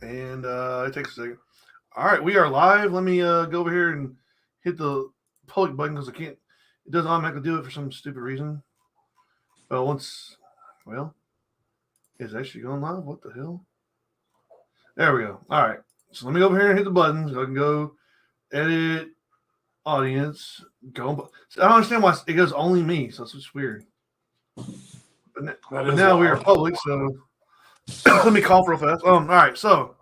And it takes a second. All right, we are live. Let me go over here and hit the public button because I can't. It doesn't automatically do it for some stupid reason. But it's actually going live. What the hell? There we go. All right. So let me go over here and hit the button so I can go edit audience. Go. I don't understand why it goes only me. So it's just weird. But now we are public, so let me call real fast. All right. So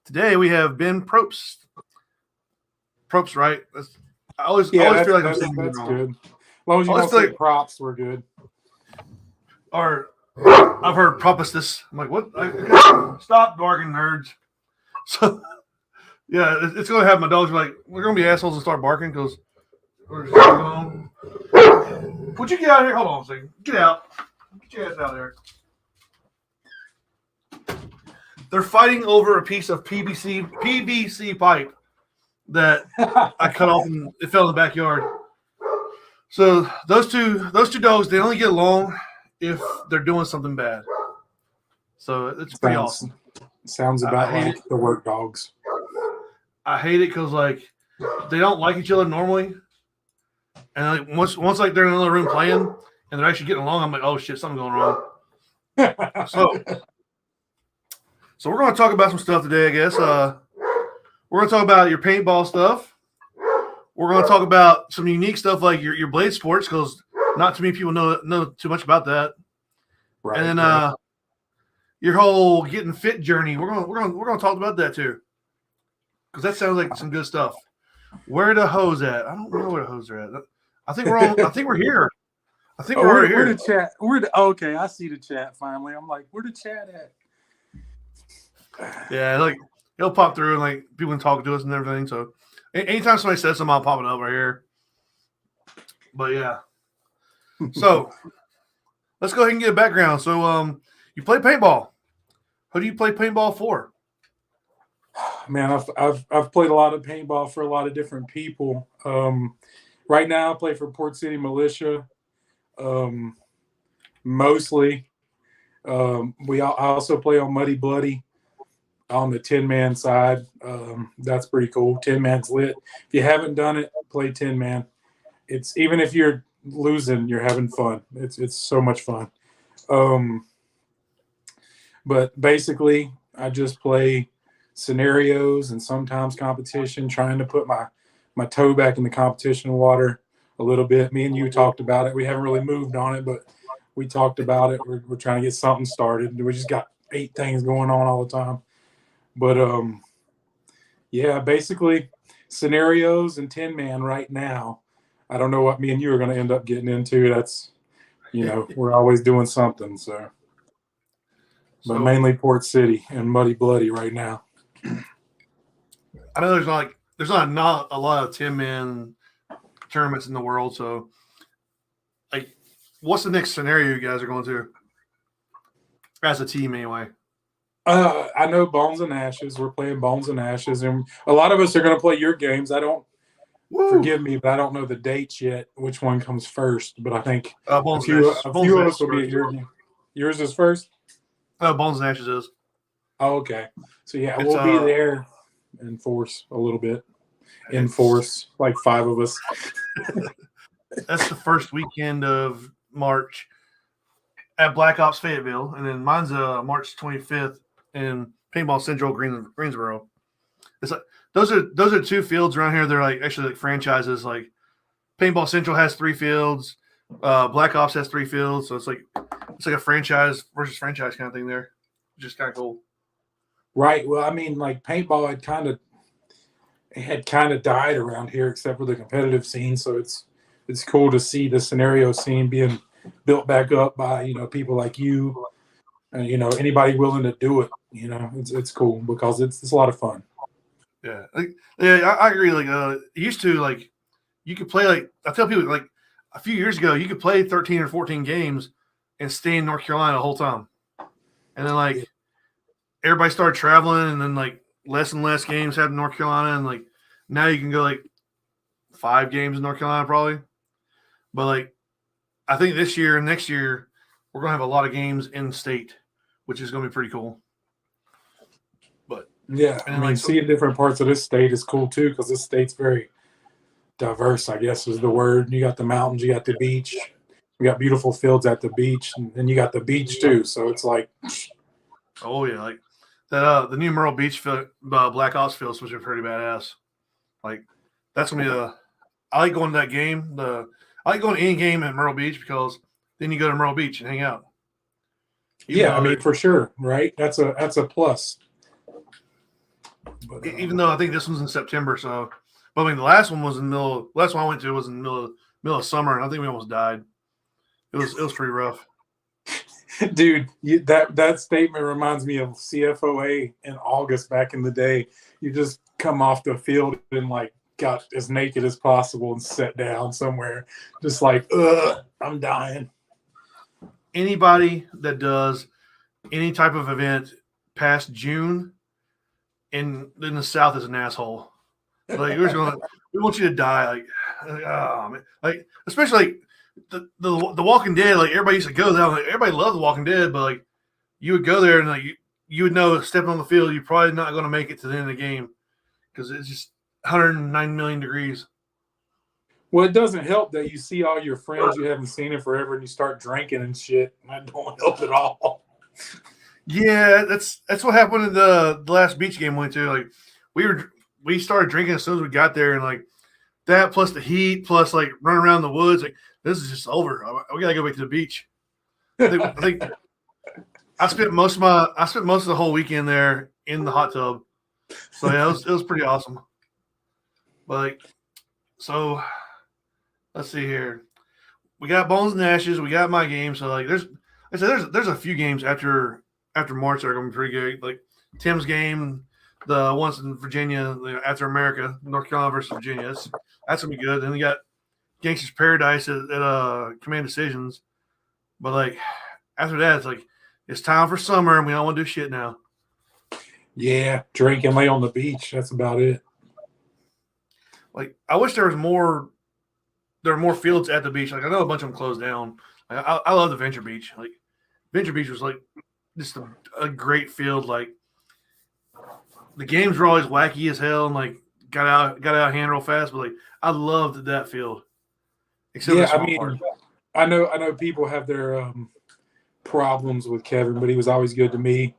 today we have Ben Propst. Propst, right? I always feel like I'm saying that's wrong. good. As long as you don't say props, we're good. Or I've heard Propstus. I'm like, what? Stop barking, nerds. So yeah, it's going to have my dogs be like, we're going to be assholes and start barking because we're just going on. Would you get out of here? Hold on a second. Get out. Get your ass out of there. They're fighting over a piece of PVC pipe that I cut off and it fell in the backyard. So those two dogs, they only get along if they're doing something bad. So it's pretty awesome. Sounds about like the work dogs. I hate it because they don't like each other normally, and once they're in another room playing and they're actually getting along, I'm like, oh shit, something's going wrong. So we're going to talk about some stuff today, I guess. We're going to talk about your paintball stuff. We're going to talk about some unique stuff like your blade sports because not too many people know too much about that. Right. And then your whole getting fit journey. We're going to talk about that too because that sounds like some good stuff. Where the hose at? I don't know where the hose are at. I think we're on. I think we're here. I think we're here. Where the chat? Okay, I see the chat finally. I'm like, where the chat at? Yeah, it'll pop through and people can talk to us and everything. So anytime somebody says something, I'll pop it up right here. But yeah. So let's go ahead and get a background. So you play paintball. Who do you play paintball for? Man, I've played a lot of paintball for a lot of different people. Right now I play for Port City Militia. Mostly. I also play on Muddy Bloody on the 10-man side. That's pretty cool. 10-man's lit. If you haven't done it, play 10-man. It's even if you're losing, you're having fun. It's so much fun. But basically, I just play scenarios and sometimes competition, trying to put my toe back in the competition water a little bit. Me and you talked about it. We haven't really moved on it, but we talked about it. We're trying to get something started. We just got 8 things going on all the time. But yeah, basically scenarios and 10-man right now. I don't know what me and you are going to end up getting into. That's, we're always doing something. So but mainly Port City and Muddy Bloody right now. I know there's not a lot of 10-man tournaments in the world. So what's the next scenario you guys are going to as a team anyway? I know Bones and Ashes. We're playing Bones and Ashes, and a lot of us are going to play your games. Forgive me, but I don't know the dates yet, which one comes first. But I think a few of us will be at your game. Yours is first? Bones and Ashes is. Oh, okay. So, yeah, we'll be there in force a little bit. In force, like 5 of us. That's the first weekend of March at Black Ops Fayetteville, and then mine's March 25th in Paintball Central Greensboro. It's those are 2 fields around here. They're actually franchises. Paintball Central has 3 fields, Black Ops has 3 fields. So it's like a franchise versus franchise kind of thing there, which is kind of cool. Right. Well, I mean, paintball had kind of died around here, except for the competitive scene. So it's cool to see the scenario scene being built back up by people like you, and anybody willing to do it. It's cool because it's a lot of fun. Yeah, I agree. Used to you could play I tell people a few years ago you could play 13 or 14 games and stay in North Carolina the whole time, and then everybody started traveling, and then less and less games happened in North Carolina, and now you can go 5 games in North Carolina probably, but I think this year and next year we're gonna have a lot of games in state, which is gonna be pretty cool. Yeah, And I then mean, seeing different parts of this state is cool too, because this state's very diverse, I guess is the word. You got the mountains, you got the beach, you got beautiful fields at the beach, and then you got the beach too. So it's like, oh yeah, like that the new Myrtle Beach Black Ops fields, which are pretty badass. Like that's gonna be a. I like going to that game. I like going to any game at Myrtle Beach because then you go to Myrtle Beach and hang out. yeah, I mean, for sure, right? That's a plus. But, even though I think this one's in September, so but I mean the last one was in the middle. Last one I went to was in the middle of summer, and I think we almost died. It was pretty rough. dude, that statement reminds me of CFOA in August back in the day. You just come off the field and like got as naked as possible and sat down somewhere, just like, I'm dying. Anybody that does any type of event past June in the South is an asshole. Like we want you to die. Oh man, like especially like the Walking Dead. Like everybody used to go there. Like everybody loved the Walking Dead, but like you would go there and like you would know stepping on the field, you're probably not going to make it to the end of the game because it's just 109 million degrees. Well, it doesn't help that you see all your friends you haven't seen in forever and you start drinking and shit. That don't help at all. Yeah, that's what happened in the last beach game we went to. Like we started drinking as soon as we got there, and like that plus the heat plus like running around the woods, like this is just over. We gotta go back to the beach. I think I spent most of the whole weekend there in the hot tub. So yeah, it was pretty awesome. But like, so let's see here. We got Bones and Ashes. We got my game. So like, there's a few games after March that are gonna be pretty good. Like Tim's game, the ones in Virginia, after America, North Carolina versus Virginia. That's gonna be good. Then we got Gangster's Paradise at Command Decisions. But like after that, it's like it's time for summer, and we don't want to do shit now. Yeah, drink and lay on the beach. That's about it. Like I wish there was more. There are more fields at the beach. Like I know a bunch of them closed down. Like, I love the Venture Beach. Like Venture Beach was like just a great field. Like the games were always wacky as hell and like got out hand real fast. But like I loved that field. Except yeah, I mean, part. I know people have their problems with Kevin, but he was always good to me.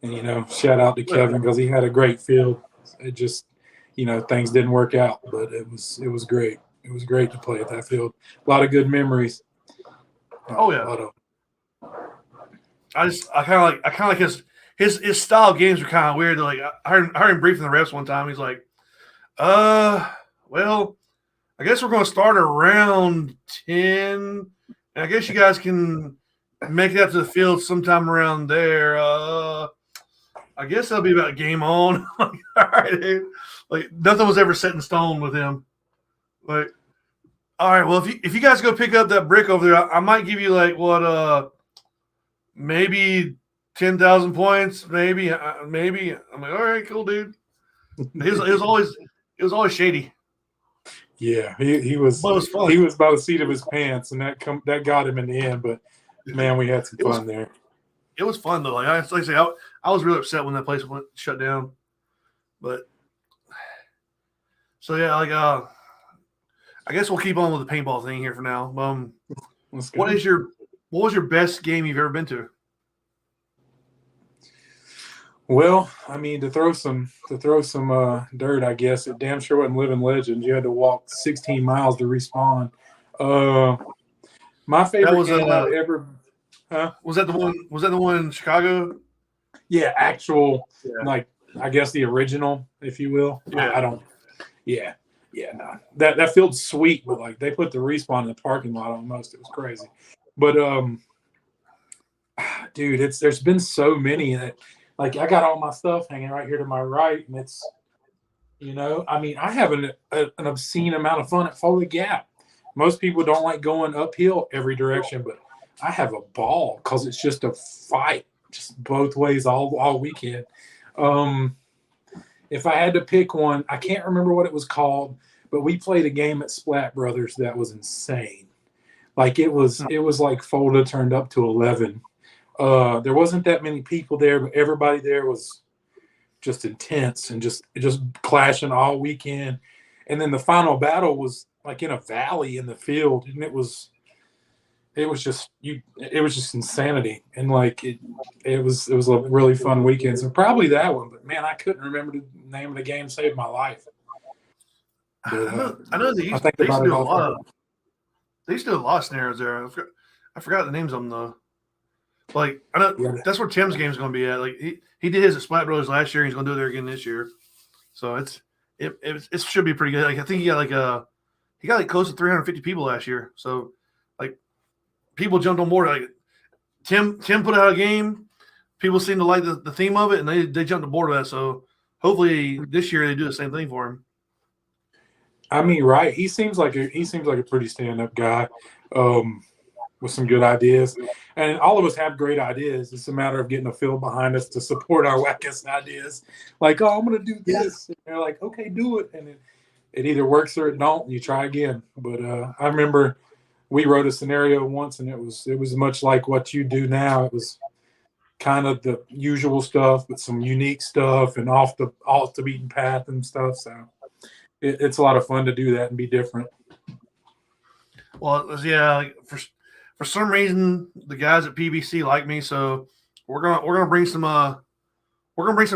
And shout out to Kevin because he had a great field. It just things didn't work out, but it was great. It was great to play at that field. A lot of good memories. Oh yeah. I kind of like his style of games were kind of weird. Like I heard him briefing the refs one time. He's like, well, I guess we're going to start around 10. And I guess you guys can make it out to the field sometime around there. I guess that'll be about game on. All right, dude. Like nothing was ever set in stone with him. Like, all right, well, if you guys go pick up that brick over there, I might give you like what maybe 10,000 points, maybe. I'm like, all right, cool, dude. It was always shady. Yeah, he was by the seat of his pants, and that got him in the end. But man, we had some fun there. It was fun though. Like I say, I was really upset when that place went shut down. But so yeah, like I guess we'll keep on with the paintball thing here for now. What was your best game you've ever been to? Well, I mean, to throw some dirt, I guess it damn sure wasn't Living Legends. You had to walk 16 miles to respawn. My favorite game I've ever. Huh? Was that the one? Was that the one in Chicago? Yeah, actual, like I guess the original, if you will. Yeah, I don't. Yeah, no. That field's sweet, but like they put the respawn in the parking lot almost. It was crazy, but dude, there's been so many that. Like, I got all my stuff hanging right here to my right, and it's, I mean, I have an obscene amount of fun at Foley Gap. Most people don't like going uphill every direction, but I have a ball because it's just a fight, just both ways all weekend. If I had to pick one, I can't remember what it was called, but we played a game at Splat Brothers that was insane. Like, it was like Folda turned up to 11. There wasn't that many people there, but everybody there was just intense and just clashing all weekend. And then the final battle was like in a valley in the field, and it was just insanity. And like it was a really fun weekend. So probably that one, but man, I couldn't remember the name of the game. Saved my life. But, I know they used to do a lot of scenarios there. I forgot the names of them though. Like I know that's where Tim's game is going to be at. Like he did his at Splat Brothers last year. And he's going to do it there again this year. So it should be pretty good. Like I think he got close to 350 people last year. So like people jumped on board. Like Tim put out a game. People seem to like the theme of it, and they jumped on board with that. So hopefully this year they do the same thing for him. I mean, right? He seems like a pretty stand-up guy with some good ideas, and all of us have great ideas. It's a matter of getting a field behind us to support our wackest ideas. Like, oh, I'm going to do this, and they're like, okay, do it, and it either works or it don't. And you try again. But I remember we wrote a scenario once, and it was much like what you do now. It was kind of the usual stuff, but some unique stuff and off the beaten path and stuff. So. It's a lot of fun to do that and be different. Well, yeah, like for some reason the guys at PBC like me, so we're gonna bring some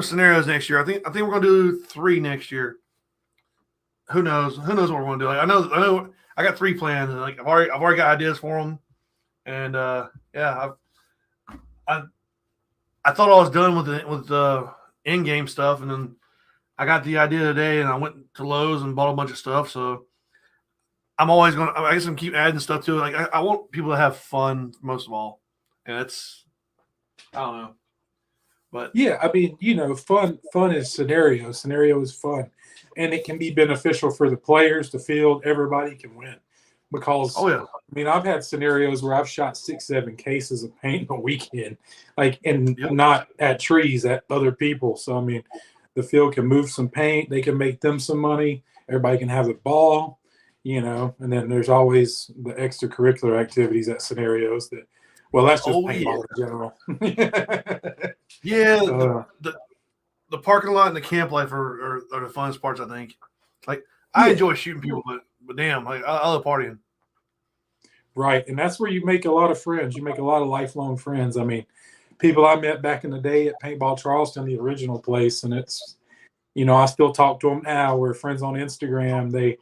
scenarios next year. I think we're gonna do 3 next year. Who knows what we're gonna do? Like, I know I got 3 plans, and like I've already got ideas for them, and yeah, I thought I was done with the in game stuff, and then I got the idea today, and I went to Lowe's and bought a bunch of stuff. So I'm always going to – I guess I'm keep adding stuff to it. Like I want people to have fun most of all. And it's – I don't know. But yeah, I mean, fun is scenario. Scenario is fun. And it can be beneficial for the players, the field. Everybody can win. Because, I mean, I've had scenarios where I've shot 6, 7 cases of paint a weekend, like, and not at trees, at other people. So, I mean – the field can move some paint. They can make them some money. Everybody can have a ball, and then there's always the extracurricular activities at scenarios that, well, that's just paintball in general. Yeah. The parking lot and the camp life are the funnest parts, I think. Like, I enjoy shooting people, but damn, like, I love partying. Right. And that's where you make a lot of friends. You make a lot of lifelong friends. I mean, people I met back in the day at Paintball Charleston, the original place, and it's, I still talk to them now. We're friends on Instagram.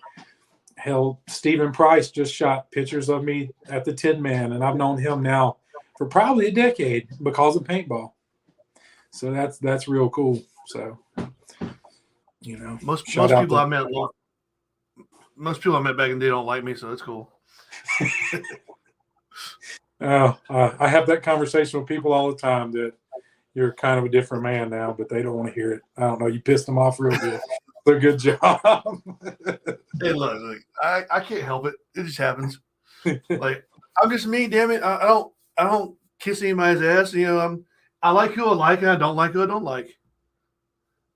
Stephen Price just shot pictures of me at the Tin Man, and I've known him now for probably a decade because of paintball. So that's real cool. So, most people I met back in the day don't like me, so it's cool. I have that conversation with people all the time that you're kind of a different man now, but they don't want to hear it. I don't know. You pissed them off real good. So good job. Hey, look, I can't help it. It just happens. Like, I'm just me, damn it. I don't kiss anybody's ass. I like who I like, and I don't like who I don't like.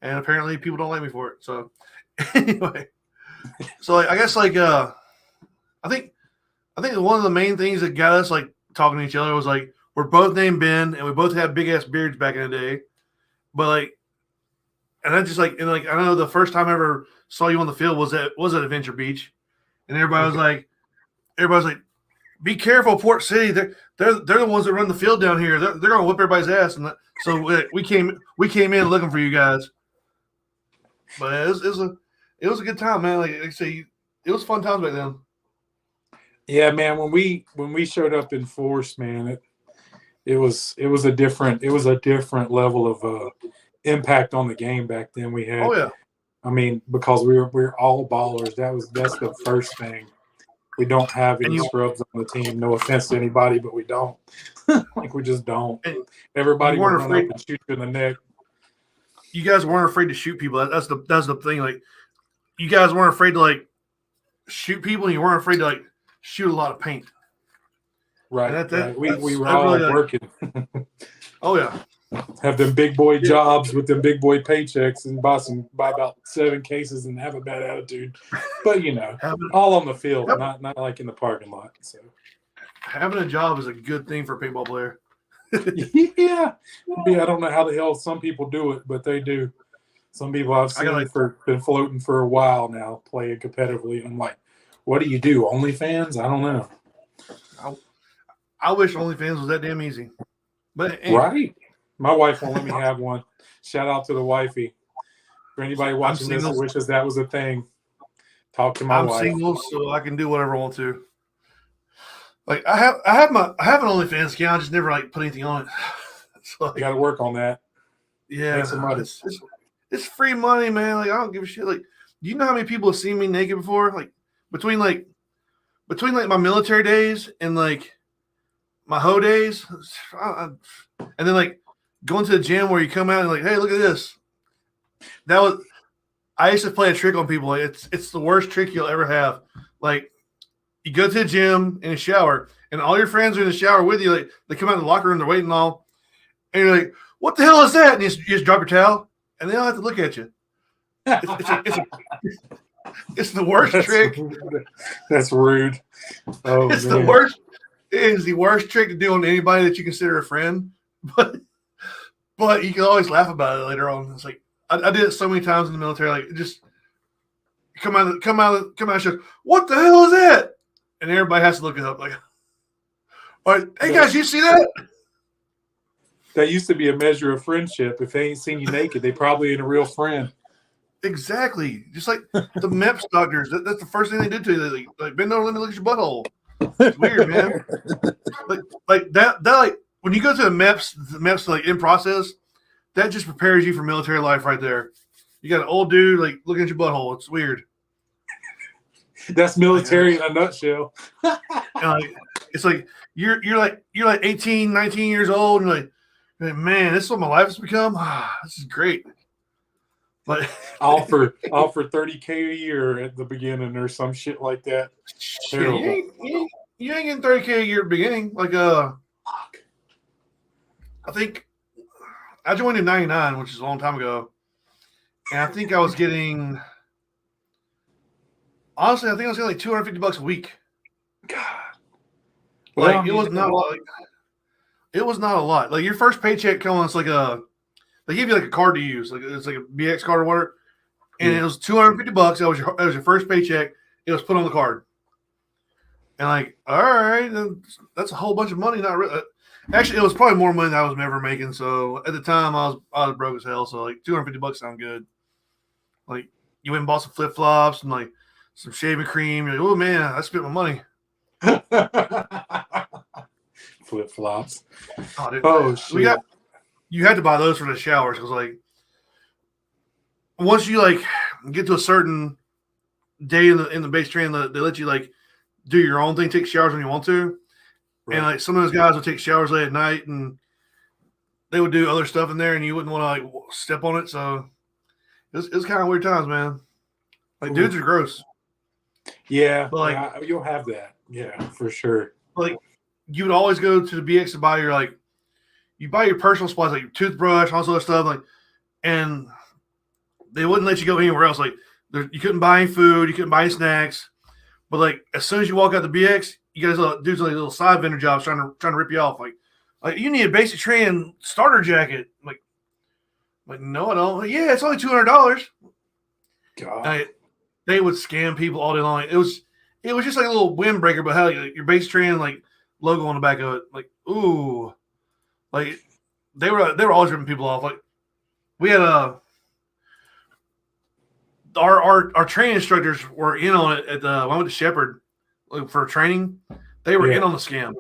And apparently people don't like me for it. So anyway, so like, I guess like I think one of the main things that got us like talking to each other was like we're both named Ben and we both had big ass beards back in the day, but like, and I just like I know the first time I ever saw you on the field was at Adventure Beach, and everybody was like, be careful, Port City. They're the ones that run the field down here. They're gonna whip everybody's ass, and so we came in looking for you guys. But it was a good time, man. Like I say, it was fun times back then. Yeah, man. When we showed up in force, man, it was a different level of impact on the game back then. We had, I mean, because we're all ballers. That's the first thing. We don't have any scrubs on the team. No offense to anybody, but we don't. Like we just don't. Everybody will run up and shoot you in the neck. You guys weren't afraid to shoot people. That's the thing. Like, you guys weren't afraid to like shoot people, and you weren't afraid to like shoot a lot of paint. Right. We were all really working. Oh yeah. Have them big boy jobs with them big boy paychecks and buy about 7 cases and have a bad attitude. But all on the field, not like in the parking lot. So having a job is a good thing for a paintball player. Yeah. I don't know how the hell some people do it, but they do. Some people I've I got seen been floating for a while now, playing competitively. I'm like, what do you do? OnlyFans? I don't know. I wish OnlyFans was that damn easy. But right, my wife won't let me have one. Shout out to the wifey. For anybody watching this who wishes that was a thing, talk to my wife. I'm single, so I can do whatever I want to. Like I have an OnlyFans account. I just never like put anything on it. So like, you got to work on that. Yeah, make some money. It's free money, man. Like I don't give a shit. Like, do you know how many people have seen me naked before? Like between my military days and like my hoe days, and then like going to the gym where you come out and like, hey, look at this. I used to play a trick on people. Like it's the worst trick you'll ever have. Like you go to the gym in a shower, and all your friends are in the shower with you. Like they come out of the locker room, they're waiting all, and you're like, "What the hell is that?" And you just drop your towel, and they don't have to look at you. It's the worst trick. That's rude. Oh, it's man. The worst. It is the worst trick to do on anybody that you consider a friend. But you can always laugh about it later on. It's like I did it so many times in the military. Like just come out of show. What the hell is that? And everybody has to look it up. Like, all right, hey guys, you see that? That used to be a measure of friendship. If they ain't seen you naked, they probably ain't a real friend. Exactly. Just like the MEPS doctors. That's the first thing they did to you. They like bend over, let me look at your butthole. It's weird, man. like that like when you go to the MEPS like in process, that just prepares you for military life right there. You got an old dude like looking at your butthole. It's weird. That's military in a nutshell. It's like you're like 18, 19 years old, and like, man, this is what my life has become. This is great. But I'll offer $30K a year at the beginning or some shit like that. Terrible. You ain't getting $30K a year at the beginning. Like I think I joined in '99, which is a long time ago, and I think I was getting. Honestly, I think I was getting like $250 a week. God, like it was not a lot. It was not a lot. Like your first paycheck comes like they give you like a card to use, like it's like a BX card or whatever, and it was $250. That was your first paycheck. It was put on the card, and like, all right, that's a whole bunch of money. Not really. Actually, it was probably more money than I was ever making. So at the time, I was broke as hell. So like $250 sound good. Like you went and bought some flip flops and like some shaving cream. You're like, oh man, I spent my money. Flip flops. Oh shit! You had to buy those for the showers because like once you like get to a certain day in the base training, they let you like do your own thing, take showers when you want to. Right. And like some of those guys would take showers late at night, and they would do other stuff in there, and you wouldn't want to like step on it. So it was kind of weird times, man. Like dudes are gross. Yeah, but like you'll have that. Yeah, for sure. Like you would always go to the BX to buy you buy your personal supplies like your toothbrush, all this other stuff, like, and they wouldn't let you go anywhere else. Like you couldn't buy any food, you couldn't buy any snacks. But like as soon as you walk out the BX, you guys dudes like little side vendor jobs trying to rip you off. Like you need a basic training starter jacket. Like no, I don't. Like, yeah, it's only $200. God, they would scam people all day long. It was just like a little windbreaker, but hell, your basic training like logo on the back of it. Like ooh, like they were always ripping people off. Like we had our training instructors were in on it at when I went to Shepherd for training. They were in on the scam.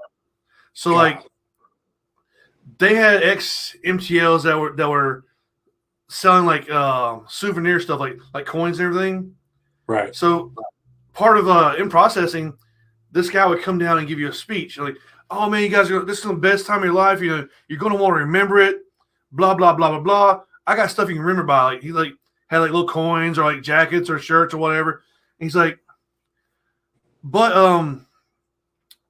So like they had ex-MTLs that were selling like souvenir stuff like coins and everything. Right. So part of in processing, this guy would come down and give you a speech. Like, oh man, you guys this is the best time of your life. You know, you're gonna want to remember it. Blah blah blah blah blah. I got stuff you can remember by. Like he like had like little coins or like jackets or shirts or whatever. And he's like, but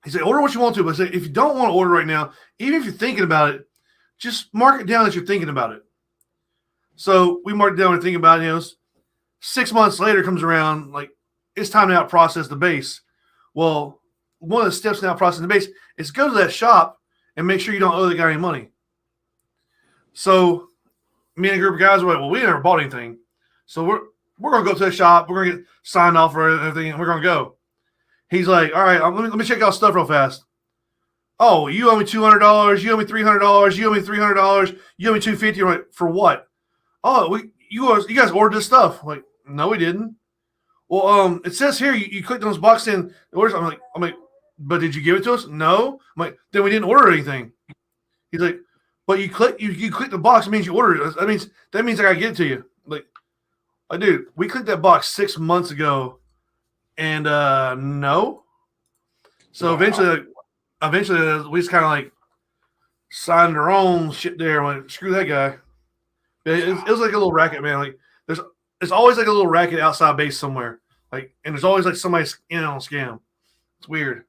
he said, order what you want to, but if you don't want to order right now, even if you're thinking about it, just mark it down that you're thinking about it. So we marked it down and thinking about it. You know, 6 months later comes around, like it's time to out process the base. Well, one of the steps in out processing the base is go to that shop and make sure you don't owe the guy any money. So me and a group of guys were like, well, we never bought anything, so we're gonna go to the shop. We're gonna get signed off for everything, and we're gonna go. He's like, all right, let me check out stuff real fast. Oh, you owe me $200. You owe me $300. You owe me $300. You owe me $250. Like, for what? Oh, you guys ordered this stuff. I'm like, no, we didn't. Well, it says here you clicked on this box in orders. I'm like, but did you give it to us? No. I'm like, then we didn't order anything. He's like, but you click the box. It means you ordered it. That means I gotta get it to you. Like, dude, we clicked that box 6 months ago, and no. So eventually we just kind of like signed our own shit there. I'm like, screw that guy. It was like a little racket, man. Like there's always like a little racket outside base somewhere. Like, and there's always like somebody in on a scam. It's weird.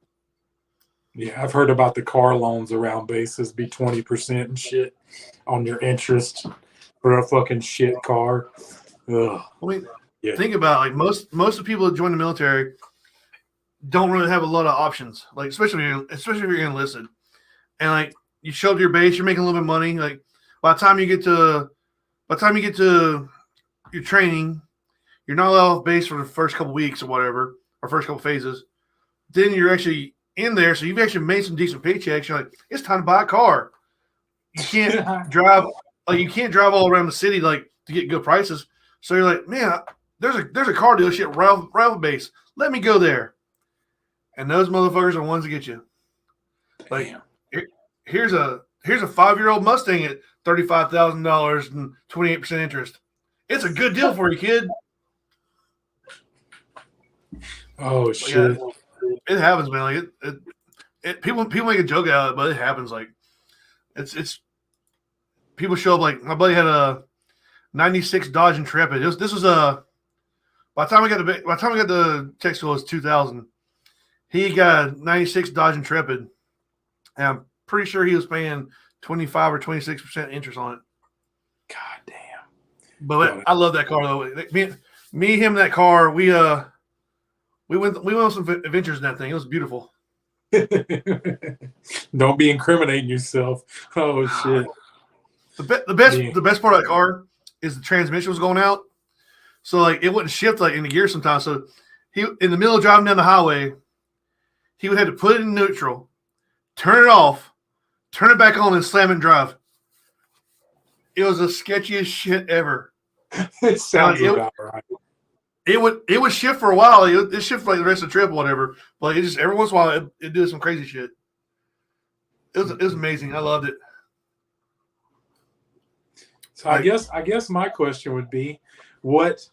Yeah, I've heard about the car loans around bases be 20% and shit on your interest for a fucking shit car. Ugh. I mean, think about it, like most of the people that join the military don't really have a lot of options. Like especially if you're enlisted, and like you show up to your base, you're making a little bit of money. Like by the time you get to your training, you're not allowed off base for the first couple weeks or whatever, or first couple phases. Then you're actually in there, so you've actually made some decent paychecks. You're like, it's time to buy a car. You can't drive all around the city like to get good prices. So you're like, man, there's a car dealership right off base. Let me go there. And those motherfuckers are the ones that get you. Like, here's a 5-year-old Mustang at $35,000 and 28% interest. It's a good deal for you, kid. Oh shit! Yeah, it happens, man. Like people make a joke out of it, but it happens. Like it's people show up. Like my buddy had a '96 Dodge Intrepid. This was by the time I got the tech school, it was 2000. He got a '96 Dodge Intrepid, and I'm pretty sure he was paying 25 or 26% interest on it. God damn! But I love that car though. Me, him, that car. We went on some adventures in that thing. It was beautiful. Don't be incriminating yourself. Oh shit! The best part of that car is the transmission was going out, so like it wouldn't shift like in the gear sometimes. So he, in the middle of driving down the highway, he would have to put it in neutral, turn it off, turn it back on, and slam it and drive. It was the sketchiest shit ever. It sounds about right. It would shift for a while. It shift like the rest of the trip or whatever. But it just every once in a while it did some crazy shit. It was amazing. I loved it. So I guess my question would be, what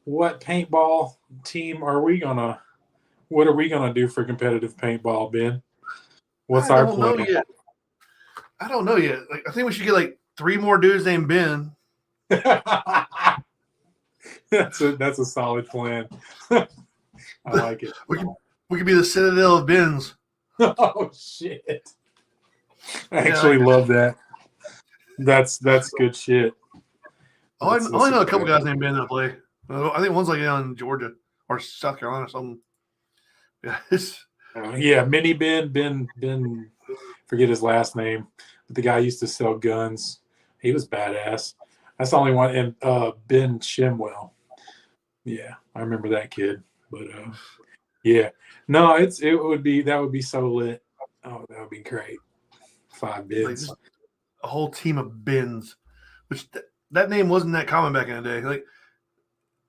paintball team are we gonna? What are we gonna do for competitive paintball, Ben? What's our plan? I don't know yet. Like I think we should get like 3 more dudes named Ben. That's a solid plan. I like it. We could be the Citadel of Bens. Oh shit! I actually love that. That's good shit. I only know a couple guys named Ben that play. I think one's like down in Georgia or South Carolina or something. Yeah, Mini Ben. Forget his last name, but the guy used to sell guns. He was badass. That's the only one. And Ben Shimwell. Yeah, I remember that kid. But yeah, no, that would be so lit. Oh, that would be great. 5 bins. Like a whole team of bins, which that name wasn't that common back in the day. Like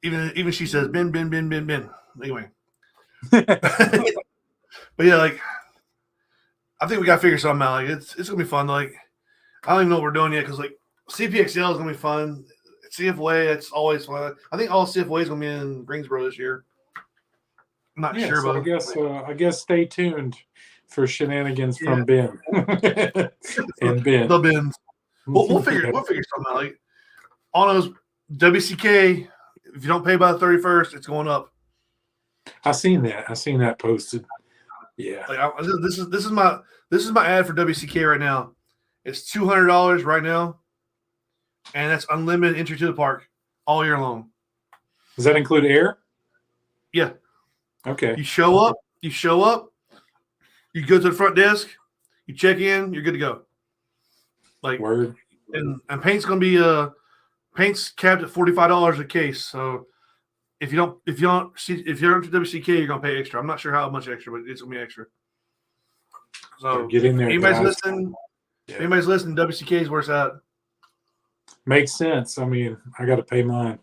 even she says bin. Anyway, but yeah, like I think we got to figure something out. Like it's gonna be fun. Like I don't even know what we're doing yet because like CPXL is gonna be fun. CFA, it's always fun. I think all CFA is gonna be in Greensboro this year. I'm not sure, so but I guess stay tuned for shenanigans from Ben and Ben. The bins. We'll figure something out. Like on those WCK, if you don't pay by the 31st, it's going up. I seen that posted. Yeah. Like this is my ad for WCK right now. It's $200 right now, and that's unlimited entry to the park all year long. Does that include air? Yeah. Okay. You show up. You go to the front desk. You check in. You're good to go. Like word. And paint's gonna be Paint's capped at $45 a case. So if you're into WCK, you're gonna pay extra. I'm not sure how much extra, but it's gonna be extra. So get in there, anybody's guys. listening. Yeah. Anybody's listening, WCK is where it's at. Makes sense. I mean, I got to pay mine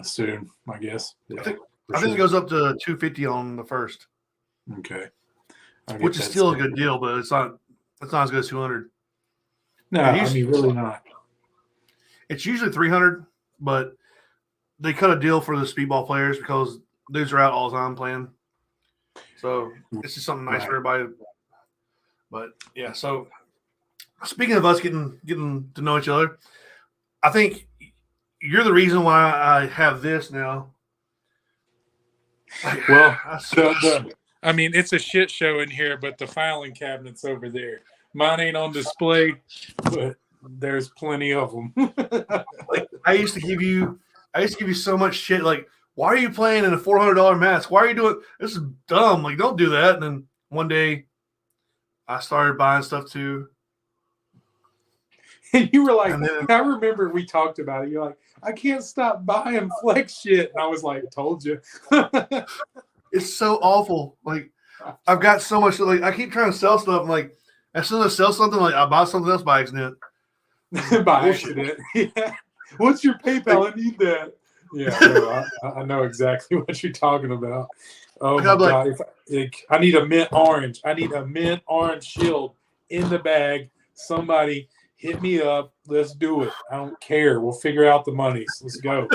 soon, I guess. Yeah, I think it goes up to $250 on the first. Okay. Which is still a good deal, but it's not as good as $200. No, I mean really not. It's usually $300, but they cut a deal for the speedball players because dudes are out all the time playing. So it's just something nice for everybody. But yeah, so speaking of us getting to know each other, I think you're the reason why I have this now. Well, I mean, it's a shit show in here, but the filing cabinet's over there. Mine ain't on display, but there's plenty of them. Like I used to give you so much shit. Like, why are you playing in a $400 mask? Why are you doing this? Is dumb. Like, don't do that. And then one day, I started buying stuff too. And you were like, I remember we talked about it. You're like, I can't stop buying flex shit. And I was like, told you. It's so awful. Like, I've got so much. Like, I keep trying to sell stuff. And like, as soon as I sell something, like I buy something else by accident. By accident. Yeah. What's your PayPal? I need that. Yeah, no, I know exactly what you're talking about. Oh my God! I need a mint orange. I need a mint orange shield in the bag. Somebody hit me up. Let's do it. I don't care. We'll figure out the monies. Let's go.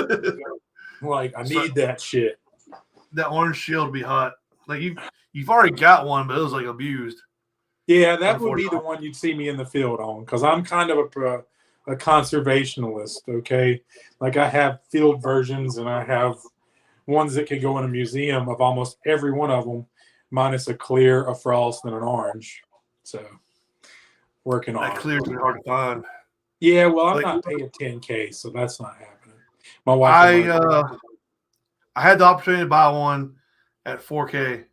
Like, I need that shit. That orange shield would be hot. Like you've already got one, but it was like abused. Yeah, that would be the one you'd see me in the field on, because I'm kind of a conservationalist. Okay, like I have field versions and I have ones that could go in a museum of almost every one of them, minus a clear, a frost, and an orange. So working on that clear's hard to find. Yeah, well, I'm not paying $10K, so that's not happening. My wife. I had the opportunity to buy one at $4K.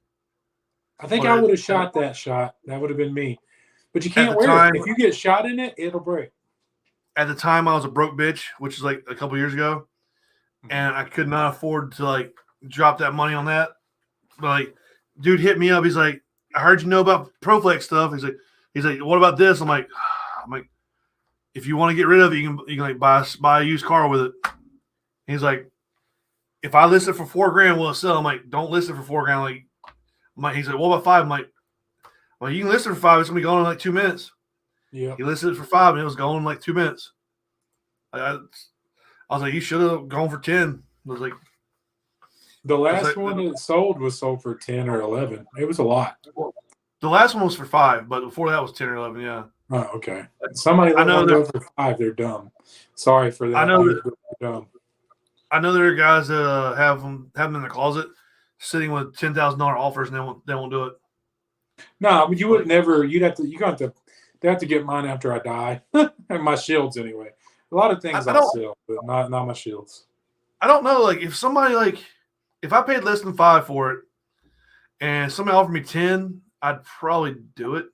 I think I would have shot that shot. That would have been me. But you can't wear it. If you get shot in it, it'll break. At the time, I was a broke bitch, which is like a couple years ago, and I could not afford to like drop that money on that. But like, dude hit me up. He's like, "I heard you know about ProFlex stuff." He's like, "What about this?" I'm like, if you want to get rid of it, you can like buy a used car with it. He's like, if I list it for $4,000, will it sell? I'm like, don't list it for $4,000. He's like, what about $5,000? I'm like, well, you can list it for $5,000. It's gonna be gone in like 2 minutes. Yeah. He listed it for $5,000 and it was gone in like 2 minutes. I was like, you should have gone for 10. I was like, the last one that sold was sold for 10 or 11. It was a lot. The last one was for 5, but before that was 10 or 11. Yeah. Oh, okay. Somebody let one go for 5. They're dumb. Sorry for that. I know that. They're dumb. I know there are guys that have them in the closet, sitting with $10,000 offers, and they won't do it. No, but you would never. They have to get mine after I die, and my shields anyway. A lot of things I sell, but not my shields. I don't know. Like if somebody if I paid less than 5 for it, and somebody offered me 10, I'd probably do it.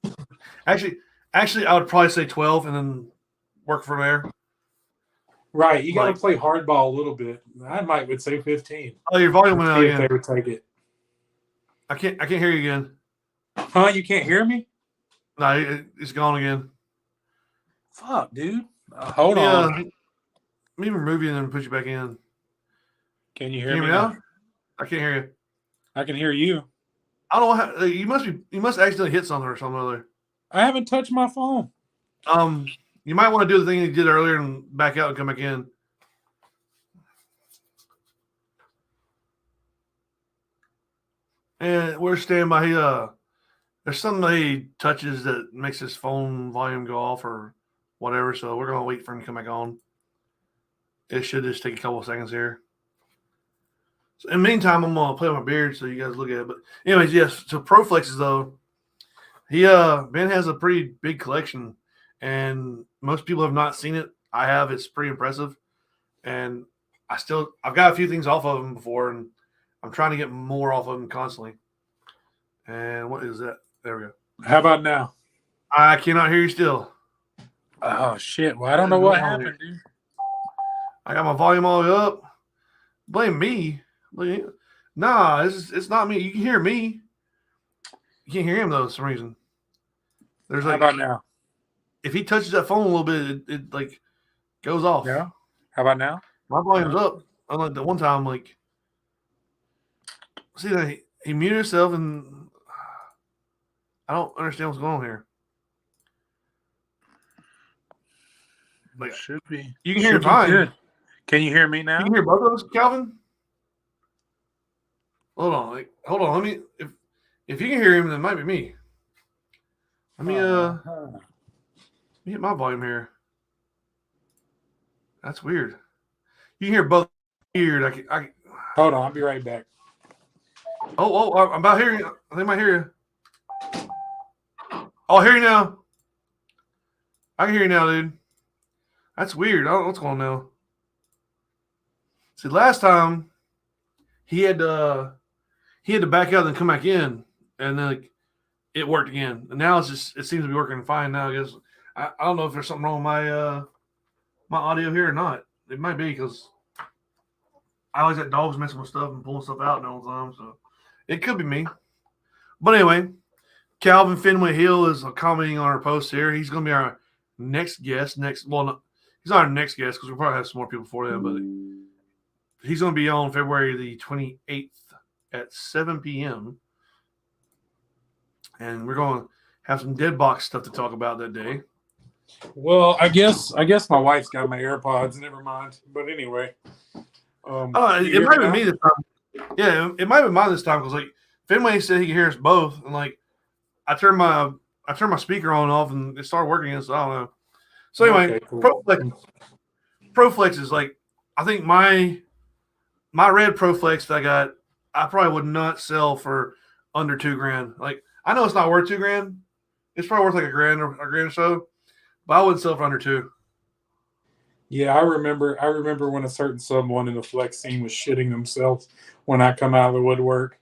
Actually, I would probably say 12 and then work from there. Right, you got to play hardball a little bit. I would say 15. Oh, your volume went out again. If they would take it. I can't hear you again. Huh? You can't hear me? No, it's gone again. Fuck, dude. Hold on. Let me remove you and then put you back in. Can you hear me now? I can't hear you. I can hear you. I don't know how you must accidentally hit something or something other. I haven't touched my phone. You might want to do the thing you did earlier and back out and come back in. And we're standing by. There's something he touches that makes his phone volume go off or whatever. So we're gonna wait for him to come back on. It should just take a couple of seconds here. So in the meantime, I'm gonna play with my beard so you guys look at it. But anyways, yes. So ProFlexes though, Ben has a pretty big collection. And most people have not seen it. I have. It's pretty impressive. And I've got a few things off of them before, and I'm trying to get more off of them constantly. And what is that? There we go. How about now? I cannot hear you still. Oh, shit. Well, I don't know what happened, dude. I got my volume all the way up. Blame me. Nah, it's not me. You can hear me. You can't hear him though for some reason. There's How like about now? if he touches that phone a little bit, it like goes off. Yeah. How about now? My volume's up. Unlike the one time, like see that he muted himself, and I don't understand what's going on here. Like Should be. You can hear it fine. Good. Can you hear me now? You can hear both of us, Calvin. Hold on. Let me. If you can hear him, then it might be me. Let me hit my volume here. That's weird. You can hear both. Weird. Hold on. I'll be right back. I'm about hearing you. I think I might hear you. Oh, I hear you now. I can hear you now, dude. That's weird. I don't know what's going on now. See, last time he had to back out and come back in, and then it worked again. And now it seems to be working fine now. I guess I don't know if there's something wrong with my audio here or not. It might be because I always got dogs messing with stuff and pulling stuff out all the time, so it could be me. But anyway, Calvin Fenway Hill is commenting on our post here. He's going to be our next guest. He's not our next guest because we'll probably have some more people for them, but he's going to be on February the 28th at 7 p.m. And we're going to have some dead box stuff to talk about that day. Well, I guess my wife's got my AirPods. Never mind. But anyway, it might be me this time. Yeah, it might be mine this time because Fenway said he could hear us both, and I turned my speaker on and off, and it started working. So I don't know. So anyway, okay, cool. Proflex is I think my red Proflex that I got, I probably would not sell for under $2,000. I know it's not worth $2,000. It's probably worth $1,000 or so, but I wouldn't sell for under $2,000. Yeah, I remember when a certain someone in the flex scene was shitting themselves when I come out of the woodwork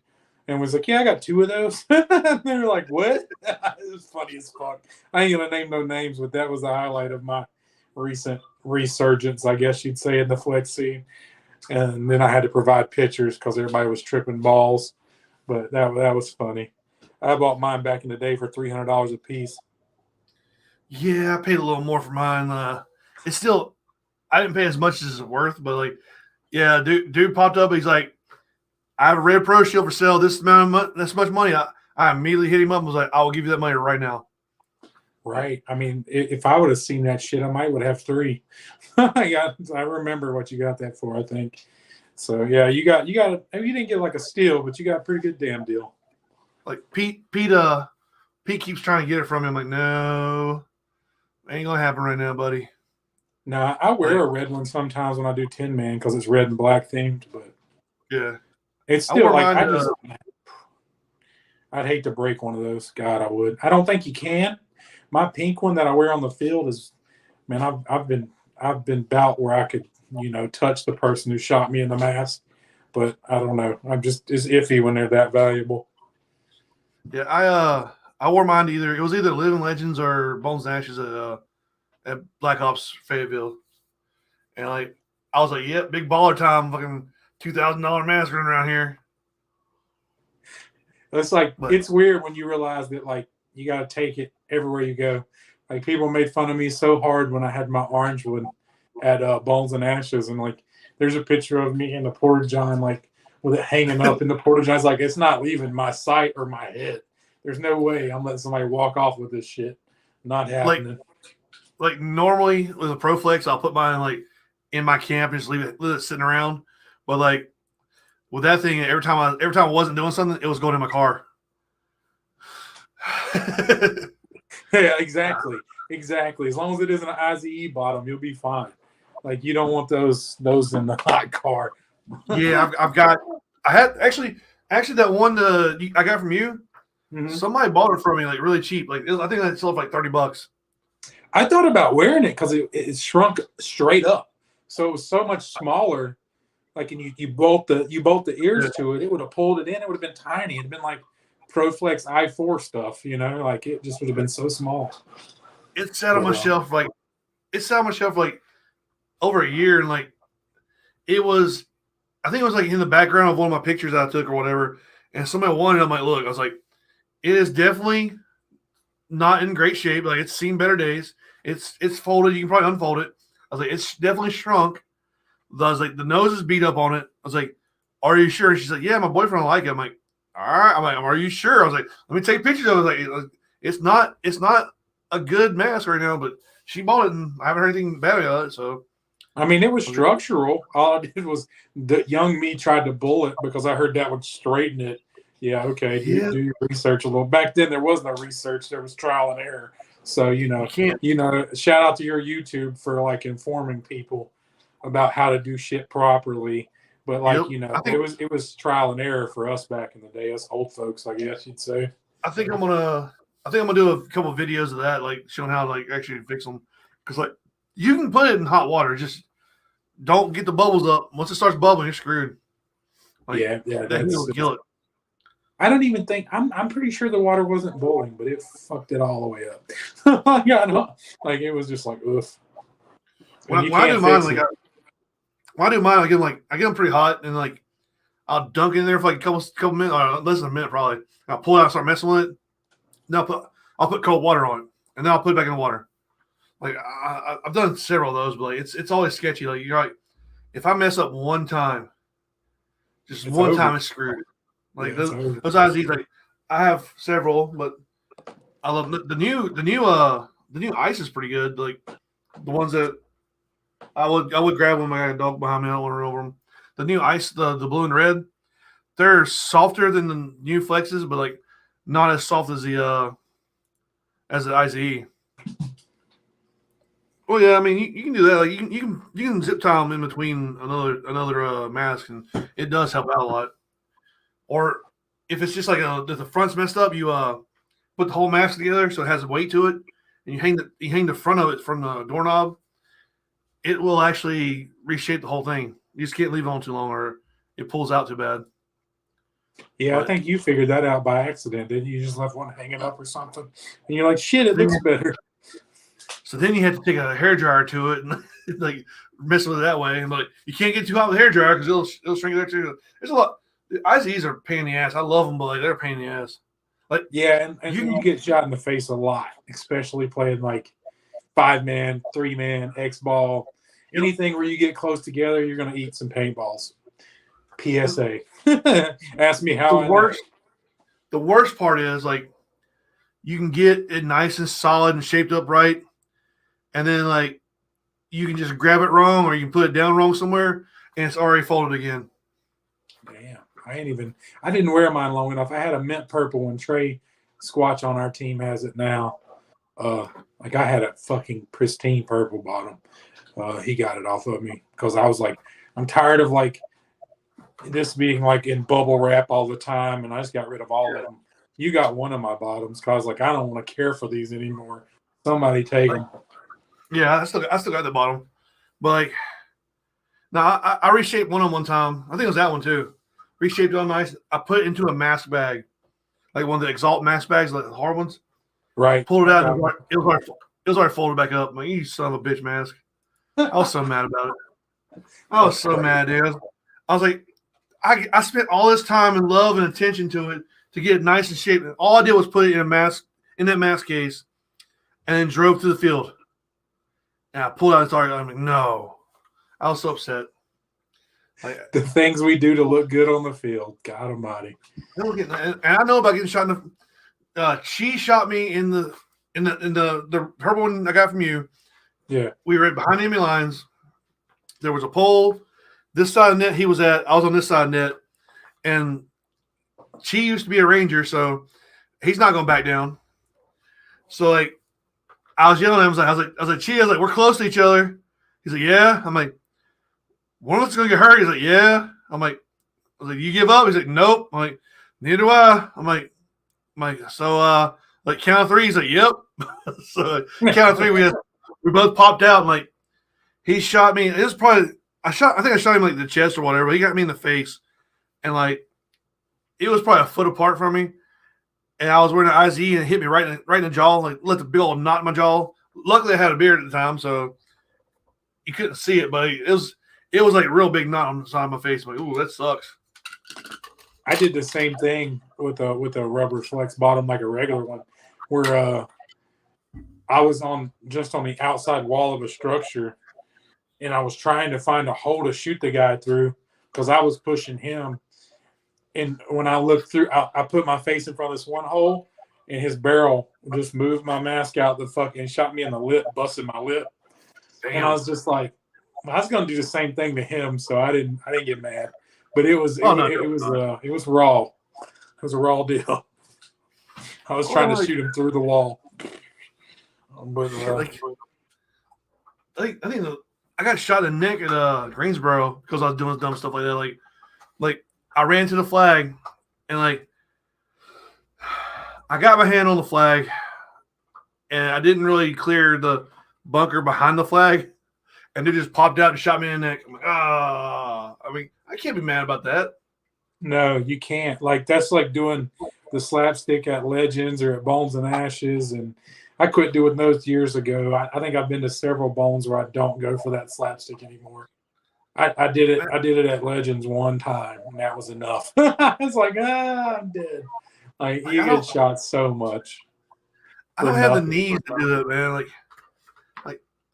and was like, "Yeah, I got 2 of those." They're like, "What?" It was funny as fuck. I ain't gonna name no names, but that was the highlight of my recent resurgence, I guess you'd say, in the flex scene. And then I had to provide pictures because everybody was tripping balls, but that was funny. I bought mine back in the day for $300 a piece. Yeah, I paid a little more for mine. It's still, I didn't pay as much as it's worth, but yeah, dude popped up. He's like, "I have a Red Pro Shield for sale. This much money." I immediately hit him up and was like, "I will give you that money right now." Right. I mean, if I would have seen that shit, I would have 3. I remember what you got that for, I think. So yeah, you didn't get a steal, but you got a pretty good damn deal. Pete keeps trying to get it from him. No, ain't gonna happen right now, buddy. Nah, I wear a red one sometimes when I do 10-man because it's red and black themed, but yeah, it's still I'd hate to break one of those. God, I would. I don't think you can. My pink one that I wear on the field is, man, I've been bout where I could, touch the person who shot me in the mask, but I don't know. It's iffy when they're that valuable. Yeah, I wore mine it was either Living Legends or Bones and Ashes at Black Ops Fayetteville, and I was like, "Yep, big baller time, fucking $2,000 mask running around here." It's it's weird when you realize that you got to take it everywhere you go. People made fun of me so hard when I had my orange one at Bones and Ashes, and there's a picture of me in the porta-john with it hanging up in the porta-john. It's it's not leaving my sight or my head. There's no way I'm letting somebody walk off with this shit. Not happening. Normally with a Proflex, I'll put mine in my camp and just leave it sitting around. But with that thing, every time I wasn't doing something, it was going in my car. Yeah, exactly. As long as it isn't an IZE bottom, you'll be fine. You don't want those in the hot car. Yeah, I had actually that one I got from you. Mm-hmm. Somebody bought it for me really cheap. I think I sold for $30. I thought about wearing it because it shrunk straight up, so it was so much smaller. And you bolt the ears to it, it would have pulled it in. It would have been tiny. It'd been Proflex i4 stuff, it just would have been so small. It sat on my shelf over a year, and it was, I think it was like in the background of one of my pictures that I took or whatever. And somebody wanted it. I'm like, look, I was like, it is definitely not in great shape. Like it's seen better days. It's folded. You can probably unfold it. I was like, it's definitely shrunk. I was like, the nose is beat up on it. I was like, are you sure? She's like, yeah, my boyfriend will like it. I'm like, all right. I'm like, are you sure? I was like, let me take pictures of it. I was like, it's not a good mask right now, but she bought it and I haven't heard anything bad about it. So, I mean, it was structural. All I did was the young me tried to bull it because I heard that would straighten it. Yeah, okay. Do your research a little. Back then, there was no research. There was trial and error. So, shout out to your YouTube for like informing people about how to do shit properly. But it was trial and error for us back in the day, us old folks, I guess you'd say. I think I'm gonna do a couple of videos of that, like showing how to like actually fix them. Because like you can put it in hot water, just don't get the bubbles up. Once it starts bubbling, you're screwed. Like, yeah, that will kill it. I don't even think I'm pretty sure the water wasn't boiling, but it fucked it all the way up. Like it was just like oof. When I do mine, I get them pretty hot and like I'll dunk it in there for like a couple minutes, or less than a minute probably. I'll pull it out, and start messing with it. Then I'll put cold water on it, and then I'll put it back in the water. Like I've done several of those, but like it's always sketchy. Like you're like, if I mess up one time, just it's one over. Time, it's screwed. Like those IZs, like I have several, but I love the new ice is pretty good. Like the ones that I would grab when I got a dog behind me. I don't want to run over them. The new ice, the blue and red, they're softer than the new flexes, but like not as soft as the IZE. Well, yeah, I mean you can do that. Like you can zip tie them in between another mask, and it does help out a lot. Or if it's just like the front's messed up, you put the whole mask together so it has weight to it, and you hang the front of it from the doorknob. It will actually reshape the whole thing. You just can't leave it on too long, or it pulls out too bad. Yeah, I think you figured that out by accident, didn't you? You just left one hanging up or something, and you're like, "Shit, it looks better." So then you have to take a hairdryer to it and like mess with it that way. And like you can't get too hot with a hairdryer because it'll shrink it there too. There's a lot. The IZs are a pain in the ass. I love them, but like they're a pain in the ass. Like yeah, and you get shot in the face a lot, especially playing like 5-man, 3-man, X-ball. Anything where you get close together, you're going to eat some paintballs. PSA. Ask me how. The worst part is like you can get it nice and solid and shaped up right, and then like you can just grab it wrong or you can put it down wrong somewhere, and it's already folded again. Damn, I didn't wear mine long enough. I had a mint purple one. Trey Squatch on our team has it now. Like I had a fucking pristine purple bottom. He got it off of me because I was like, I'm tired of like this being like in bubble wrap all the time, and I just got rid of all of them. You got one of my bottoms because like I don't want to care for these anymore. Somebody take them. Yeah, I still got the bottom, but like, no, I reshaped one time. I think it was that one too. Reshaped it all nice. I put it into a mask bag, like one of the Exalt mask bags, like the hard ones. Right. Pulled it out. And it was already folded back up. I'm like, you son of a bitch mask. I was so mad about it. I was so mad, dude. I was like, I spent all this time and love and attention to it to get it nice and shaped. And all I did was put it in that mask case, and then drove to the field. And I pulled out the target. I'm like, no. I was so upset. Like, the things we do to look good on the field. God almighty. And I know about getting shot in the she shot me in the purple one I got from you. Yeah. We were behind enemy lines. There was a pole. This side of the net he was at. I was on this side of the net. And Chi used to be a Ranger, so he's not going back down. So, like, I was yelling at him. I was like, Chi, we're close to each other. He's like, yeah. I'm like, one of us is going to get hurt. He's like, yeah. I was like, you give up? He's like, nope. I'm like, neither do I. I'm like, so, like, count of three. He's like, yep. So, count of three, we both popped out. And, like, he shot me. It was probably, I think I shot him, like, the chest or whatever. He got me in the face. And, like, it was probably a foot apart from me. And I was wearing an IZ and it hit me right in the jaw, like, let the big old knot in my jaw. Luckily, I had a beard at the time, so you couldn't see it, but it was like a real big knot on the side of my face. I'm like, ooh, that sucks. I did the same thing with a rubber flex bottom like a regular one, where I was just on the outside wall of a structure, and I was trying to find a hole to shoot the guy through because I was pushing him. And when I looked through, I put my face in front of this one hole, and his barrel just moved my mask out the fucking and shot me in the lip, busted my lip. Damn. And I was just like, I was gonna do the same thing to him, so I didn't get mad. But it was Oh, no, it was raw. It was a raw deal. I was trying to shoot him through the wall. But I think I got shot in the neck at Greensboro because I was doing dumb stuff like that. Like I ran to the flag and like I got my hand on the flag and I didn't really clear the bunker behind the flag, and they just popped out and shot me in the neck. I'm like, I mean, I can't be mad about that. No, you can't. Like that's like doing the slapstick at Legends or at Bones and Ashes, and I quit doing those years ago. I think I've been to several bones where I don't go for that slapstick anymore. I did it. I did it at Legends one time, and that was enough. I was like, I'm dead. Like you get shot so much. I don't have the knees to do that, man. Like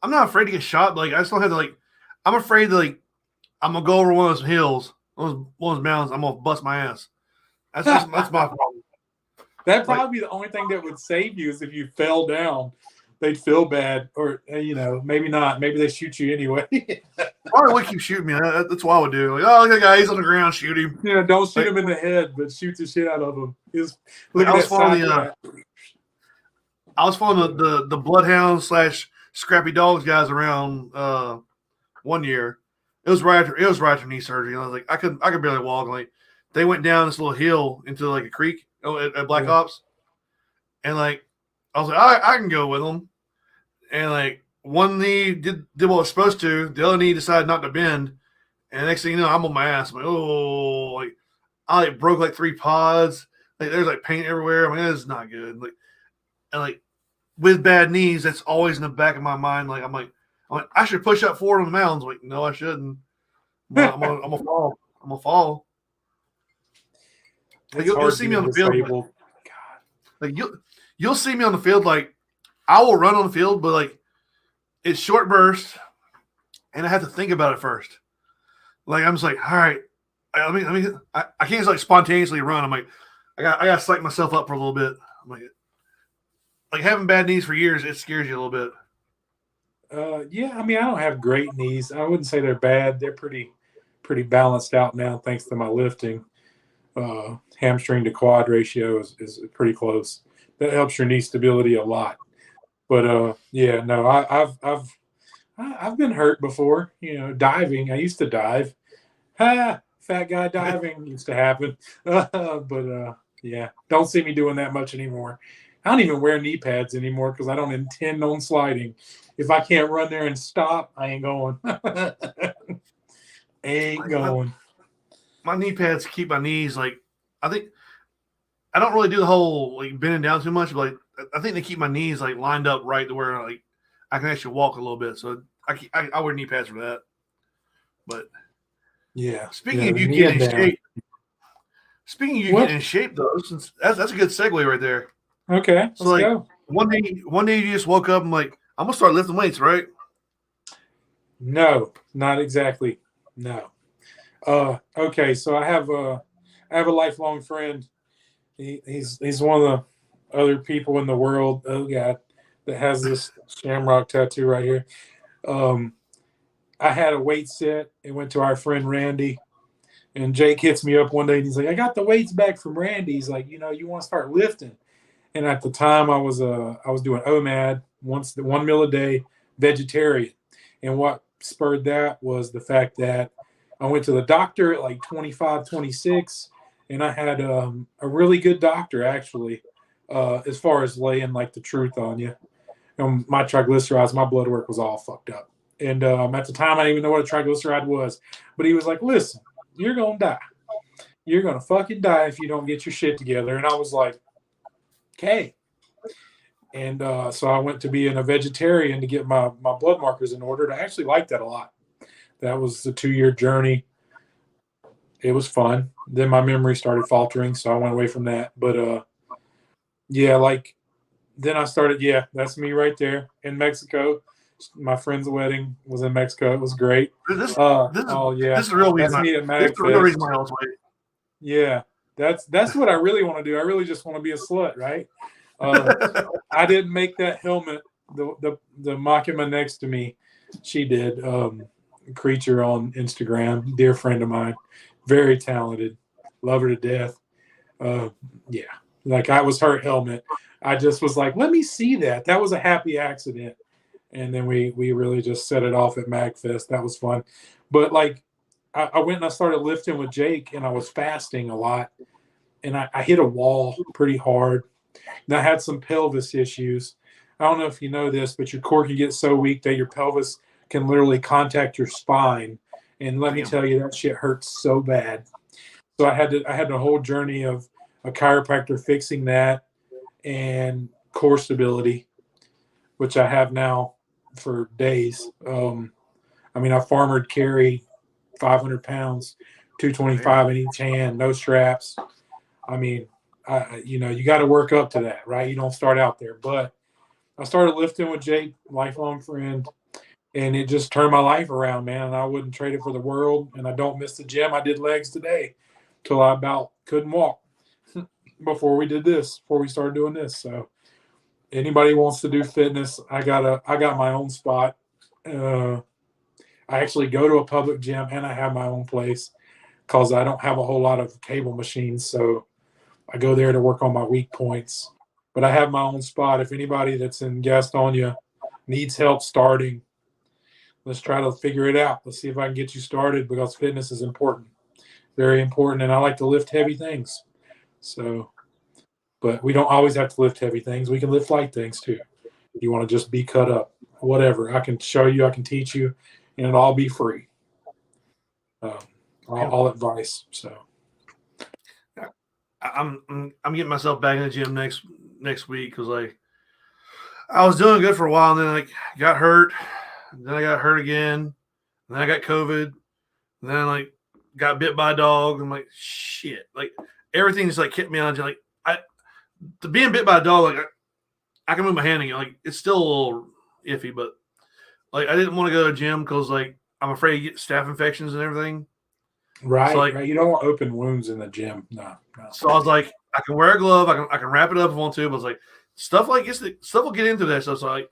I'm not afraid to get shot. But, like I just don't have to. Like I'm afraid that like I'm gonna go over one of those hills, one of those mountains. I'm gonna bust my ass. That's my problem. That'd probably be the only thing that would save you is if you fell down. They'd feel bad, or maybe not. Maybe they shoot you anyway. Probably would keep shooting me. That's what I would do. Like, oh, look at that guy. He's on the ground. Shoot him. Yeah, don't shoot him in the head, but shoot the shit out of him. I was following the Bloodhound / Scrappy Dogs guys around 1 year. It was right after knee surgery. And I was like, I could barely walk. Like they went down this little hill into like a creek at Black Ops, and like I was like, I can go with them. And like one knee did what it was supposed to. The other knee decided not to bend. And next thing you know, I'm on my ass. I'm like, oh, like I like broke like 3 pods. Like there's like paint everywhere. I'm like, this is not good. Like with bad knees, that's always in the back of my mind. Like I'm like I should push up forward on the mountains. Like no, I shouldn't. I'm gonna fall. I'm gonna fall. Like, you'll see me on the field. Like you'll see me on the field. Like I will run on the field, but like it's short bursts, and I have to think about it first. Like I'm just like, all right, I can't just like spontaneously run. I'm like, I got to psych myself up for a little bit. I'm like having bad knees for years, it scares you a little bit. Yeah, I mean, I don't have great knees. I wouldn't say they're bad. They're pretty balanced out now, thanks to my lifting. Hamstring to quad ratio is pretty close. That helps your knee stability a lot. But yeah, no, I've been hurt before. Diving. I used to dive. Fat guy diving used to happen. But yeah, don't see me doing that much anymore. I don't even wear knee pads anymore because I don't intend on sliding. If I can't run there and stop, I ain't going. Ain't going. My knee pads keep my knees like I think I don't really do the whole like bending down too much, but like I think they keep my knees like lined up right to where like I can actually walk a little bit. So I wear knee pads for that. But yeah, speaking of you getting in shape, getting in shape though, since that's a good segue right there. Okay, so like go. One day you just woke up and like I'm gonna start lifting weights, right? No, not exactly. No. Okay, so I have a lifelong friend. He's one of the other people in the world. Oh God, that has this shamrock tattoo right here. I had a weight set and went to our friend Randy, and Jake hits me up one day and he's like, "I got the weights back from Randy." He's like, "You want to start lifting?" And at the time, I was doing OMAD, 1 meal a day, vegetarian, and what spurred that was the fact that I went to the doctor at like 25, 26, and I had a really good doctor actually, as far as laying like the truth on you. My triglycerides, my blood work was all fucked up. And at the time, I didn't even know what a triglyceride was. But he was like, "Listen, you're going to die. You're going to fucking die if you don't get your shit together." And I was like, okay. And so I went to being a vegetarian to get my blood markers in order. And I actually liked that a lot. That was a 2-year journey. It was fun. Then my memory started faltering, so I went away from that. But yeah, like then I started. Yeah, that's me right there in Mexico. My friend's wedding was in Mexico. It was great. This Oh yeah, this is the real reason. that's me at This is the real reason MagFest. why I was waiting. Yeah, that's what I really want to do. I really just want to be a slut, right? Uh, I didn't make that helmet. The Makima next to me, she did. Creature on Instagram, dear friend of mine, very talented, love her to death. Yeah, like I was her helmet. I just was like, let me see that. That was a happy accident, and then we really just set it off at MagFest. That was fun, but like I went and I started lifting with Jake, and I was fasting a lot, and I hit a wall pretty hard. And I had some pelvis issues. I don't know if you know this, but your core can get so weak that your pelvis can literally contact your spine. And let me Damn. tell you, that shit hurts so bad. So I had the whole journey of a chiropractor fixing that and core stability, which I have now for days. I mean, I farmered carry 500 pounds, 225 in each hand, no straps. I mean, you got to work up to that, right? You don't start out there. But I started lifting with Jake, lifelong friend, and it just turned my life around, man. And I wouldn't trade it for the world. And I don't miss the gym. I did legs today till I about couldn't walk before we started doing this. So anybody wants to do fitness, I got my own spot. I actually go to a public gym and I have my own place because I don't have a whole lot of cable machines. So I go there to work on my weak points. But I have my own spot. If anybody that's in Gastonia needs help starting, let's try to figure it out. Let's see if I can get you started because fitness is important. Very important. And I like to lift heavy things. So, but we don't always have to lift heavy things. We can lift light things too. If you want to just be cut up, whatever. I can show you, I can teach you, and it'll all be free. All advice. So I'm getting myself back in the gym next week because like I was doing good for a while and then like got hurt, then I got hurt again, and then I got COVID, and then I like got bit by a dog. I'm like shit, like everything just like kept me on. Like being bit by a dog, like I can move my hand again. Like it's still a little iffy, but like I didn't want to go to the gym because like I'm afraid to get staph infections and everything. Right, so, like, right. You don't want open wounds in the gym. No. So I was like, I can wear a glove, I can wrap it up if I want to, but I was like, stuff will get into that stuff. So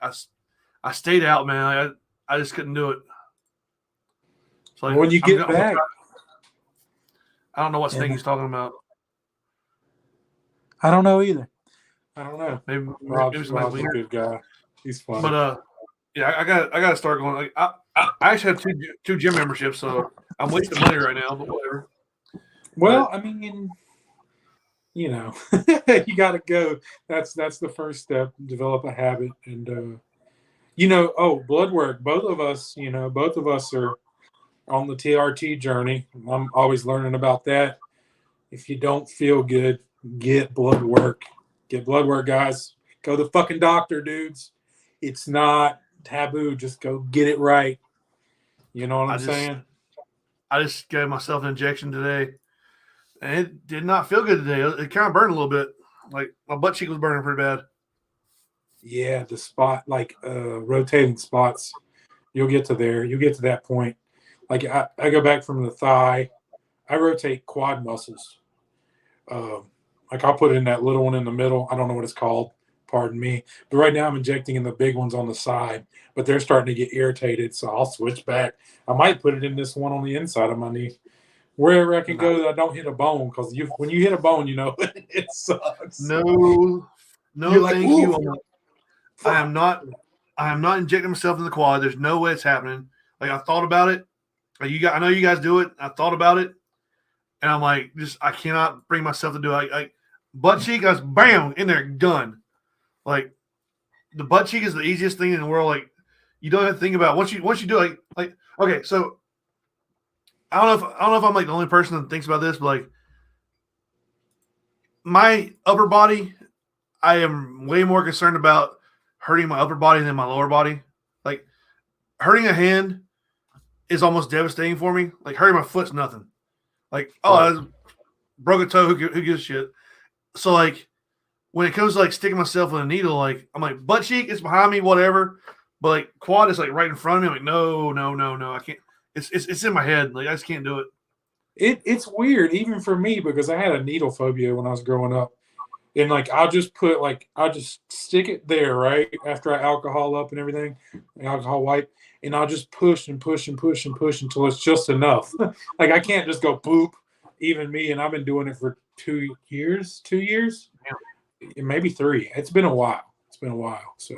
I stayed out, man. I just couldn't do it. So like, when you get back, I don't know what snake he's talking about. I don't know either. I don't know. Maybe Rob's a good guy. He's fun. But yeah, I got to start going. Like I actually have two gym memberships, so I'm wasting money right now. But whatever. Well, I mean, you know, you got to go. That's the first step. Develop a habit, and blood work. Both of us are on the TRT journey. I'm always learning about that. If you don't feel good, get blood work. Get blood work, guys. Go to the fucking doctor, dudes. It's not taboo. Just go get it right. You know what I'm saying? I just gave myself an injection today, and it did not feel good today. It kind of burned a little bit. Like my butt cheek was burning pretty bad. Yeah, the spot, like rotating spots. You'll get to there. You'll get to that point. Like I go back from the thigh. I rotate quad muscles. Like I'll put in that little one in the middle. I don't know what it's called. Pardon me. But right now I'm injecting in the big ones on the side. But they're starting to get irritated, so I'll switch back. I might put it in this one on the inside of my knee. Wherever I can go that I don't hit a bone. Because when you hit a bone, it sucks. No, like, thank you. I am not injecting myself in the quad. There's no way it's happening. Like I thought about it. I know you guys do it. I thought about it, and I'm like, I cannot bring myself to do it. Like butt cheek, I was bam in there, done. Like the butt cheek is the easiest thing in the world. Like you don't have to think about it. Once you do it, like okay, so I don't know if I'm like the only person that thinks about this, but like my upper body, I am way more concerned about hurting my upper body than my lower body. Like hurting a hand, is almost devastating for me. Like hurting my foot's nothing. Like, oh, Right. I broke a toe. Who gives a shit? So like when it comes to like sticking myself with a needle, like I'm like butt cheek, it's behind me, whatever. But like quad is like right in front of me. I'm like, no, I can't. It's in my head. Like I just can't do it. It's weird, even for me, because I had a needle phobia when I was growing up. And like I'll just stick it there, right? After I alcohol up and everything, alcohol wipe, and I'll just push and push and push and push until it's just enough. Like I can't just go boop, even me, and I've been doing it for 2 years, maybe 3. It's been a while. So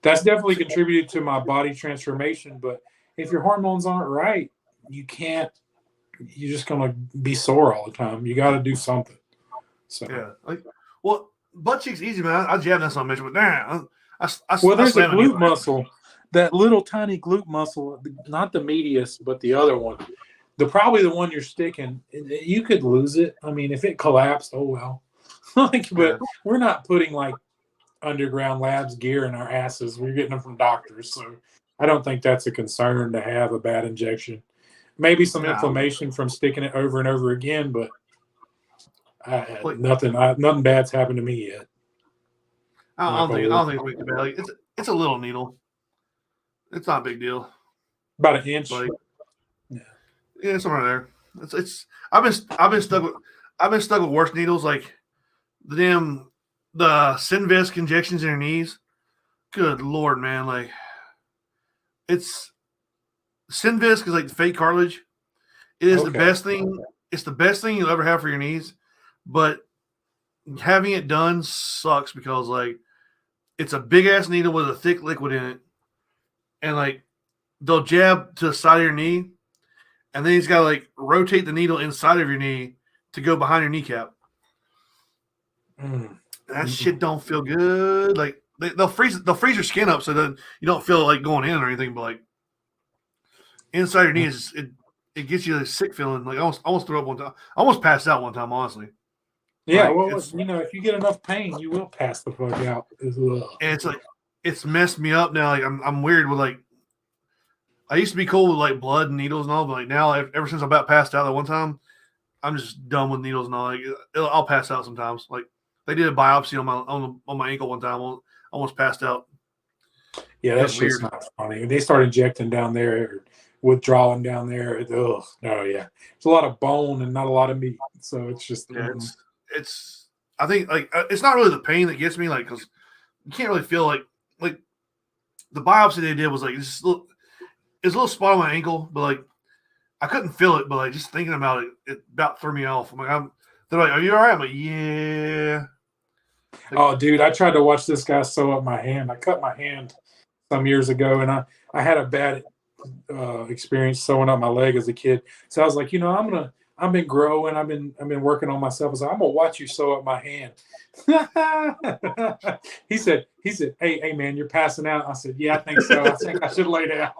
that's definitely contributed to my body transformation. But if your hormones aren't right, you can't. You're just gonna be sore all the time. You got to do something. So Yeah. Like, well, butt cheek's easy, man. I jab that son of a bitch, but damn, well, there's a slam it. glute muscle, that little tiny glute muscle, not the medius, but the other one. Probably the one you're sticking. You could lose it. I mean, if it collapsed, oh well. Like, Yeah. but we're not putting like underground labs gear in our asses. We're getting them from doctors, so I don't think that's a concern to have a bad injection. Maybe some inflammation from sticking it over and over again, but nothing bad's happened to me yet. I don't think it's too bad. Like, it's a little needle. It's not a big deal. About an inch. Like, yeah, somewhere there. It's I've been stuck with worse needles, like the Synvisc injections in your knees. Good Lord, man! Like it's Synvisc is like the fake cartilage. It is the best thing. It's the best thing you'll ever have for your knees, but having it done sucks because like it's a big ass needle with a thick liquid in it, and like they'll jab to the side of your knee, and then he's got to like rotate the needle inside of your knee to go behind your kneecap. That shit don't feel good. Like they'll freeze your skin up so that you don't feel like going in or anything, but like inside your knee is it gets you a sick feeling. Like I almost threw up one time. I almost passed out one time, honestly. Yeah, like, well, if you get enough pain, you will pass the fuck out. And it's like it's messed me up now. Like I'm weird with like I used to be cool with like blood and needles and all, but like now ever since I about passed out that one time, I'm just done with needles and all. Like I'll pass out sometimes. Like they did a biopsy on my ankle one time. I almost passed out. Yeah, that's just not funny. They start injecting down there, or withdrawing down there. Oh yeah, it's a lot of bone and not a lot of meat. So it's just it's. I think like it's not really the pain that gets me, like because you can't really feel like the biopsy they did was like it's a little spot on my ankle, but like I couldn't feel it, but like just thinking about it, it about threw me off. They're like, "Are you all right?" I'm like, "Yeah." Like, oh, dude, I tried to watch this guy sew up my hand. I cut my hand some years ago, and I had a bad experience sewing up my leg as a kid. So I was like, I've been growing. I've been working on myself. I was like, I'm gonna watch you sew up my hand. He said, hey man, you're passing out. I said, yeah, I think so. I think I should lay down.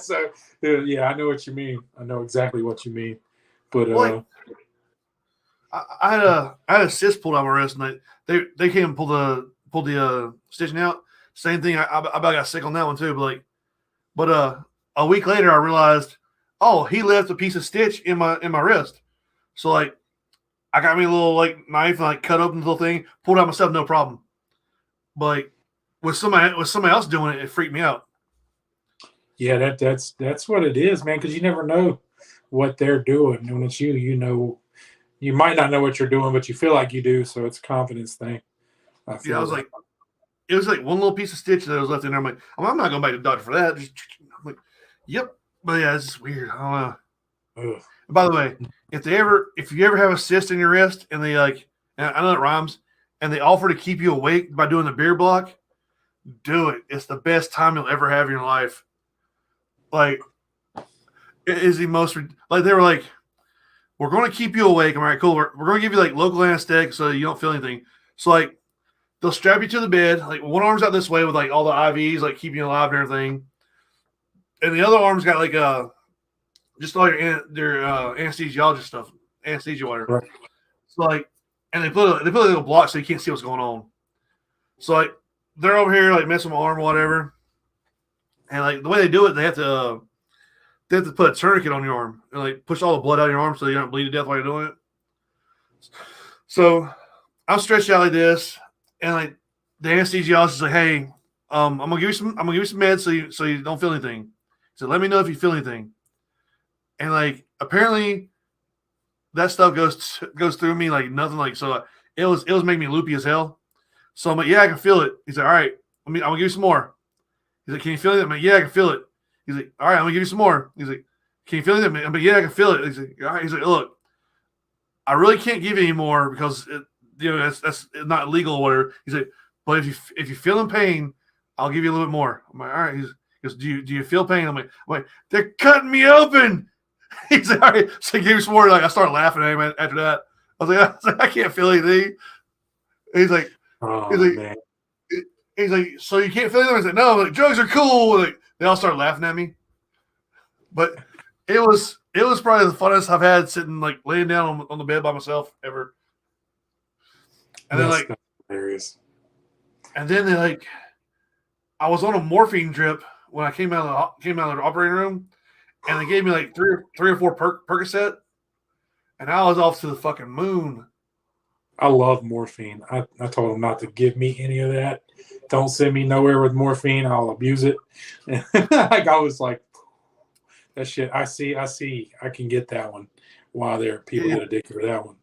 So yeah, I know what you mean. I know exactly what you mean. But I had a cyst pulled out my wrist, and they came and pulled the stitching out. Same thing. I about got sick on that one too. But a week later, I realized, oh, he left a piece of stitch in my wrist. So like, I got me a little like knife and like cut open the little thing, pulled out myself, no problem. But like, with somebody else doing it, it freaked me out. Yeah, that's what it is, man. Because you never know what they're doing. And when it's you, you might not know what you're doing, but you feel like you do. So it's a confidence thing. It was like one little piece of stitch that was left in there. I'm like, I'm not going back to the doctor for that. I'm like, yep. But yeah, it's just weird. I don't know. By the way, if you ever have a cyst in your wrist and they like, and I know it rhymes, and they offer to keep you awake by doing the beer block, do it. It's the best time you'll ever have in your life. Like, it is the most like they were like, we're going to keep you awake. I'm like, cool. We're going to give you like local anesthetic so you don't feel anything. So like, they'll strap you to the bed. Like one arm's out this way with like all the IVs, like keeping you alive and everything, and the other arm's got like just all their anesthesiologist stuff, anesthesia whatever. Right. So like, and they put a little block so you can't see what's going on. So like, they're over here like messing with my arm or whatever, And like the way they do it, they have to put a tourniquet on your arm and like push all the blood out of your arm so you don't bleed to death while you're doing it. So I'm stretched out like this, and like the anesthesiologist is like, "Hey, I'm gonna give you some meds so you don't feel anything." So let me know if you feel anything. And like apparently that stuff goes through me like nothing. Like so, it was making me loopy as hell. So I'm like, "Yeah, I can feel it." He's like, "All right, I'm gonna give you some more." He's like, "Can you feel it?" I'm like, "Yeah, I can feel it." He's like, "All right, I'm gonna give you some more." He's like, "Can you feel it?" I'm like, "Yeah, I can feel it." He's like, "All right." He's like, "Look, I really can't give you any more because that's not legal or whatever." He's like, "But if you feel in pain, I'll give you a little bit more." I'm like, "All right." He goes, "Do you feel pain?" I'm like, "They're cutting me open." He's like, "All right." So he gave me some more. Like I started laughing at him after that. I was like, "I can't feel anything." He's like, Oh, he's like, man. he's like, "So you can't feel anything?" I said, "No." I'm like, "Drugs are cool." Like they all started laughing at me. But it was probably the funnest I've had sitting like laying down on the bed by myself ever. And then That's like, hilarious. and then they like, I was on a morphine drip when I came out of the operating room, and they gave me like three or four Percocet, and I was off to the fucking moon. I love morphine. I told him not to give me any of that. Don't send me nowhere with morphine. I'll abuse it. Like I was like, that shit. I see. I can get that one. Wow, there people get addicted to that one.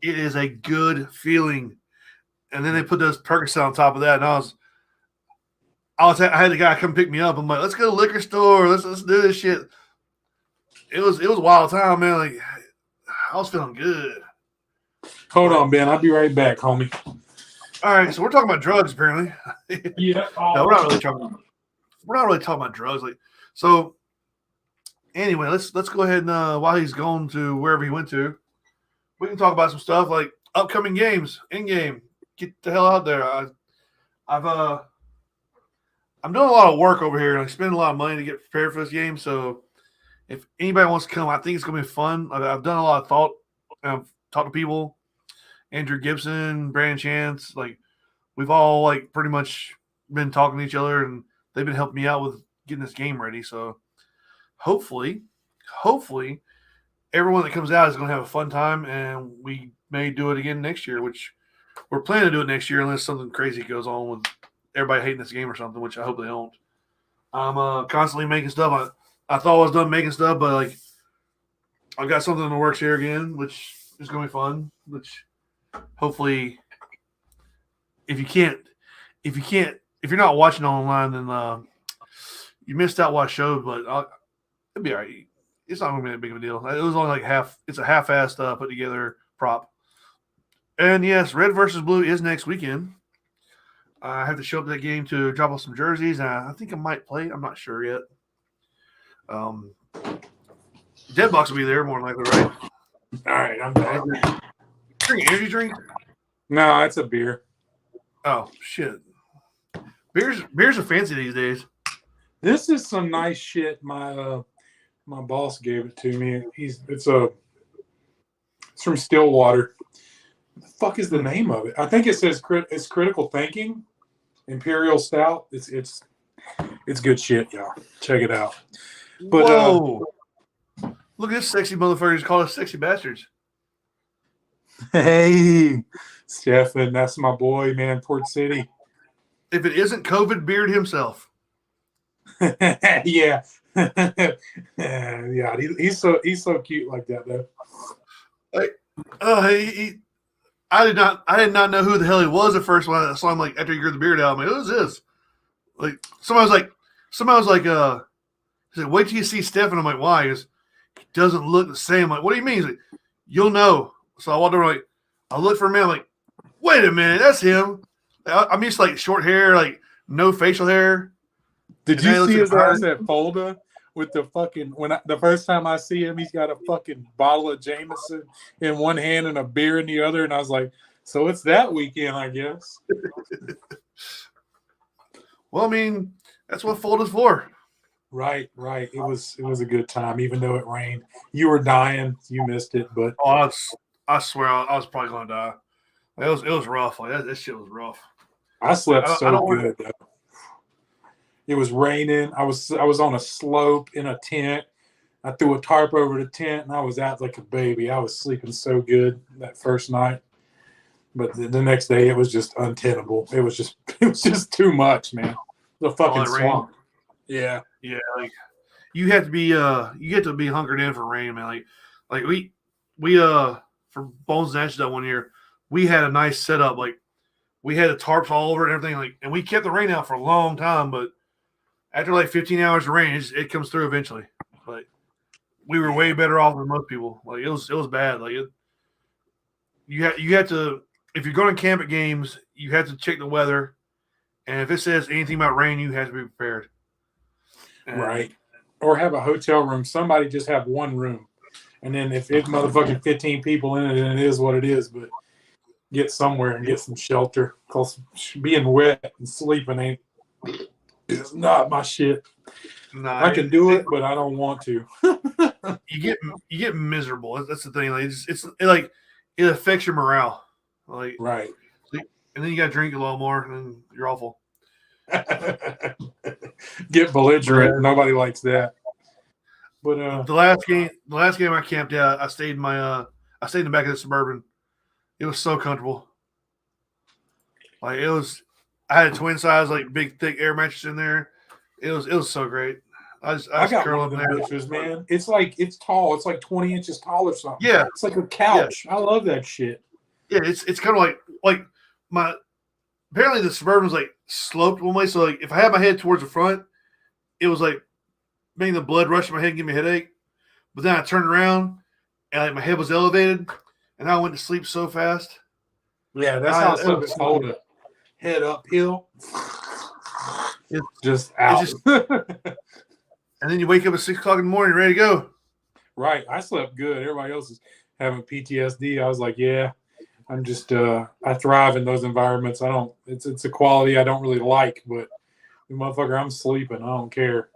It is a good feeling. And then they put those Percocet on top of that, and I had the guy come pick me up. I'm like, "Let's go to the liquor store. Let's do this shit." It was a wild time, man. Like I was feeling good. Hold on, Ben. I'll be right back, homie. All right, so we're talking about drugs, apparently. Yeah. No, we're not really talking. We're not really talking about drugs. Like so. Anyway, let's go ahead and while he's going to wherever he went to, we can talk about some stuff like upcoming games, in game. Get the hell out there. I'm doing a lot of work over here and I spend a lot of money to get prepared for this game. So if anybody wants to come, I think it's gonna be fun. I've done a lot of thought. I've talked to people, Andrew Gibson, Brandon Chance. Like we've all like pretty much been talking to each other and they've been helping me out with getting this game ready. So hopefully everyone that comes out is going to have a fun time, and we may do it again next year, which we're planning to do it next year unless something crazy goes on with everybody hating this game or something, which I hope they don't. I'm constantly making stuff. I thought I was done making stuff, but like I've got something in the works here again, which is going to be fun. Which hopefully, if you're not watching online, then you missed out what I showed. But it'll be all right. It's not going to be that big of a deal. It was only like half. It's a half-assed put together prop. And yes, Red versus Blue is next weekend. I have to show up to that game to drop off some jerseys, and I think I might play. I'm not sure yet. Deadbox will be there more than likely, right? All right, I'm back. Drink energy drink? No, it's a beer. Oh shit! Beers are fancy these days. This is some nice shit. My boss gave it to me. It's from Stillwater. What the fuck is the name of it? I think it says it's Critical Thinking Imperial Stout. It's good shit, y'all. Check it out. But whoa! Look at this sexy motherfucker. He's called us sexy bastards. Hey, Stefan, that's my boy, man. Port City. If it isn't COVID Beard himself. Yeah. Yeah, he's so cute like that though. Like, I did not know who the hell he was at first when I saw him. Like after he grew the beard out, I'm like, "Who's this?" Like somebody was like, he said, "Wait till you see Stefan." I'm like, "Why?" He goes, "He doesn't look the same." I'm like, "What do you mean?" He's like, "You'll know." So I walked over, like, I looked for a minute. I'm like, "Wait a minute, that's him." I'm used to like short hair, like no facial hair. Did you see his ass at Folda with the fucking the first time I see him, he's got a fucking bottle of Jameson in one hand and a beer in the other, and I was like, so it's that weekend, I guess. Well, I mean, that's what Folda's for. Right. It was a good time, even though it rained. You were dying, you missed it, but I swear I was probably gonna die. It was rough. Like that shit was rough. I slept so good though. It was raining. I was on a slope in a tent. I threw a tarp over the tent and I was out like a baby. I was sleeping so good that first night. But the next day it was just untenable. It was just too much, man. The fucking that rain. swamp. Yeah. Yeah, like you have to be hunkered in for rain, man. Like we for Bones and Ashes that one year, we had a nice setup. Like we had the tarps all over and everything. Like, and we kept the rain out for a long time. But after like 15 hours of rain, it comes through eventually. But we were way better off than most people. Like it was bad. Like you had to, if you're going to camp at games, you have to check the weather, and if it says anything about rain, you have to be prepared. And right. Or have a hotel room. Somebody just have one room. And then if it's motherfucking 15 people in it, then it is what it is. But get somewhere and get some shelter. Because being wet and sleeping is not my shit. Nah, I can do it, but I don't want to. you get miserable. That's the thing. Like it affects your morale. Like right. And then you got to drink a little more, and then you're awful. Get belligerent. Nobody likes that. But the last game I camped out, I stayed in the back of the Suburban. It was so comfortable. Like I had a twin size, like big thick air mattress in there. It was so great. I got curl one up of there. them bitches, man. It's tall. It's like 20 inches tall or something. Yeah, it's like a couch. Yeah. I love that shit. Yeah, it's kind of like my. Apparently the Suburban was like sloped one way, so like if I had my head towards the front, it was like making the blood rush in my head and give me a headache. But then I turned around and like my head was elevated, and I went to sleep so fast. Yeah, that's how I slept at Holda. Head uphill, just out. And then you wake up at 6 o'clock in the morning, ready to go. Right, I slept good. Everybody else is having PTSD. I was like, yeah, I'm just I thrive in those environments. I don't. It's a quality I don't really like, but motherfucker, I'm sleeping. I don't care.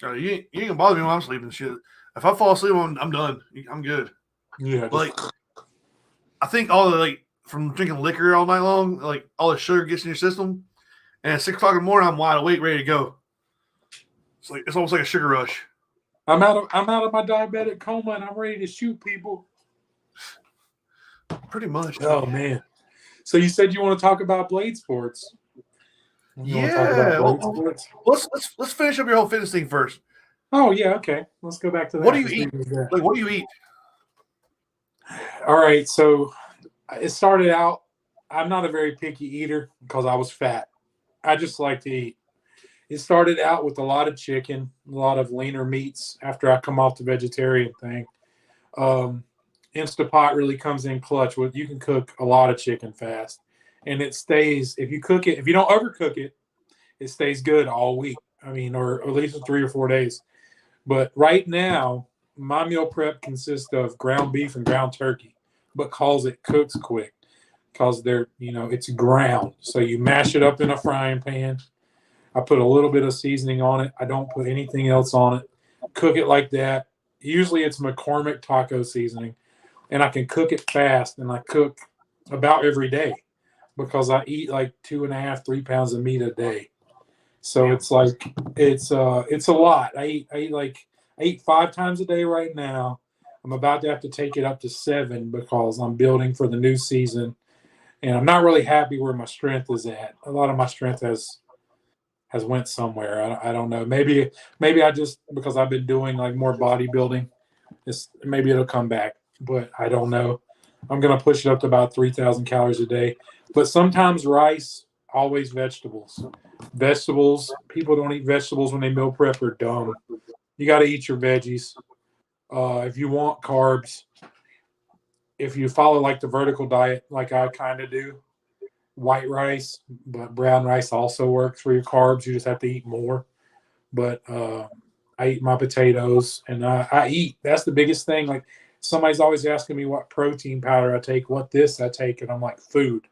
You ain't gonna bother me when I'm sleeping. Shit. If I fall asleep, I'm done. I'm good. Yeah. Like I think all the from drinking liquor all night long, like all the sugar gets in your system, and at 6 o'clock in the morning, I'm wide awake, ready to go. It's almost like a sugar rush. I'm out of my diabetic coma, and I'm ready to shoot people. Pretty much. Oh man. So you said you want to talk about blade sports? Let's finish up your whole fitness thing first. Oh yeah, okay. Let's go back to that. What do you eat? Like, what do you eat? All right, so it started out. I'm not a very picky eater because I was fat. I just like to eat. It started out with a lot of chicken, a lot of leaner meats after I come off the vegetarian thing. Instapot really comes in clutch. You can cook a lot of chicken fast, and it stays. If you cook it, if you don't overcook it, it stays good all week. I mean, or at least 3 or 4 days. But right now, my meal prep consists of ground beef and ground turkey, but calls it cooks quick because it's ground. So you mash it up in a frying pan. I put a little bit of seasoning on it. I don't put anything else on it. Cook it like that. Usually it's McCormick taco seasoning, and I can cook it fast, and I cook about every day because I eat like 2.5, 3 pounds of meat a day. So it's a lot. I eat 5 times a day right now. I'm about to have to take it up to 7 because I'm building for the new season, and I'm not really happy where my strength is at. A lot of my strength has went somewhere. I don't know. Maybe I just, because I've been doing like more bodybuilding, maybe it'll come back, but I don't know. I'm going to push it up to about 3,000 calories a day, but sometimes rice, always vegetables. Vegetables, people don't eat vegetables when they meal prep are dumb. You got to eat your veggies. If you want carbs, if you follow like the vertical diet, like I kind of do, white rice, but brown rice also works for your carbs. You just have to eat more. But I eat my potatoes, and I eat. That's the biggest thing. Like somebody's always asking me what protein powder I take, what this I take, and I'm like, food,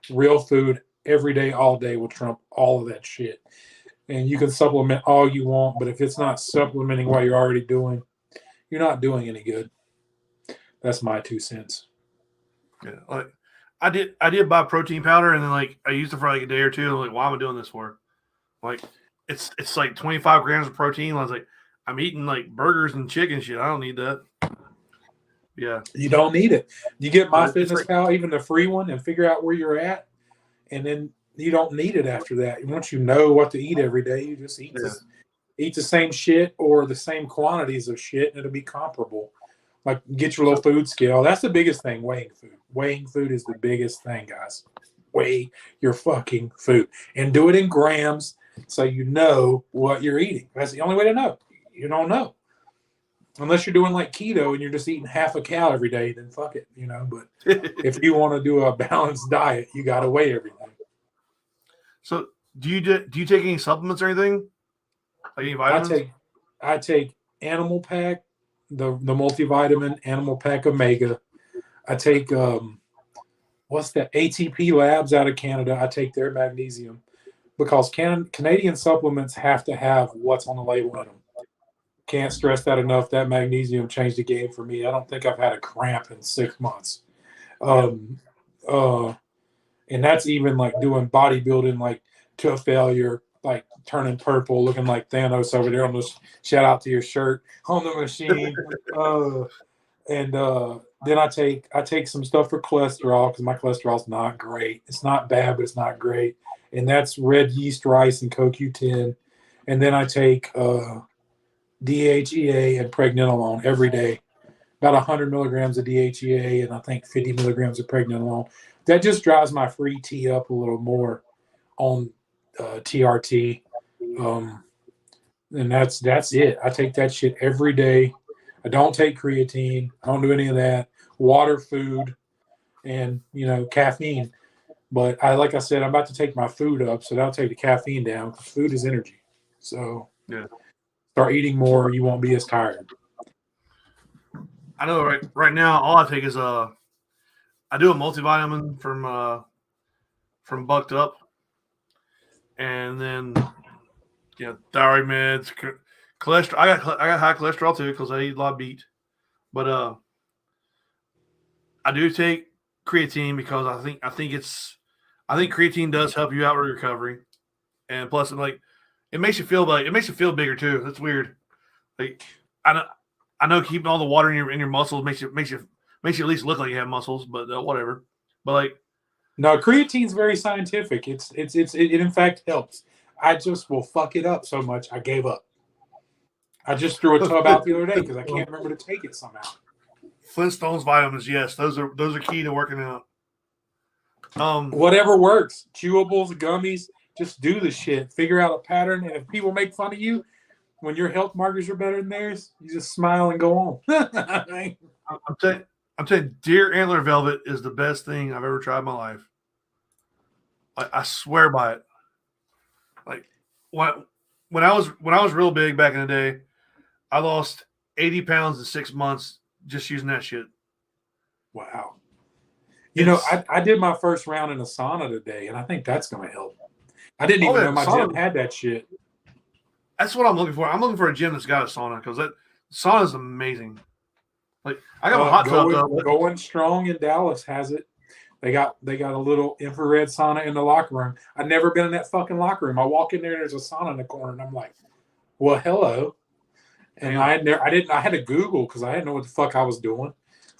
real food, every day, all day will trump all of that shit. And you can supplement all you want, but if it's not supplementing what you're already doing, you're not doing any good. That's my 2 cents. Yeah, like I did buy protein powder, and then like I used it for like a day or two. And I'm like, why am I doing this for? Like it's like 25 grams of protein. I was like, I'm eating like burgers and chicken shit. I don't need that. Yeah, You don't need it. You get My but it's Fitness like, Pal, even the free one, and figure out where you're at, and then you don't need it after that. Once you know what to eat every day, you just eat yeah. eat the same shit or the same quantities of shit, and it'll be comparable. Like get your little food scale. That's the biggest thing. Weighing food. Weighing food is the biggest thing, guys. Weigh your fucking food and do it in grams so you know what you're eating. That's the only way to know. You don't know. Unless you're doing like keto and you're just eating half a cow every day, then fuck it, But if you want to do a balanced diet, you got to weigh everything. So, do you take any supplements or anything? Like any vitamins? I take Animal Pack, the multivitamin Animal Pack Omega. I take what's that? ATP Labs out of Canada. I take their magnesium because Canadian supplements have to have what's on the label in them. Can't stress that enough. That magnesium changed the game for me. I don't think I've had a cramp in 6 months. And that's even like doing bodybuilding, like to a failure, like turning purple, looking like Thanos over there on the shout out to your shirt on the machine. Then I take some stuff for cholesterol because my cholesterol's not great. It's not bad, but it's not great. And that's red yeast rice and CoQ10. And then I take DHEA and pregnenolone every day, about 100 milligrams of DHEA and I think 50 milligrams of pregnenolone. That just drives my free T up a little more on TRT. And that's it. I take that shit every day. I don't take creatine. I don't do any of that. Water, food, and caffeine. But like I said, I'm about to take my food up, so that'll take the caffeine down because food is energy. So Yeah. Start eating more, you won't be as tired. I know right now all I take is I do a multivitamin from Bucked Up, and then thyroid meds, cholesterol. I got high cholesterol too because I eat a lot of beet, but I do take creatine because I think creatine does help you out with recovery, and plus it makes you feel bigger too. That's weird. Like I know keeping all the water in your muscles makes you at least look like you have muscles, but whatever. But no, creatine's very scientific. It in fact helps. I just will fuck it up so much I gave up. I just threw a tub out the other day because I can't remember to take it somehow. Flintstones vitamins, yes, those are key to working out. Whatever works, chewables, gummies, just do the shit. Figure out a pattern, and if people make fun of you when your health markers are better than theirs, you just smile and go on. I'm telling deer antler velvet is the best thing I've ever tried in my life. I swear by it. Like when I was real big back in the day, I lost 80 pounds in 6 months just using that shit. Wow. I did my first round in a sauna today, and I think that's going to help. I didn't even know my gym had that shit. That's what I'm looking for. I'm looking for a gym that's got a sauna because that sauna is amazing. Like I got a hot tub though. Going Strong in Dallas has it. They got a little infrared sauna in the locker room. I've never been in that fucking locker room. I walk in there, there's a sauna in the corner, and I'm like, "Well, hello." And I had to Google because I didn't know what the fuck I was doing.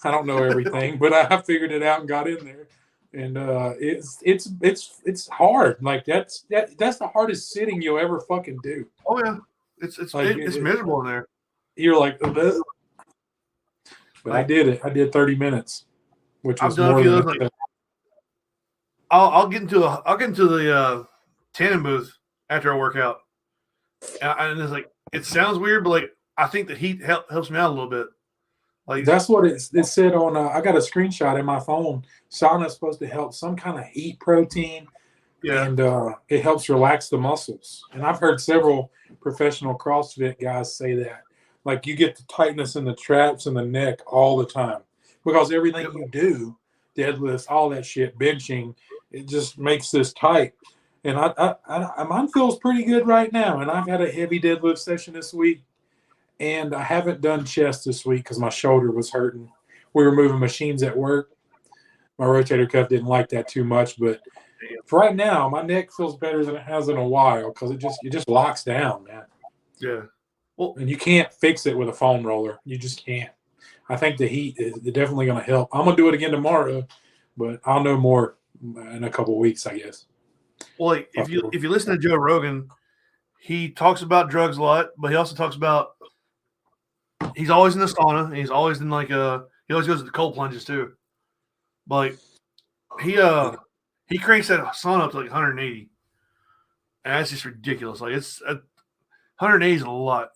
I don't know everything, but I figured it out and got in there. And it's hard. Like that's the hardest sitting you'll ever fucking do. Oh yeah, it's miserable in there. You're like, but I did it. I did 30 minutes, which was more than like. I'll get into the tanning booth after I work out, and it's like it sounds weird, but like I think the heat helps me out a little bit. Like that's what it said on. I got a screenshot in my phone. Sauna is supposed to help some kind of heat protein, and it helps relax the muscles. And I've heard several professional CrossFit guys say that. Like you get the tightness in the traps and the neck all the time because everything you do, deadlifts, all that shit, benching, it just makes this tight. And mine feels pretty good right now. And I've had a heavy deadlift session this week. And I haven't done chest this week because my shoulder was hurting. We were moving machines at work. my rotator cuff didn't like that too much. But for right now, my neck feels better than it has in a while because it just locks down, man. Yeah. Well, And you can't fix it with a foam roller. You just can't. I think the heat is definitely going to help. I'm going to do it again tomorrow, but I'll know more in a couple of weeks, I guess. well, like if you listen to Joe Rogan, he talks about drugs a lot, but he also talks about he's always in the sauna. And he's always in he always goes to the cold plunges too. But he cranks that sauna up to like 180, and that's just ridiculous. Like it's 180 is a lot.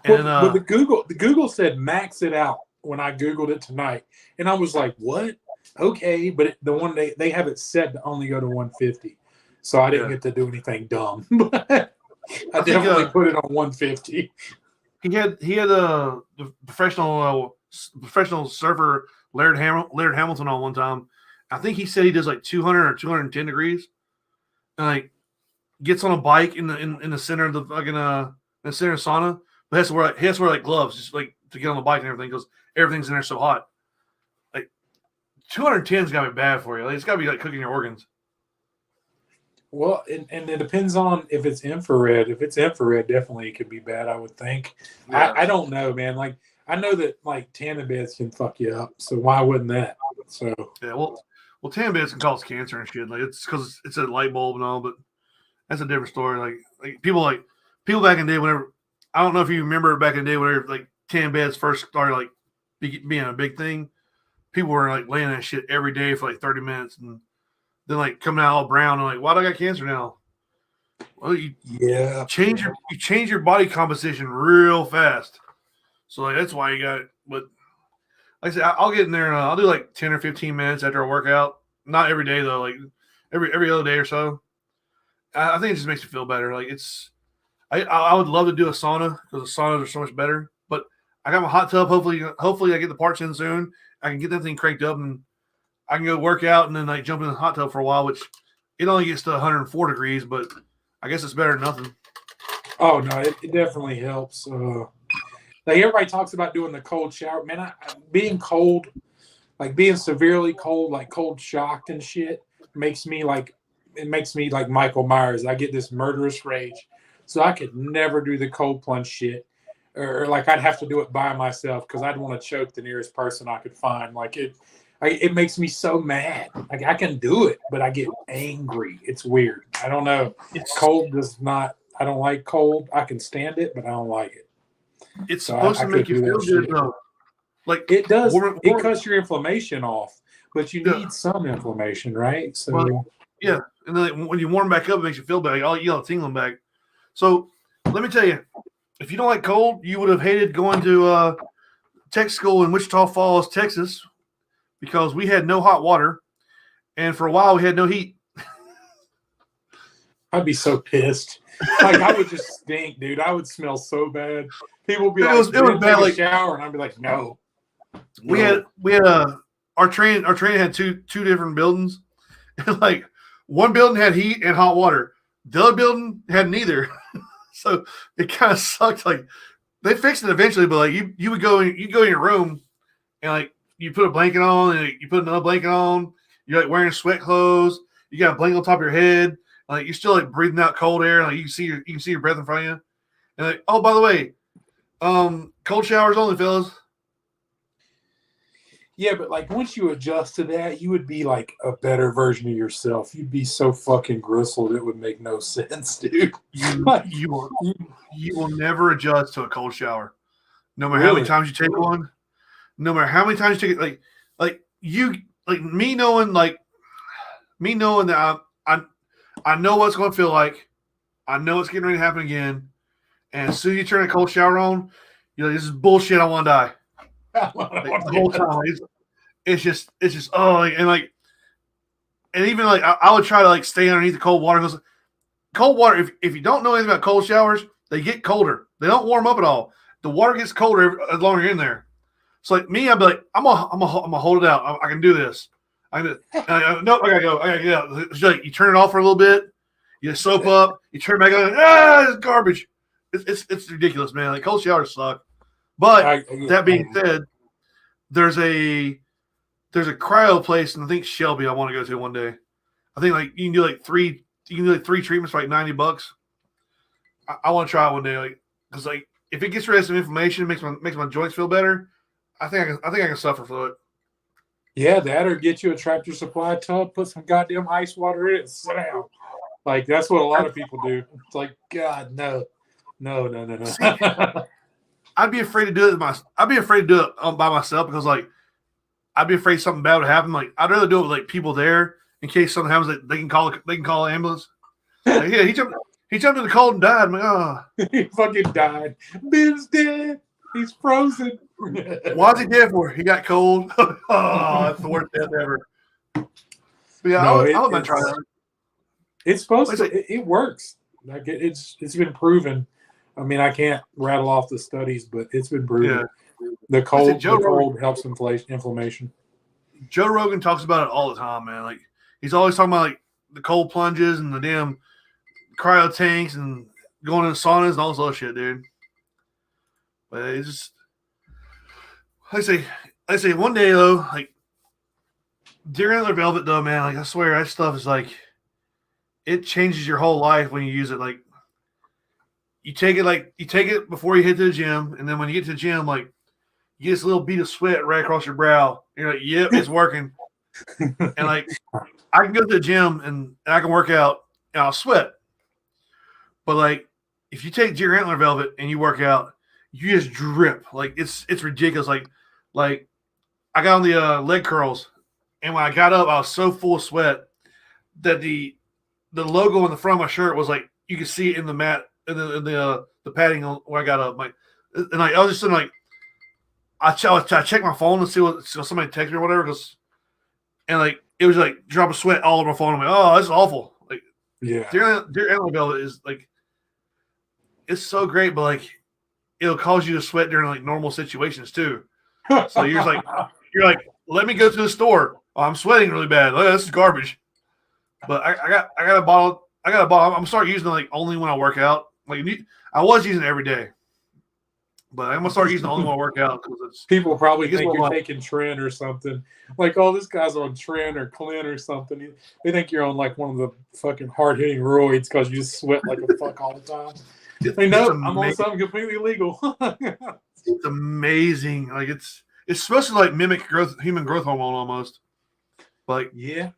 And well, the Google said max it out when I Googled it tonight, and I was like, what? Okay, but the one they have it set to only go to 150, so I didn't get to do anything dumb. But I definitely put it on 150. He had the professional surfer Laird Hamilton on one time. I think he said he does like 200 or 210 degrees, and like gets on a bike in the center of the fucking in the center of sauna, but he has to wear like gloves just like to get on the bike and everything because everything's in there so hot. Like 210's got to be bad for you. Like, it's got to be like cooking your organs. Well, and it depends on if it's infrared. If it's infrared, definitely it could be bad, I would think. Yeah. I don't know, man. Like, I know that, like, tanning beds can fuck you up, so why wouldn't that? So yeah, well, tanning beds can cause cancer and shit. Like, it's because it's a light bulb and all, but that's a different story. Like people back in the day, whenever I don't know if you remember back in the day, whenever like tanning beds first started like being a big thing, people were like laying that shit every day for like 30 minutes and then like coming out all brown and like, why do I got cancer now? Well, you change your body composition real fast. So like that's why you got it. But like I said, I'll get in there and I'll do like 10 or 15 minutes after a workout. Not every day though, like every other day or so. I think it just makes you feel better. Like I would love to do a sauna because the saunas are so much better. But I got my hot tub. Hopefully I get the parts in soon. I can get that thing cranked up and I can go work out and then like jump in the hot tub for a while, which it only gets to 104 degrees, but I guess it's better than nothing. Oh no, it definitely helps. Like everybody talks about doing the cold shower, man. Being cold, like being severely cold, like cold shocked and shit, makes me like Michael Myers. I get this murderous rage, so I could never do the cold plunge shit, or like I'd have to do it by myself because I'd want to choke the nearest person I could find. Like it makes me so mad. Like I can do it, but I get angry. It's weird. I don't know. Cold does not. I don't like cold. I can stand it, but I don't like it. It's supposed to make you feel good, though. Like it does. It cuts your inflammation off, but you need some inflammation, right? So yeah, and then when you warm back up, it makes you feel better. You'll tingling back. So let me tell you, if you don't like cold, you would have hated going to tech school in Wichita Falls, Texas, because we had no hot water, and for a while we had no heat. I'd be so pissed. Like I would just stink, dude. I would smell so bad. People would be like, "It was bad." Like shower, and I'd be like, "No." We had our train had two different buildings, and like one building had heat and hot water. The other building had neither. So it kind of sucked. Like they fixed it eventually, but like you would go in your room and like you put a blanket on and you put another blanket on. You're like wearing sweat clothes. You got a blanket on top of your head. Like you're still like breathing out cold air. Like you can see your breath in front of you. And like, oh, by the way, cold showers only, fellas. Yeah, but like once you adjust to that, you would be like a better version of yourself. You'd be so fucking gristled it would make no sense, dude. You will never adjust to a cold shower, no matter how many times you take one. No matter how many times you take it, like me knowing that I know what it's going to feel like. I know it's getting ready to happen again. And as soon as you turn a cold shower on, you're like, this is bullshit. I want to die. Like, the whole time. It's just and even like I would try to like stay underneath the cold water. Because cold water, if you don't know anything about cold showers, they get colder. They don't warm up at all. The water gets colder as long as you're in there. So like me, I'd be like, I'm gonna hold it out. I can do this. Nope, I gotta go. I gotta get out. It's like you turn it off for a little bit, you soap up, you turn it back on. It's garbage. It's ridiculous, man. Like cold showers suck. But that being said, there's a there's a cryo place, and I think Shelby I want to go to one day. I think like you can do like three treatments for like $90. I want to try it one day, like because like if it gets rid of some inflammation, makes my joints feel better. I think I can suffer through it. Yeah, that or get you a Tractor Supply tub, put some goddamn ice water in it, and sit down. Like that's what a lot of people do. It's like, God, no. See, I'd be afraid to do it. I'd be afraid to do it by myself because like I'd be afraid something bad would happen. Like I'd rather do it with like people there in case something happens. Like they can call an ambulance. Like, yeah, he jumped in the cold and died. I'm like, oh, He fucking died. Ben's dead. He's frozen. why's he dead for? He got cold. Oh, that's the worst death ever. But yeah, No, I would not try that. It's supposed to. It works. Like it's been proven. I mean, I can't rattle off the studies, but it's been proven. Yeah. The cold helps inflammation. Joe Rogan talks about it all the time, man. Like he's always talking about like the cold plunges and the damn cryo tanks and going in the saunas and all this other shit, dude. But it's just, I say one day though, like deer antler velvet though, man. Like I swear, that stuff is like, it changes your whole life when you use it. Like you take it before you hit the gym, and then when you get to the gym, like you get this little bead of sweat right across your brow. You're like, yep, it's working. And like I can go to the gym and I can work out and I'll sweat. But like if you take deer antler velvet and you work out, you just drip. Like it's ridiculous. Like I got on the leg curls, and when I got up, I was so full of sweat that the logo on the front of my shirt was like you could see it in the mat in the padding where I got up. Like, and like I was just sitting like I checked my phone to see what somebody texted me or whatever, and like it was like drop of sweat all over my phone. I'm like, oh, this is awful. Like, yeah, deer antler velvet is like it's so great, but like it'll cause you to sweat during like normal situations too. So you're like, let me go to the store. Oh, I'm sweating really bad. Oh, this is garbage. But I got a bottle. I'm starting using it like only when I work out. Like I was using it every day, but I'm gonna start using it only when I work out because it's people probably think you're taking Tren or something. Like, oh, this guy's on Tren or Clint or something. They think you're on like one of the fucking hard hitting roids because you just sweat like a fuck all the time. Like, no, I'm on something completely illegal. It's amazing. Like it's supposed to like mimic human growth hormone almost. Like yeah,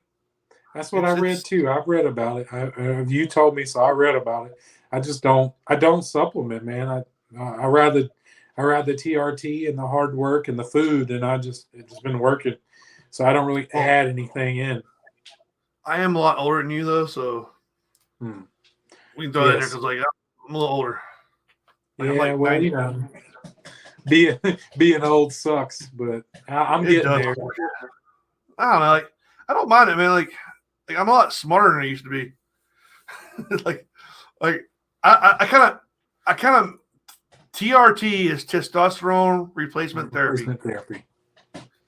that's what I read too. I've read about it. You told me, so I read about it. I just don't. I don't supplement, man. I rather TRT and the hard work and the food, and it's just been working. So I don't really add anything in. I am a lot older than you though, so we can throw that in there because like I'm a little older. Like, yeah, like well, 90. You know, being old sucks, but I'm getting there. I don't know. Like I don't mind it, man. Like I'm a lot smarter than I used to be. like I kind of TRT is testosterone replacement therapy.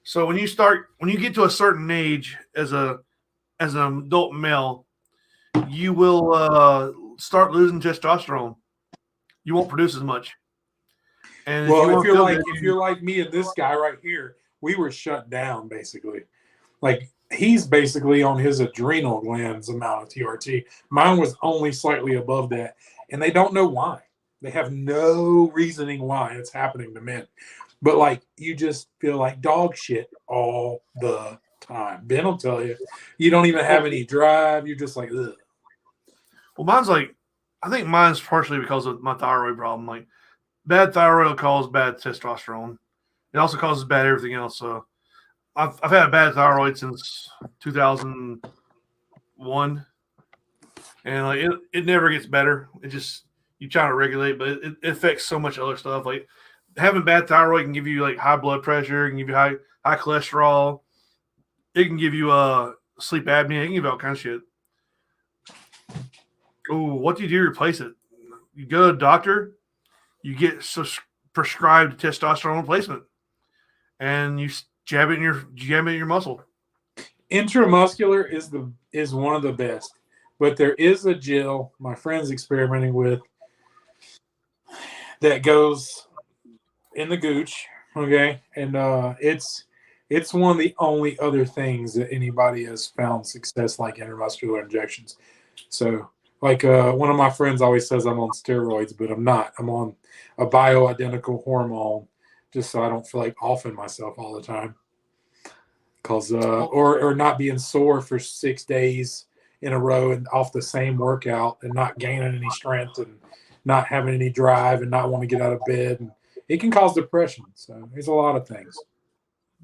So when you get to a certain age as an adult male, you will start losing testosterone. You won't produce as much. And well, if you're like me and this guy right here, we were shut down basically. Like he's basically on his adrenal glands amount of TRT. Mine was only slightly above that, and they don't know why. They have no reasoning why it's happening to men. But like you just feel like dog shit all the time. Ben will tell you, you don't even have any drive. You're just like, ugh. Well, I think mine's partially because of my thyroid problem. Like bad thyroid causes bad testosterone. It also causes bad everything else. So I've had a bad thyroid since 2001, and like it never gets better. It just you try to regulate, but it affects so much other stuff. Like having bad thyroid can give you like high blood pressure, it can give you high cholesterol, it can give you sleep apnea, it can give you all kinds of shit. Oh, what do you do to replace it? You go to a doctor, you get prescribed testosterone replacement, and you jab it in your muscle. Intramuscular is one of the best, but there is a gel my friend's experimenting with that goes in the gooch, okay, and it's It's one of the only other things that anybody has found success like intramuscular injections. So, like one of my friends always says I'm on steroids, but I'm not. I'm on a bioidentical hormone just so I don't feel like offing myself all the time. Cause or not being sore for 6 days in a row and off the same workout and not gaining any strength and not having any drive and not want to get out of bed, and it can cause depression. So there's a lot of things.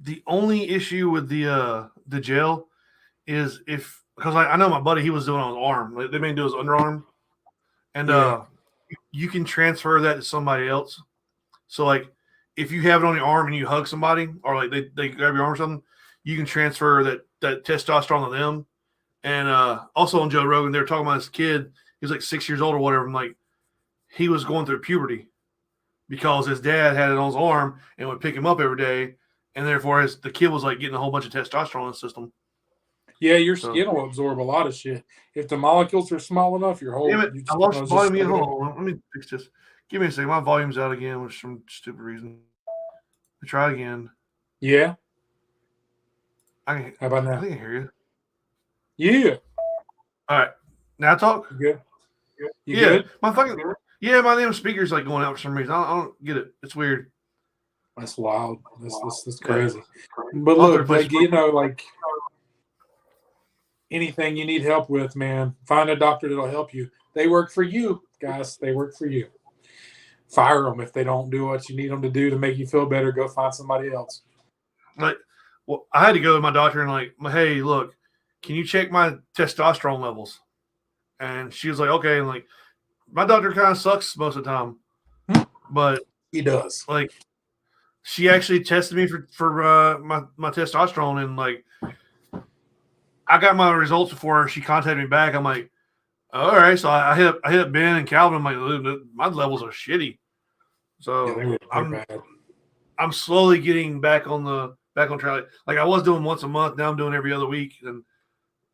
The only issue with the gel is if because I know my buddy, he was doing it on his arm. Like, they made him do his underarm, and Yeah. you can transfer that to somebody else. So like if you have it on your arm and you hug somebody or like they grab your arm or something, you can transfer that testosterone to them. And also on Joe Rogan, they were talking about this kid. He was like 6 years old or whatever. And like he was going through puberty because his dad had it on his arm and would pick him up every day, and therefore the kid was like getting a whole bunch of testosterone in the system. Yeah, your skin will absorb a lot of shit. If the molecules are small enough, your whole Damn it! your I skin lost will volume just again. Hold on, let me fix this. Give me a second. My volume's out again for some stupid reason. Let me try again. Yeah. How about now? I think I hear you. Yeah. All right. Now talk. You good? You yeah. good? My damn speaker's like going out for some reason. I don't get it. It's weird. That's wild. That's crazy. Yeah. But look, like, like anything you need help with, man, find a doctor that'll help you. They work for you, guys. They work for you. Fire them if they don't do what you need them to do to make you feel better. Go find somebody else. Like, well, I had to go to my doctor and like, hey, look, can you check my testosterone levels? And she was like, okay. And like, my doctor kind of sucks most of the time, but he does. Like, she actually tested me for my testosterone, and like, I got my results before she contacted me back. I'm like, all right. So I hit up Ben and Calvin. I'm like, my levels are shitty. So yeah, they're bad. I'm slowly getting back on track. Like I was doing once a month. Now I'm doing every other week, and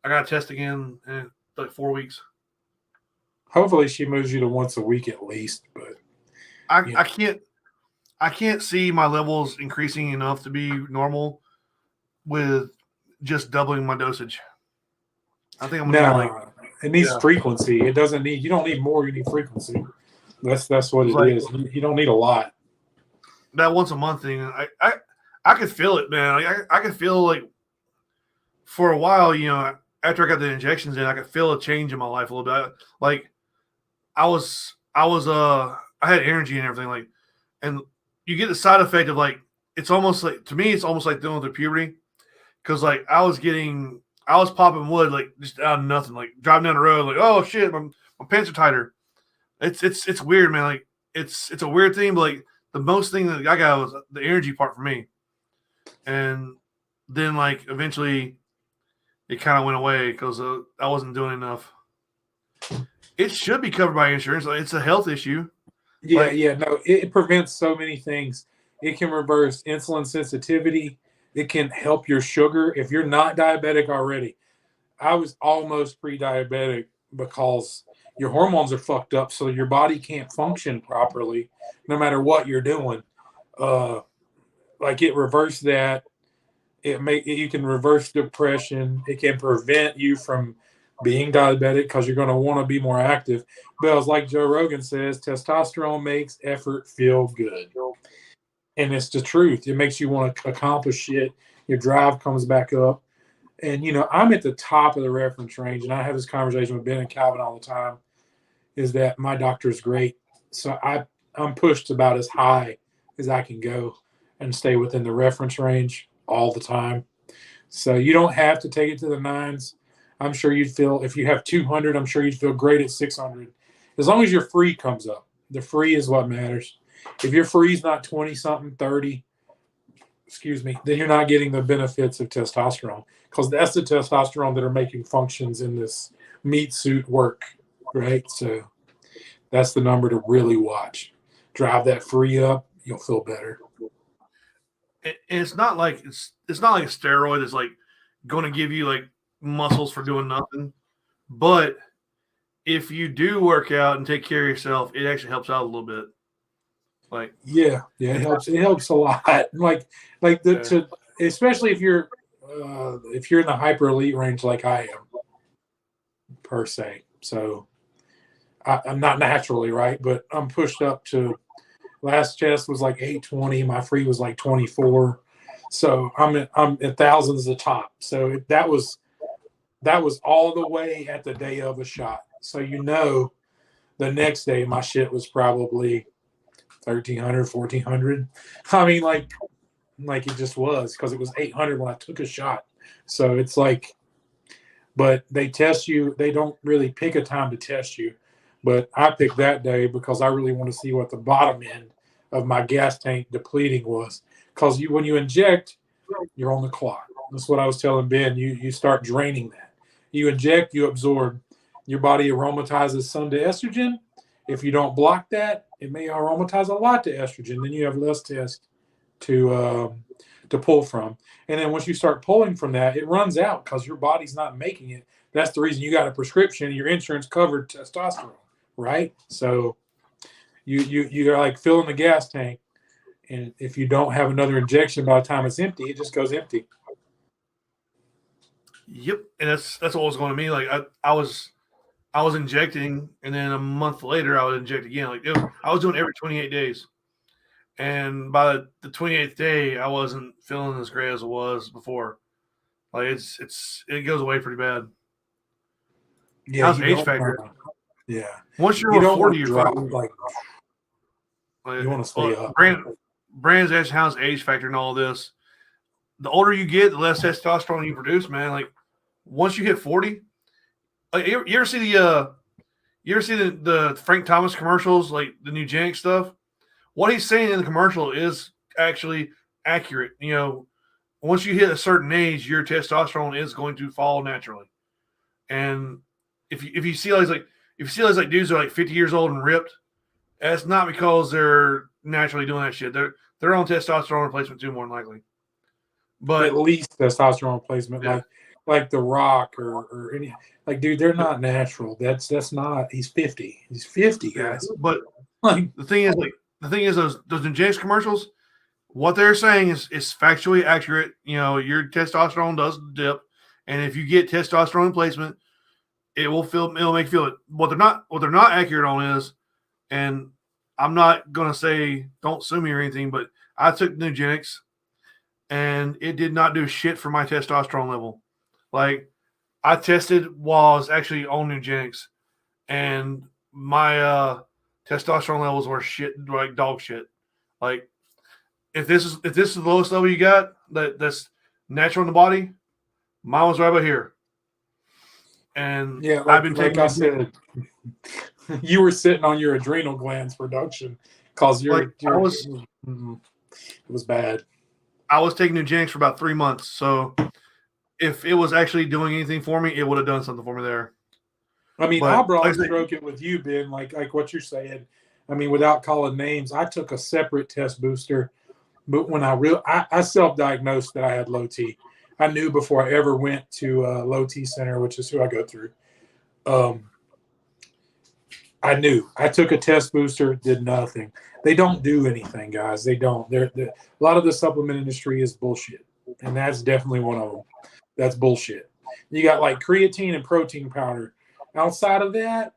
I got to test again in like 4 weeks. Hopefully she moves you to once a week at least, but I can't see my levels increasing enough to be normal with just doubling my dosage. I think I'm gonna it needs frequency. It doesn't need. You don't need more. You need frequency. That's what it is. You don't need a lot. That once a month thing, I could feel it, man. Like, I could feel like for a while, after I got the injections in, I could feel a change in my life a little bit. Like I had energy and everything. Like, and you get the side effect of like it's almost like dealing with puberty, because like I was popping wood like just out of nothing, like driving down the road, like, oh shit, my pants are tighter. It's weird, man. Like it's a weird thing, but like the most thing that I got was the energy part for me, and then like eventually it kind of went away because I wasn't doing enough. It should be covered by insurance. Like, it's a health issue. Yeah, no, it prevents so many things. It can reverse insulin sensitivity. It can help your sugar. If you're not diabetic already, I was almost pre-diabetic because your hormones are fucked up, so your body can't function properly no matter what you're doing. Like it reversed that. You can reverse depression. It can prevent you from being diabetic because you're going to want to be more active. But as like Joe Rogan says, testosterone makes effort feel good. And it's the truth. It makes you want to accomplish shit. Your drive comes back up. And, I'm at the top of the reference range, and I have this conversation with Ben and Calvin all the time, is that my doctor is great. So I'm pushed about as high as I can go and stay within the reference range all the time. So you don't have to take it to the nines. I'm sure you'd feel, if you have 200, I'm sure you'd feel great at 600. As long as your free comes up. The free is what matters. If your free is not 20-something, 30, then you're not getting the benefits of testosterone, because that's the testosterone that are making functions in this meat suit work, right? So that's the number to really watch. Drive that free up, you'll feel better. It's not like a steroid is like going to give you like muscles for doing nothing, but if you do work out and take care of yourself, it actually helps out a little bit. Like it helps a lot. especially if you're in the hyper elite range like I am, per se. So I'm not naturally right, but I'm pushed up to last chest was like 820. My free was like 24. So I'm at thousands the top. So that was all the way at the day of a shot. So the next day my shit was probably 1,300, 1,400. I mean, like it just was, because it was 800 when I took a shot. So it's like, but they test you. They don't really pick a time to test you. But I picked that day because I really want to see what the bottom end of my gas tank depleting was. Because when you inject, you're on the clock. That's what I was telling Ben. You start draining that. You inject, you absorb. Your body aromatizes some to estrogen. If you don't block that, it may aromatize a lot to estrogen. Then you have less test to pull from. And then once you start pulling from that, it runs out because your body's not making it. That's the reason you got a prescription. Your insurance covered testosterone, right? So you're like filling the gas tank, and if you don't have another injection by the time it's empty, it just goes empty. Yep, and that's what was going to me. Like I was injecting, and then a month later I would inject again. I was doing every 28 days, and by the 28th day, I wasn't feeling as great as it was before. Like it goes away pretty bad. Yeah, how's the age factor? Yeah, Once you're over 40, you're drop, fine. like you want to stay up. Brand's asking how's age factor and all this. The older you get, the less testosterone you produce, man. Like once you hit 40, like you ever see the Frank Thomas commercials, like the Nugenic stuff? What he's saying in the commercial is actually accurate. Once you hit a certain age, your testosterone is going to fall naturally. And if you see those dudes that are like 50 years old and ripped, that's not because they're naturally doing that shit. They're on testosterone replacement too, more than likely. But at least testosterone replacement, yeah. like The Rock or any, like, dude, they're not natural. That's not. He's 50. He's 50, guys. Yeah. But like the thing is those Nugenics commercials, what they're saying is factually accurate. Your testosterone does dip, and if you get testosterone replacement, it'll make you feel it. What they're not accurate on is, and I'm not gonna say don't sue me or anything, but I took Nugenics, and it did not do shit for my testosterone level. Like I tested while I was actually on Nugenics, and my testosterone levels were shit, like dog shit. Like if this is the lowest level you got that's natural in the body, mine was right about here. And yeah, I've been taking. Like I said, you were sitting on your adrenal glands production because it was bad. I was taking Nugenics for about 3 months, so if it was actually doing anything for me, it would have done something for me there. I mean, I broad stroke it with you, Ben, like what you're saying. I mean, without calling names, I took a separate test booster, but when I self-diagnosed that I had low T. I knew before I ever went to Low T Center, which is who I go through. I knew. I took a test booster, did nothing. They don't do anything, guys. They don't. A lot of the supplement industry is bullshit, and that's definitely one of them. That's bullshit. You got like creatine and protein powder. Outside of that,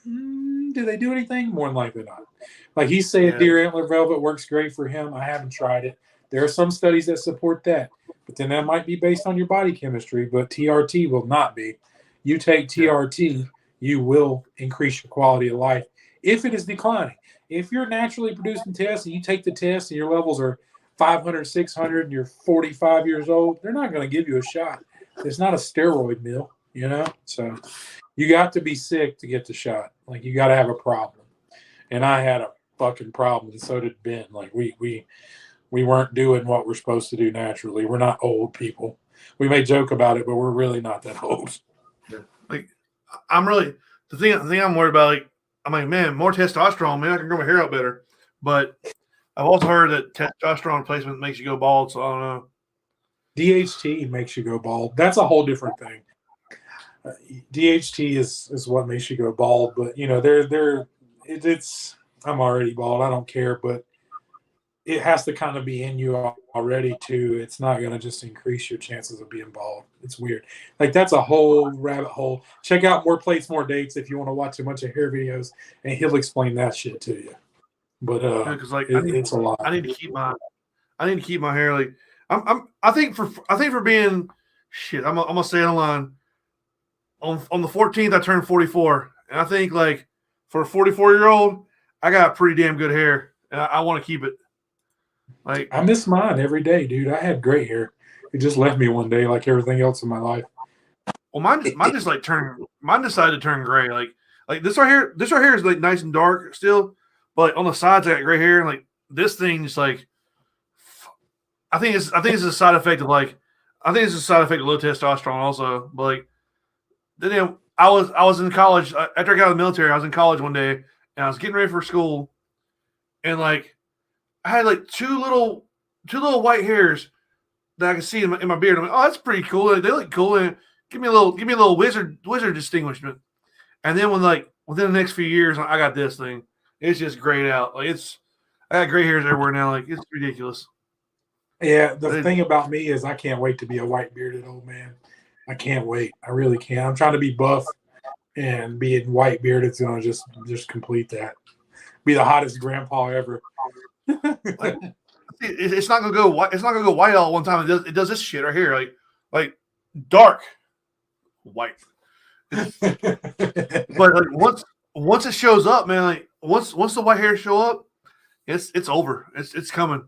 do they do anything? More than likely not. Like he's saying, Deer Antler Velvet works great for him. I haven't tried it. There are some studies that support that, but then that might be based on your body chemistry, but TRT will not be. You take TRT, you will increase your quality of life if it is declining. If you're naturally producing tests and you take the test and your levels are 500, 600, and you're 45 years old, they're not going to give you a shot. It's not a steroid mill, So you got to be sick to get the shot. Like you got to have a problem. And I had a fucking problem, and so did Ben. Like we weren't doing what we're supposed to do naturally. We're not old people. We may joke about it, but we're really not that old. Like I'm really the thing I'm worried about. Like I'm like, man, more testosterone, man, I can grow my hair out better. But I've also heard that testosterone replacement makes you go bald, so I don't know. DHT makes you go bald. That's a whole different thing. DHT is what makes you go bald, but it's I'm already bald. I don't care, but it has to kind of be in you already too. It's not going to just increase your chances of being bald. It's weird. Like that's a whole rabbit hole. Check out More Plates, More Dates if you want to watch a bunch of hair videos, and he'll explain that shit to you. But because like it's a lot. I need to keep my hair like I think for being shit. I'm gonna say it online. On the 14th, I turned 44, and I think like for a 44-year-old, I got pretty damn good hair, and I want to keep it. Like I miss mine every day, dude. I had great hair. It just left me one day, like everything else in my life. well, mine decided to turn gray. Like this right here is like nice and dark still, but like, on the sides I got gray hair, and like this thing is like, I think it's a side effect of like, I think it's a side effect of low testosterone also. But like, then I was in college after I got out of the military. I was in college one day, and I was getting ready for school, and like I had like two little white hairs that I could see in my beard. I'm like, oh, that's pretty cool. They look cool. And give me a little wizard distinguishment. And then within the next few years, I got this thing. It's just grayed out. Like I got gray hairs everywhere now. Like it's ridiculous. Yeah, the thing about me is I can't wait to be a white bearded old man. I can't wait. I really can't. I'm trying to be buff, and being white bearded is gonna just complete that. Be the hottest grandpa ever. Like, it's not gonna go white. It's not gonna go white all at one time. It does this shit right here, like dark white. But like once it shows up, man, like once the white hairs show up, it's over. It's coming.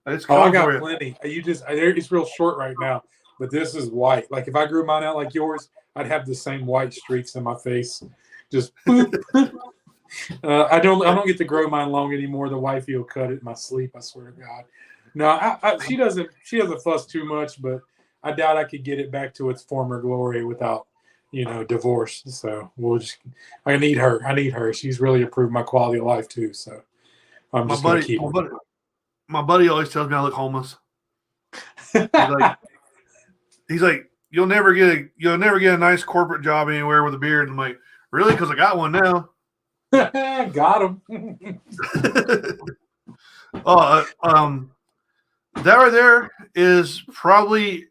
It's coming. I got plenty. It's real short right now, but this is white. Like if I grew mine out like yours, I'd have the same white streaks in my face. Just boop. I don't get to grow mine long anymore. The wifey will cut it in my sleep. I swear to God. No, she doesn't fuss too much, but I doubt I could get it back to its former glory without, divorce. So I need her. She's really improved my quality of life too. So I'm just gonna keep her. My buddy always tells me I look homeless. He's like, you'll never get a nice corporate job anywhere with a beard. I'm like, really? Because I got one now. Got him. That right there is probably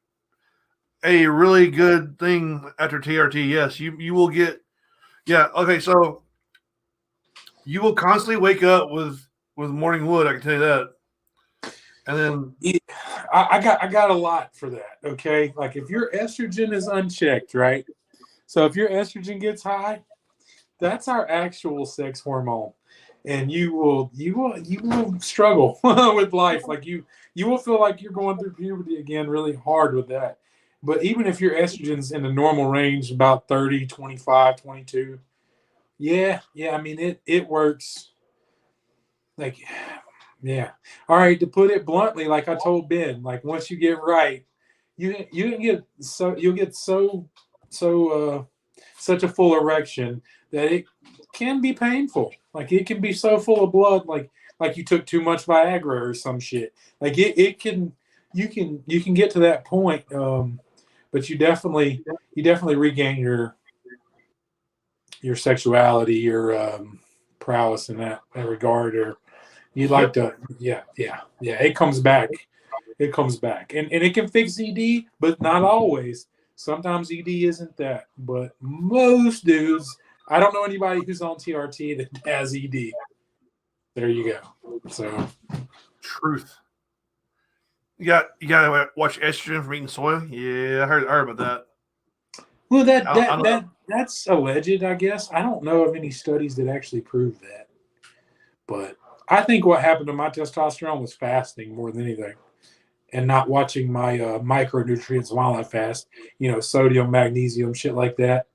a really good thing after TRT. Yes, you will get. Yeah. Okay. So you will constantly wake up with morning wood. I can tell you that. And then I got a lot for that. Okay, like if your estrogen is unchecked, right? So if your estrogen gets high, that's our actual sex hormone, and you will struggle with life. Like you will feel like you're going through puberty again really hard with that. But even if your estrogen's in the normal range, about 30, 25, 22, yeah, I mean it works. Like, yeah. All right, to put it bluntly, like I told Ben, like once you get right, you'll get such a full erection that it can be painful. Like it can be so full of blood, like you took too much Viagra or some shit. Like you can get to that point, but you definitely regain your sexuality, your prowess in that regard, or you'd like to, yeah. It comes back, and it can fix ED, but not always. Sometimes ED isn't that, but most dudes, I don't know anybody who's on TRT that has ED. There you go. So, truth. You gotta watch estrogen from eating soy. Yeah, I heard about that. Well, that's alleged, I guess. I don't know of any studies that actually prove that, but I think what happened to my testosterone was fasting more than anything, and not watching my micronutrients while I fast. Sodium, magnesium, shit like that.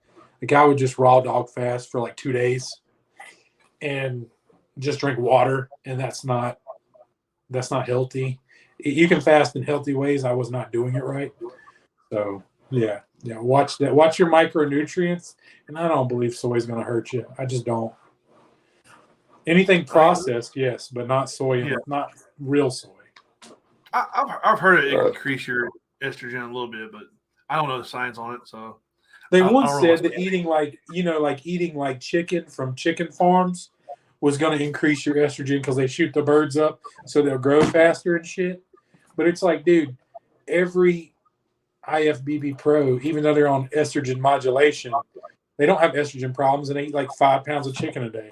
Like I would just raw dog fast for like 2 days, and just drink water, and that's not healthy. You can fast in healthy ways. I was not doing it right. So yeah. Watch that. Watch your micronutrients, and I don't believe soy is going to hurt you. I just don't. Anything processed, yes, but not soy, not real soy. I've heard it increase your estrogen a little bit, but I don't know the science on it. So they once said that eating like chicken from chicken farms was going to increase your estrogen because they shoot the birds up so they'll grow faster and shit. But it's like, dude, every IFBB pro, even though they're on estrogen modulation, they don't have estrogen problems and they eat like 5 pounds of chicken a day.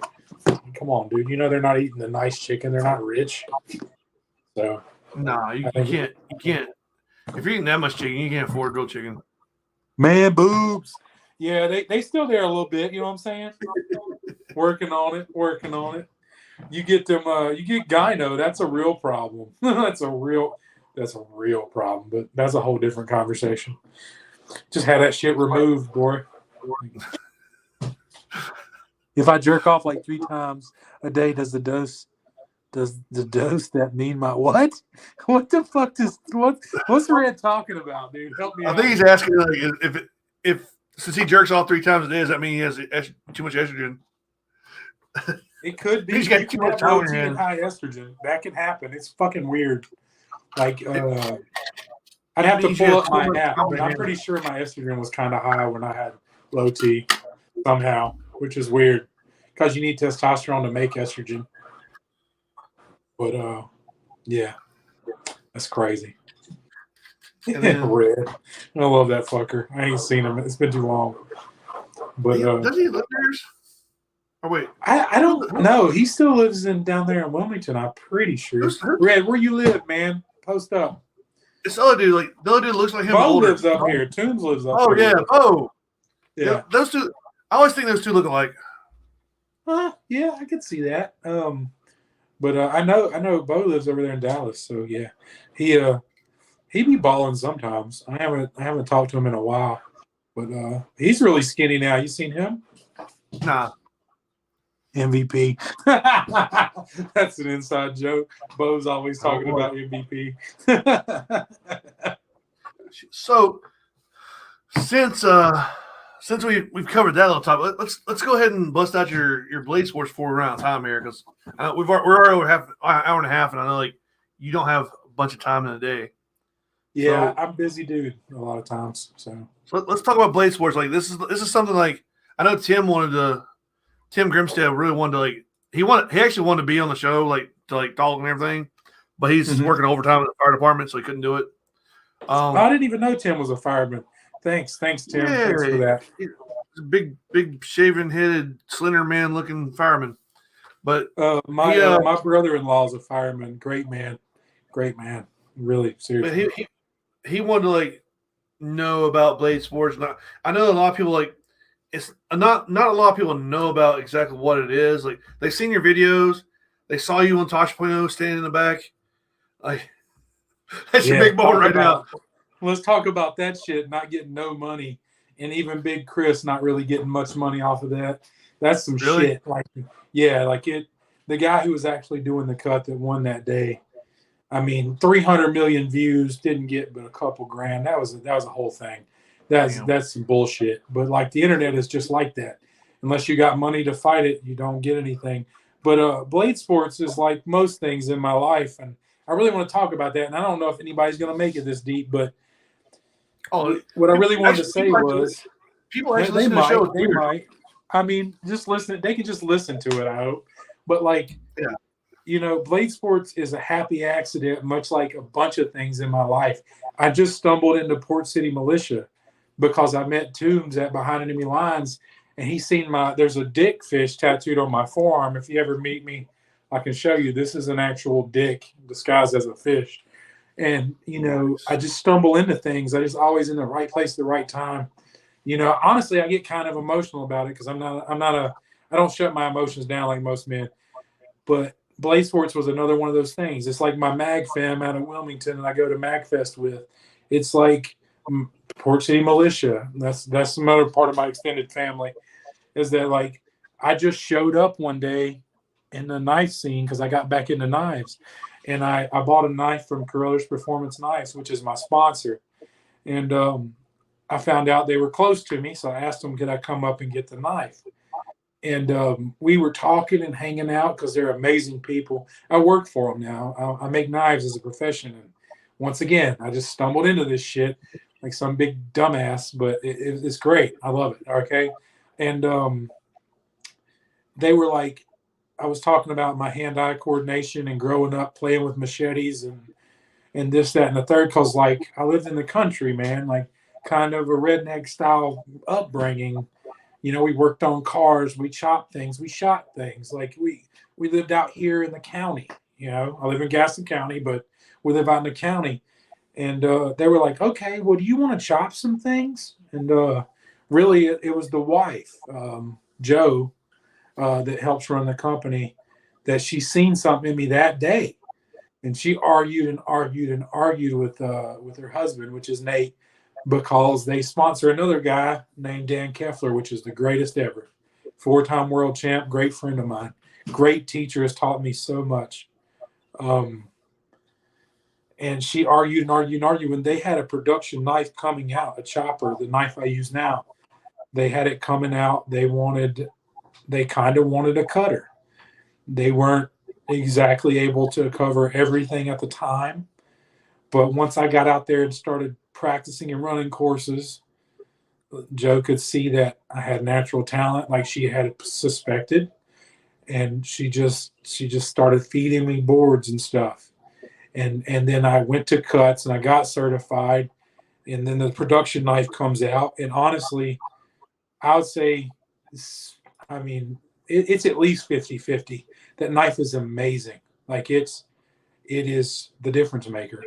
Come on, dude. You know they're not eating the nice chicken. They're not rich. So no, you can't. You can't. If you're eating that much chicken, you can't afford grilled chicken. Man, boobs. Yeah, they still there a little bit. You know what I'm saying? Working on it. You get them. You get gyno. That's a real problem. That's a real problem. But that's a whole different conversation. Just have that shit removed, boy. If I jerk off like 3 times a day, does the dose that mean my what? What the fuck what's Red talking about, dude? Help me I out. think he's asking like if since he jerks off 3 times a day, does that mean he has too much estrogen? It could be. He's got You too can much have low time in T your and hand. high estrogen. That can happen. It's fucking weird. Like I'd have to pull up my app, but I'm pretty sure my estrogen was kind of high when I had low T somehow, which is weird because you need testosterone to make estrogen. But yeah, that's crazy. And then, Red, I love that fucker. I ain't seen him. It's been too long. But does he live there? Oh wait, I don't know. He still lives down there in Wilmington. I'm pretty sure. Red, where you live, man? Post up. This other dude, like the other dude, looks like him. Bo older. lives up here. Toombs lives up Oh here. yeah. Oh Yeah. Those two. I always think those two look alike. Yeah, I could see that. But I know Bo lives over there in Dallas, so yeah, he be balling sometimes. I haven't talked to him in a while, but he's really skinny now. You seen him? Nah. MVP. That's an inside joke. Bo's always talking about MVP. So since we've covered that little topic, let's go ahead and bust out your Blade Sports for around time here because we're already over an hour and a half, and I know like you don't have a bunch of time in a day. Yeah, I'm busy, dude. A lot of times. So let's talk about Blade Sports. Like this is something like I know Tim Grimstead really wanted to like he actually wanted to be on the show like to like talk and everything, but he's working overtime in the fire department, so he couldn't do it. I didn't even know Tim was a fireman. Thanks, Tim. Yeah, thanks for that. He's a big, shaven-headed, slender man-looking fireman. But my brother-in-law is a fireman. Great man. Really, seriously. But he wanted to like know about Blade Sports. I know a lot of people like it's not a lot of people know about exactly what it is. Like they've seen your videos, they saw you on Tosh Point standing in the back. Like that's your big moment right now. Let's talk about that shit, not getting no money, and even Big Chris not really getting much money off of that. That's some shit. Like, yeah, like the guy who was actually doing the cut that won that day. I mean, 300 million views, didn't get but a couple grand. That was a whole thing. That's some bullshit. But like the internet is just like that. Unless you got money to fight it, you don't get anything. But Blade Sports is like most things in my life, and I really want to talk about that. And I don't know if anybody's going to make it this deep, but what I really wanted to say was people actually listen to the show. They might. I mean, just listen. They can just listen to it, I hope. But like, you know, Blade Sports is a happy accident, much like a bunch of things in my life. I just stumbled into Port City Militia because I met Toombs at Behind Enemy Lines, and he's seen there's a dick fish tattooed on my forearm. If you ever meet me, I can show you. This is an actual dick disguised as a fish. And, you know, I just stumble into things. I just always in the right place at the right time. You know, honestly, I get kind of emotional about it because I don't shut my emotions down like most men. But Blade Sports was another one of those things. It's like my mag fam out of Wilmington and I go to MagFest with. It's like Port City Militia. That's another part of my extended family is that like I just showed up one day in the knife scene because I got back into knives. And I bought a knife from Carruthers Performance Knives, which is my sponsor. And I found out they were close to me, so I asked them, could I come up and get the knife? And we were talking and hanging out because they're amazing people. I work for them now. I make knives as a profession. And once again, I just stumbled into this shit like some big dumbass, but it's great. I love it, okay? And they were like, I was talking about my hand-eye coordination and growing up playing with machetes and this, that, and the third. Because like I lived in the country, man, like kind of a redneck style upbringing. You know, we worked on cars, we chopped things, we shot things. Like we lived out here in the county. You know, I live in Gaston County, but we live out in the county. And they were like, okay, well, do you want to chop some things? And really, it was the wife, Joe, that helps run the company, that she seen something in me that day. And she argued and argued and argued with her husband, which is Nate, because they sponsor another guy named Dan Keffler, which is the greatest ever. 4-time world champ, great friend of mine. Great teacher, has taught me so much. And she argued and argued and argued. When they had a production knife coming out, a chopper, the knife I use now, they had it coming out. They kind of wanted a cutter. They weren't exactly able to cover everything at the time. But once I got out there and started practicing and running courses, Joe could see that I had natural talent like she had suspected. And she just started feeding me boards and stuff. And then I went to cuts and I got certified, and then the production knife comes out. And honestly, I would say, I mean, it's at least 50-50. That knife is amazing. Like it is the difference maker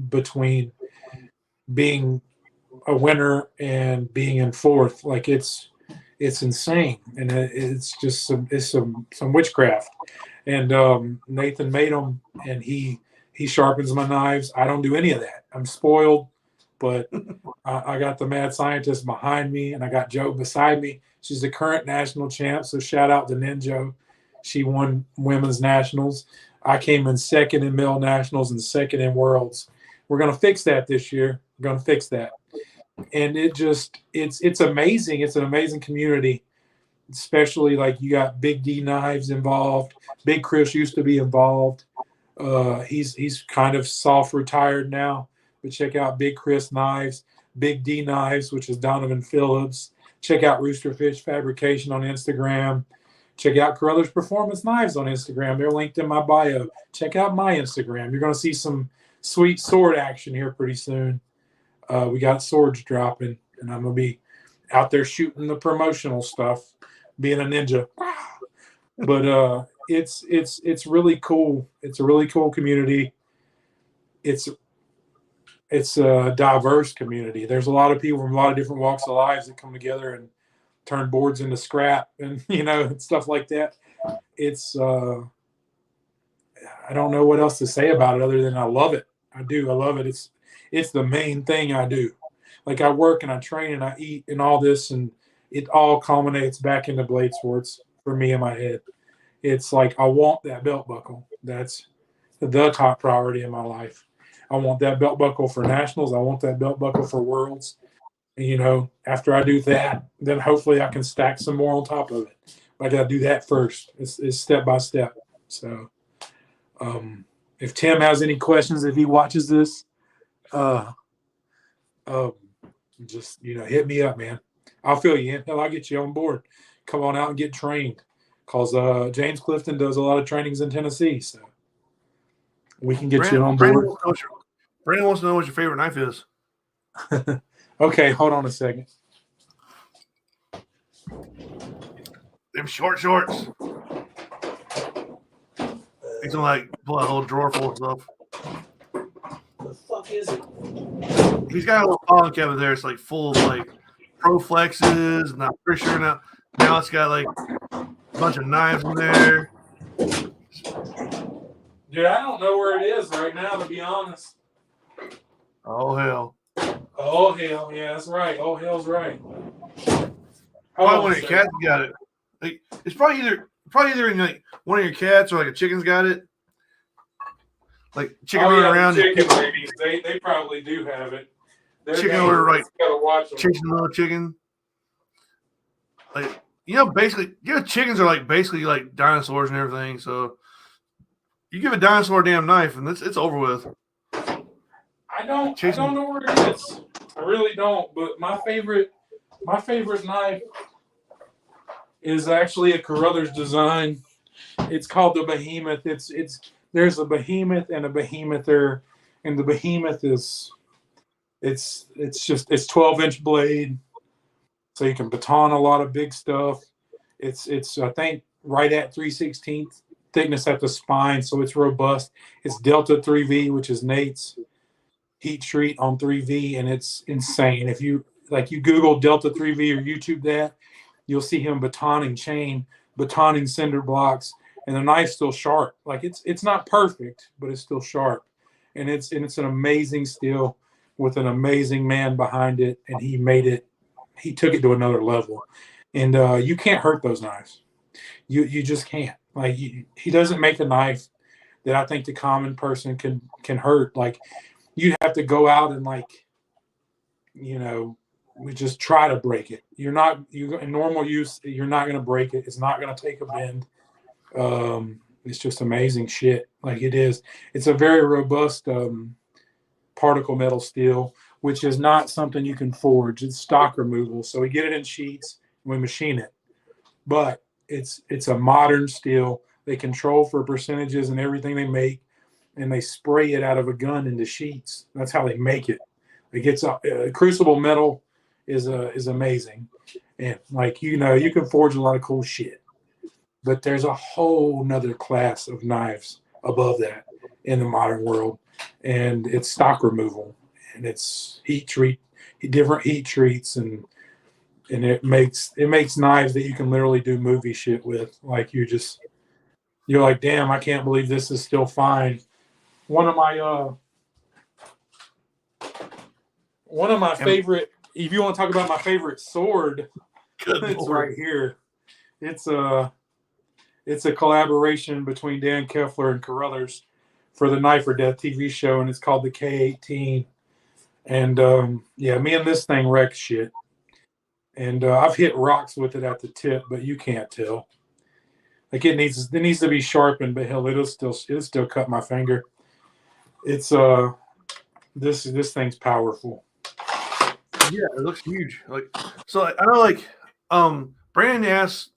between being a winner and being in fourth. Like it's insane. And it's just some witchcraft. And Nathan made them, and he sharpens my knives. I don't do any of that. I'm spoiled, but I got the mad scientist behind me, and I got Joe beside me. She's the current national champ, so shout out to Ninjo. She won women's nationals. I came in second in male nationals and second in worlds. We're going to fix that this year. We're going to fix that. And it's amazing. It's an amazing community, especially like you got Big D Knives involved. Big Chris used to be involved. He's kind of soft retired now, but check out Big Chris Knives, Big D Knives, which is Donovan Phillips. Check out Roosterfish Fabrication on Instagram. Check out Carruthers Performance Knives on Instagram. They're linked in my bio. Check out my Instagram. You're going to see some sweet sword action here pretty soon. We got swords dropping, and I'm going to be out there shooting the promotional stuff, being a ninja. But it's really cool. It's a really cool community. It's a diverse community. There's a lot of people from a lot of different walks of lives that come together and turn boards into scrap and stuff like that. It's I don't know what else to say about it other than I love it. I love it. It's the main thing I do. Like I work and I train and I eat and all this, and it all culminates back into blade sports for me in my head. It's like I want that belt buckle. That's the top priority in my life. I want that belt buckle for nationals. I want that belt buckle for worlds. And, after I do that, then hopefully I can stack some more on top of it. But I got to do that first. It's step by step. So if Tim has any questions, if he watches this, just, hit me up, man. I'll fill you in. Hell, I'll get you on board. Come on out and get trained. Because James Clifton does a lot of trainings in Tennessee. So we can get you on board. Brandon wants to know what your favorite knife is. Okay, hold on a second. Them short shorts. He's gonna pull out a whole drawer full of stuff. The fuck is it? He's got a little file cabinet there. It's full of pro flexes, and I'm pretty sure now it's got a bunch of knives in there. Dude, I don't know where it is right now, to be honest. Oh hell. Oh hell, yeah, that's right. Oh hell's right. Probably one of your cats got it. It's probably either in one of your cats or a chicken's got it. Chicken running around. Chicken babies, they probably do have it. Chicken over gotta watch them. chasing little chicken. Basically, chickens are basically dinosaurs and everything. So you give a dinosaur a damn knife and it's over with. I don't know where it is. I really don't. But my favorite knife is actually a Carruthers design. It's called the Behemoth. There's a Behemoth and a Behemoth-er, and the Behemoth is it's 12-inch blade, so you can baton a lot of big stuff. It's I think right at 3/16 thickness at the spine, so it's robust. It's Delta 3V, which is Nate's heat treat on 3V, and it's insane. If you Google Delta 3V or YouTube that, you'll see him batoning cinder blocks, and the knife's still sharp. Like it's not perfect, but it's still sharp, and it's an amazing steel with an amazing man behind it, and he took it to another level. And you can't hurt those knives. You just can't. Like he doesn't make a knife that I think the common person can hurt. Like you'd have to go out and we just try to break it. In normal use, you're not going to break it. It's not going to take a bend. It's just amazing shit. Like it is. It's a very robust particle metal steel, which is not something you can forge. It's stock removal. So we get it in sheets and we machine it. But it's a modern steel. They control for percentages and everything they make, and they spray it out of a gun into sheets. That's how they make it. It gets crucible metal is amazing, and you can forge a lot of cool shit. But there's a whole nother class of knives above that in the modern world, and it's stock removal, and it's different heat treats, and it makes knives that you can literally do movie shit with. Like you're like, damn, I can't believe this is still fine. One of my favorite, if you want to talk about my favorite sword, it's right here. It's a collaboration between Dan Keffler and Carruthers for the Knife or Death TV show, and it's called the K18. And me and this thing wreck shit. And I've hit rocks with it at the tip, but you can't tell. Like it needs to be sharpened, but hell, it'll still cut my finger. It's this thing's powerful. Yeah, it looks huge. I know Brandon asked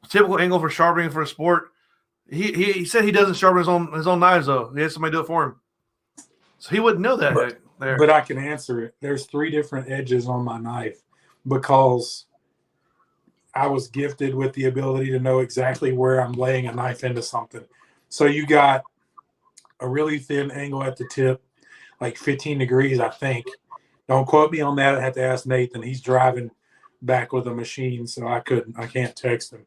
typical angle for sharpening for a sport. He said he doesn't sharpen his own knives though. He has somebody do it for him. So he wouldn't know that there. But I can answer it. There's 3 different edges on my knife because I was gifted with the ability to know exactly where I'm laying a knife into something. So you got a really thin angle at the tip, like 15 degrees, I think. Don't quote me on that. I have to ask Nathan. He's driving back with a machine, so I can't text him.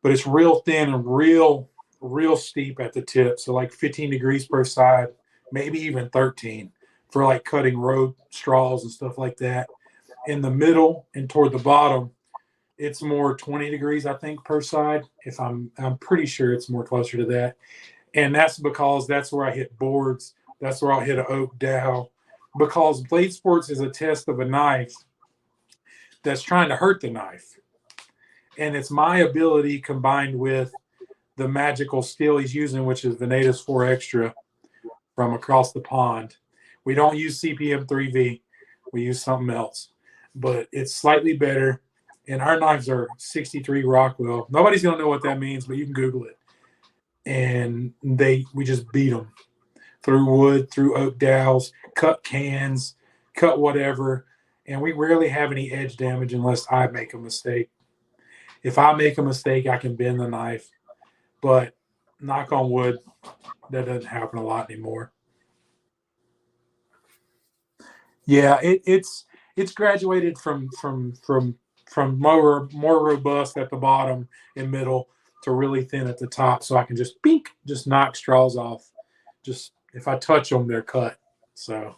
But it's real thin and real steep at the tip. So like 15 degrees per side, maybe even 13 for like cutting road straws and stuff like that. In the middle and toward the bottom, it's more 20 degrees, I think, per side. If I'm pretty sure it's more closer to that. And that's because that's where I hit boards. That's where I'll hit an oak dowel. Because Blade Sports is a test of a knife that's trying to hurt the knife. And it's my ability combined with the magical steel he's using, which is Venatus 4 Extra from across the pond. We don't use CPM 3V. We use something else. But it's slightly better. And our knives are 63 Rockwell. Nobody's going to know what that means, but you can Google it. And we just beat them through wood, through oak dowels, cut cans, cut whatever. And we rarely have any edge damage unless I make a mistake. If I make a mistake, I can bend the knife. But knock on wood, that doesn't happen a lot anymore. Yeah, it's graduated from more robust at the bottom and middle to really thin at the top, so I can just knock straws off. Just if I touch them, they're cut. So,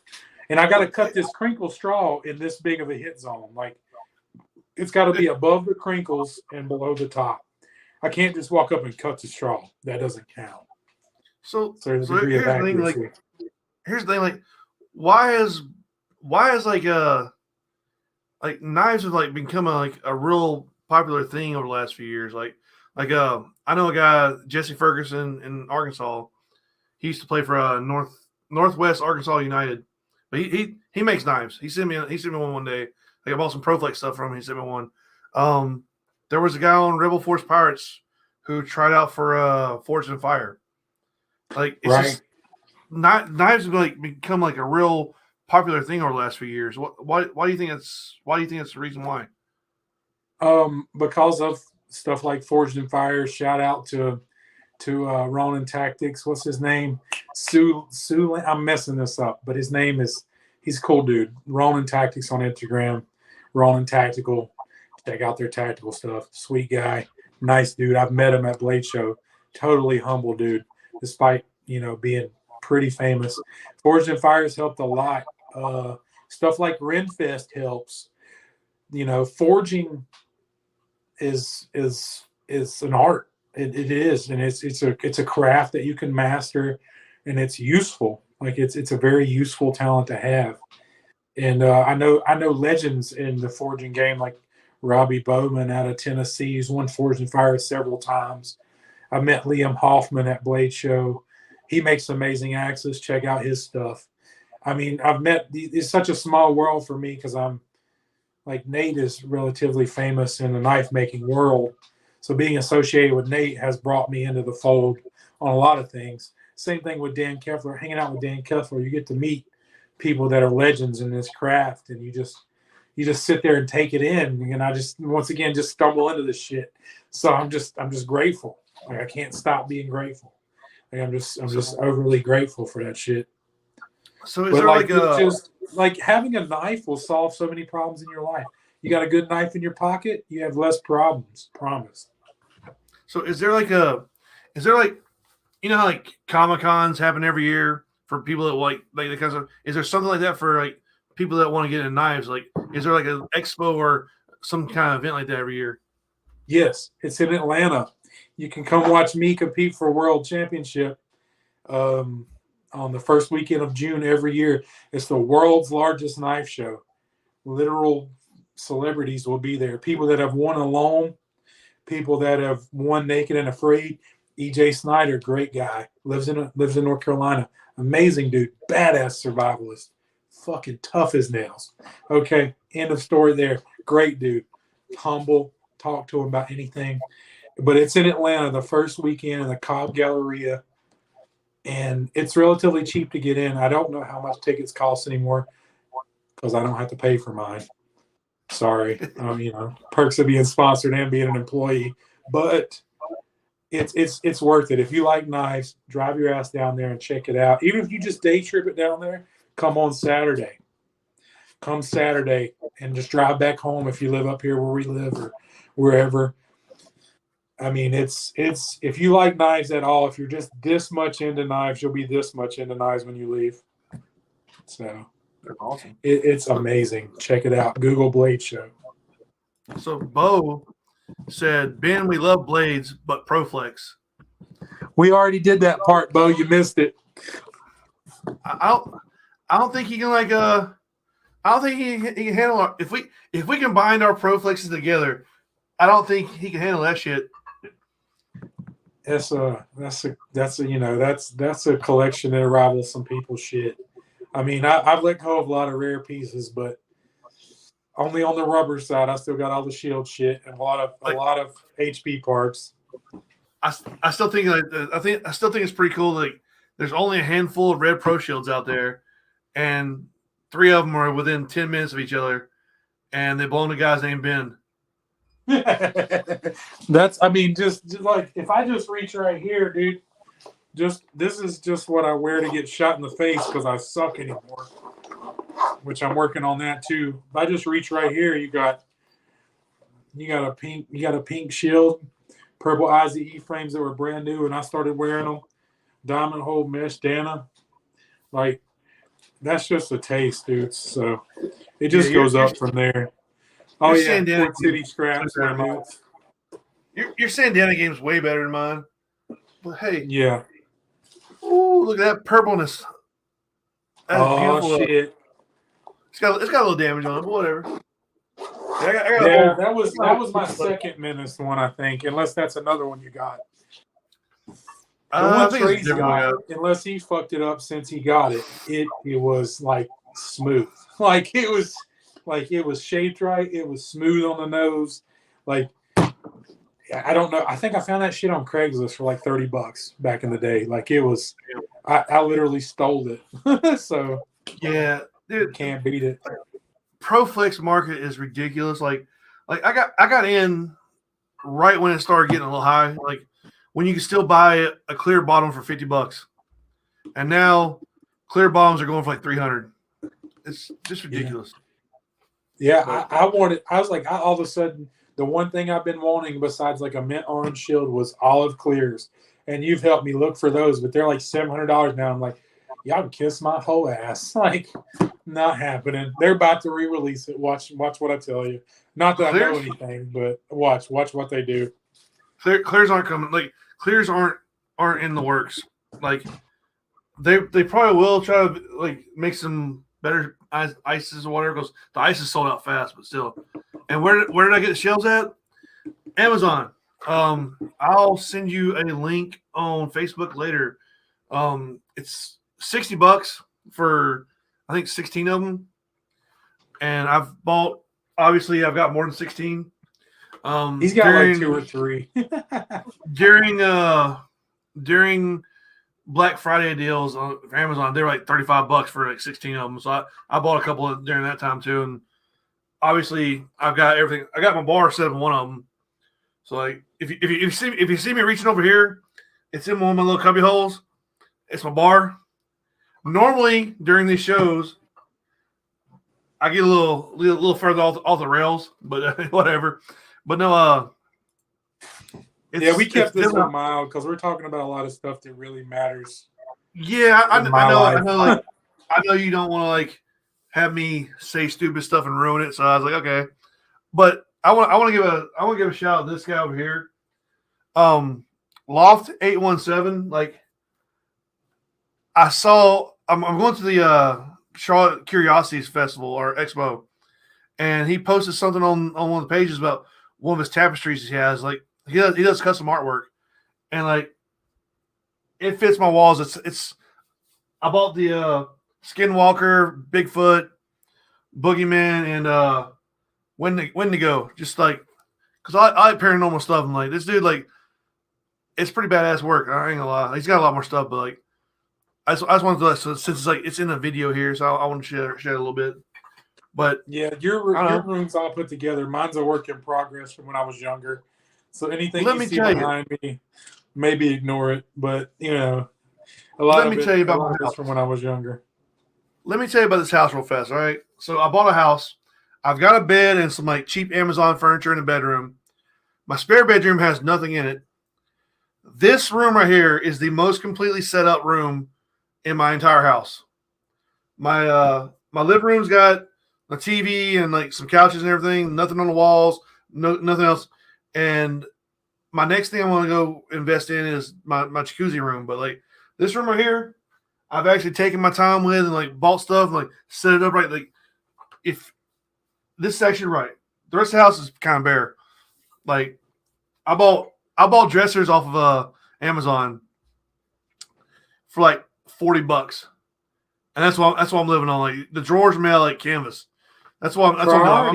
and I got to cut this crinkle straw in this big of a hit zone. Like it's got to be above the crinkles and below the top. I can't just walk up and cut the straw. That doesn't count. So there's a degree of accuracy. Here's the thing, why is knives have become a real popular thing over the last few years. I know a guy, Jesse Ferguson in Arkansas. He used to play for Northwest Arkansas United, but he makes knives. He sent me one day. I bought some ProFlex stuff from him. He sent me one. There was a guy on Rebel Force Pirates who tried out for Forged in Fire. Like it's Right. just knives have like become like a real popular thing over the last few years. Why do you think it's the reason why? Because of stuff like Forged in Fire. Shout out to Ronin Tactics. What's his name? Sue. I'm messing this up, but his name is, he's a cool dude. Ronin Tactics on Instagram. Ronin Tactical. Check out their tactical stuff. Sweet guy. Nice dude. I've met him at Blade Show. Totally humble dude, despite, being pretty famous. Forged in Fire has helped a lot. Stuff like Renfest helps. Forging is an art. It is, and it's a craft that you can master, and it's useful. Like it's a very useful talent to have. And I know legends in the forging game, like Robbie Bowman out of Tennessee. He's won Forged in Fire several times. I met Liam Hoffman at Blade Show. He makes amazing axes. Check out his stuff. I mean, it's such a small world for me because I'm like, Nate is relatively famous in the knife making world. So being associated with Nate has brought me into the fold on a lot of things. Same thing with Dan Keffler. Hanging out with Dan Keffler, you get to meet people that are legends in this craft, and you just sit there and take it in. And I just, once again, just stumble into this shit. So I'm just grateful. Like, I can't stop being grateful. Like, I'm just overly grateful for that shit. So is there just like having a knife will solve so many problems in your life. You got a good knife in your pocket, you have less problems. Promise. So is there like how like Comic-Cons happen every year for people that like the kinds of, is there something like that for like people that want to get into knives? Like, is there like an expo or some kind of event like that every year? Yes, it's in Atlanta. You can come watch me compete for a world championship on the first weekend of June every year. It's the world's largest knife show. Literal celebrities will be there. People that have won alone, people that have won naked and afraid. EJ Snyder, great guy, lives in North Carolina. Amazing dude, badass survivalist, fucking tough as nails. Okay, end of story there. Great dude, humble. Talk to him about anything. But it's in Atlanta the first weekend in the Cobb Galleria, and it's relatively cheap to get in. I don't know how much tickets cost anymore because I don't have to pay for mine. Sorry, perks of being sponsored and being an employee, but it's worth it. If you like knives, drive your ass down there and check it out. Even if you just day trip it down there, come on Saturday. Come Saturday and just drive back home if you live up here where we live or wherever. I mean, it's if you like knives at all, if you're just this much into knives, you'll be this much into knives when you leave. So They're awesome. It's amazing. Check it out. Google Blade Show. So Bo said, Ben, we love blades, but Proflex. We already did that part, Bo. You missed it. I don't think he can I don't think he can handle our, if we combine our Proflexes together. I don't think he can handle that shit. That's a collection that rivals some people's shit. I mean, I've let go of a lot of rare pieces, but only on the rubber side. I still got all the shield shit and a lot of HP parts. I still think it's pretty cool. Like, there's only a handful of red Pro Shields out there, and 3 of them are within 10 minutes of each other, and they belong to guys named Ben. Just like if I just reach right here, dude. This is just what I wear to get shot in the face because I suck anymore. Which I'm working on that too. If I just reach right here, you got a pink shield, purple IZE frames that were brand new, and I started wearing them. Diamond hole mesh Dana, like that's just a taste, dude. So it just goes up from there. Oh yeah, Fort City scraps, my dudes. Your Sandana game's way better than mine. But hey, yeah. Ooh, look at that purpleness. That's beautiful. Shit. It's got a little damage on it, but whatever. That was my second menace one, I think. Unless that's another one you got. I think it's unless he fucked it up since he got it, it was like smooth. Like it was shaped right. It was smooth on the nose. Like I don't know. I think I found that shit on Craigslist for like $30 back in the day. Like it was, I literally stole it. So Yeah, dude, can't beat it. ProFlex market is ridiculous. Like I got in right when it started getting a little high. Like when you can still buy a clear bottom for $50, and now clear bottoms are going for like 300. It's just ridiculous. Yeah, But I wanted. I was like, all of a sudden, the one thing I've been wanting besides like a mint orange shield was olive clears, and you've helped me look for those, but they're like $700 now. I'm like, y'all can kiss my whole ass. Like, not happening. They're about to re-release it. Watch what I tell you. Not that I know anything, but watch what they do. Clears aren't coming. Like clears aren't in the works. Like they probably will try to like make some better ices or whatever, because the ice is sold out fast, but still. And where did I get the shells at? Amazon. I'll send you a link on Facebook later. It's $60 for I think 16 of them, and I've bought. Obviously, I've got more than 16. He's got like 2 or 3. During Black Friday deals on for Amazon, they were like $35 for like 16 of them. So I bought a couple of during that time too. And obviously, I've got everything. I got my bar set in one of them. So like, if you see me reaching over here, it's in one of my little cubby holes. It's my bar. Normally during these shows, I get a little further off the rails, but whatever. But no, yeah, we kept this one mild because we're talking about a lot of stuff that really matters. Yeah, I know. Like, I know you don't want to like have me say stupid stuff and ruin it. So I was like, okay, but I want to give a shout out to this guy over here, Loft 817. Like, I'm going to the Charlotte Curiosities Festival or Expo, and he posted something on one of the pages about one of his tapestries he has. Like he does custom artwork, and like it fits my walls. It's I bought the Skinwalker, Bigfoot, Boogeyman, and Wendigo. Just like because I like paranormal stuff. And like this dude, like it's pretty badass work. I ain't gonna lie. He's got a lot more stuff, but like I just wanted to since it's like it's in the video here, so I want to share it a little bit. But yeah, your room's all put together. Mine's a work in progress from when I was younger. So anything you see behind me, maybe ignore it. But you know, a lot of it from when I was younger. Let me tell you about this house real fast. All right, so I bought a house. I've got a bed and some like cheap Amazon furniture in the bedroom. My spare bedroom has nothing in it. This room right here is the most completely set up room in my entire house. My living room's got a TV and like some couches and everything. Nothing on the walls. Nothing else. And my next thing I want to go invest in is my jacuzzi room. But like this room right here, I've actually taken my time with and like bought stuff and like set it up right. Like if this section right, the rest of the house is kind of bare. Like I bought dressers off of Amazon for like $40, and that's what I'm living on. Like the drawers made like canvas. That's what I'm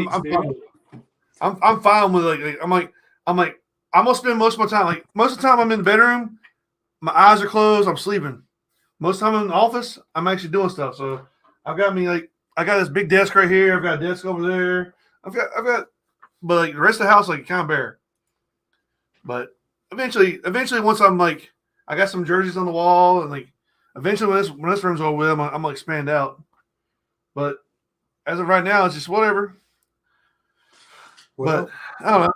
fine with. Like I'm gonna spend most of my time. Like most of the time I'm in the bedroom, my eyes are closed. I'm sleeping. Most of the time I'm in the office, I'm actually doing stuff. So I got this big desk right here. I've got a desk over there. I've got, but like the rest of the house like kind of bare. But eventually, once I'm like, I got some jerseys on the wall, and like, eventually when this room's over with, I'm gonna expand out. But as of right now, it's just whatever. Well, but I don't know.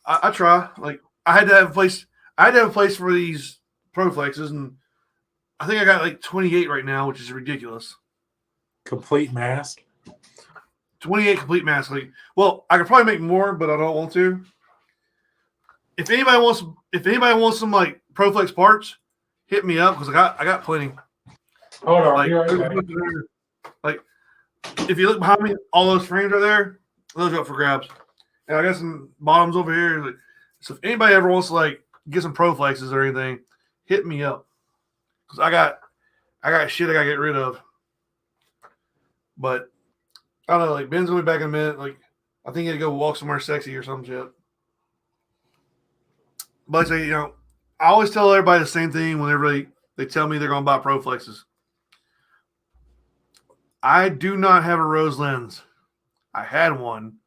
I try. Like I had to have a place. I had to have a place for these ProFlexes, and I think I got like 28 right now, which is ridiculous. Complete mask. 28 complete masks. Like, well, I could probably make more, but I don't want to. If anybody wants some like ProFlex parts, hit me up because I got plenty. Hold on, like if you look behind me, all those frames are there. Those are up for grabs. And I got some bottoms over here. Like, so if anybody ever wants to like get some ProFlexes or anything, hit me up because I got shit I gotta get rid of. But I don't know. Like Ben's gonna be back in a minute. Like I think he had to go walk somewhere sexy or some shit. But I say, I always tell everybody the same thing whenever they tell me they're going to buy Proflexes. I do not have a rose lens. I had one,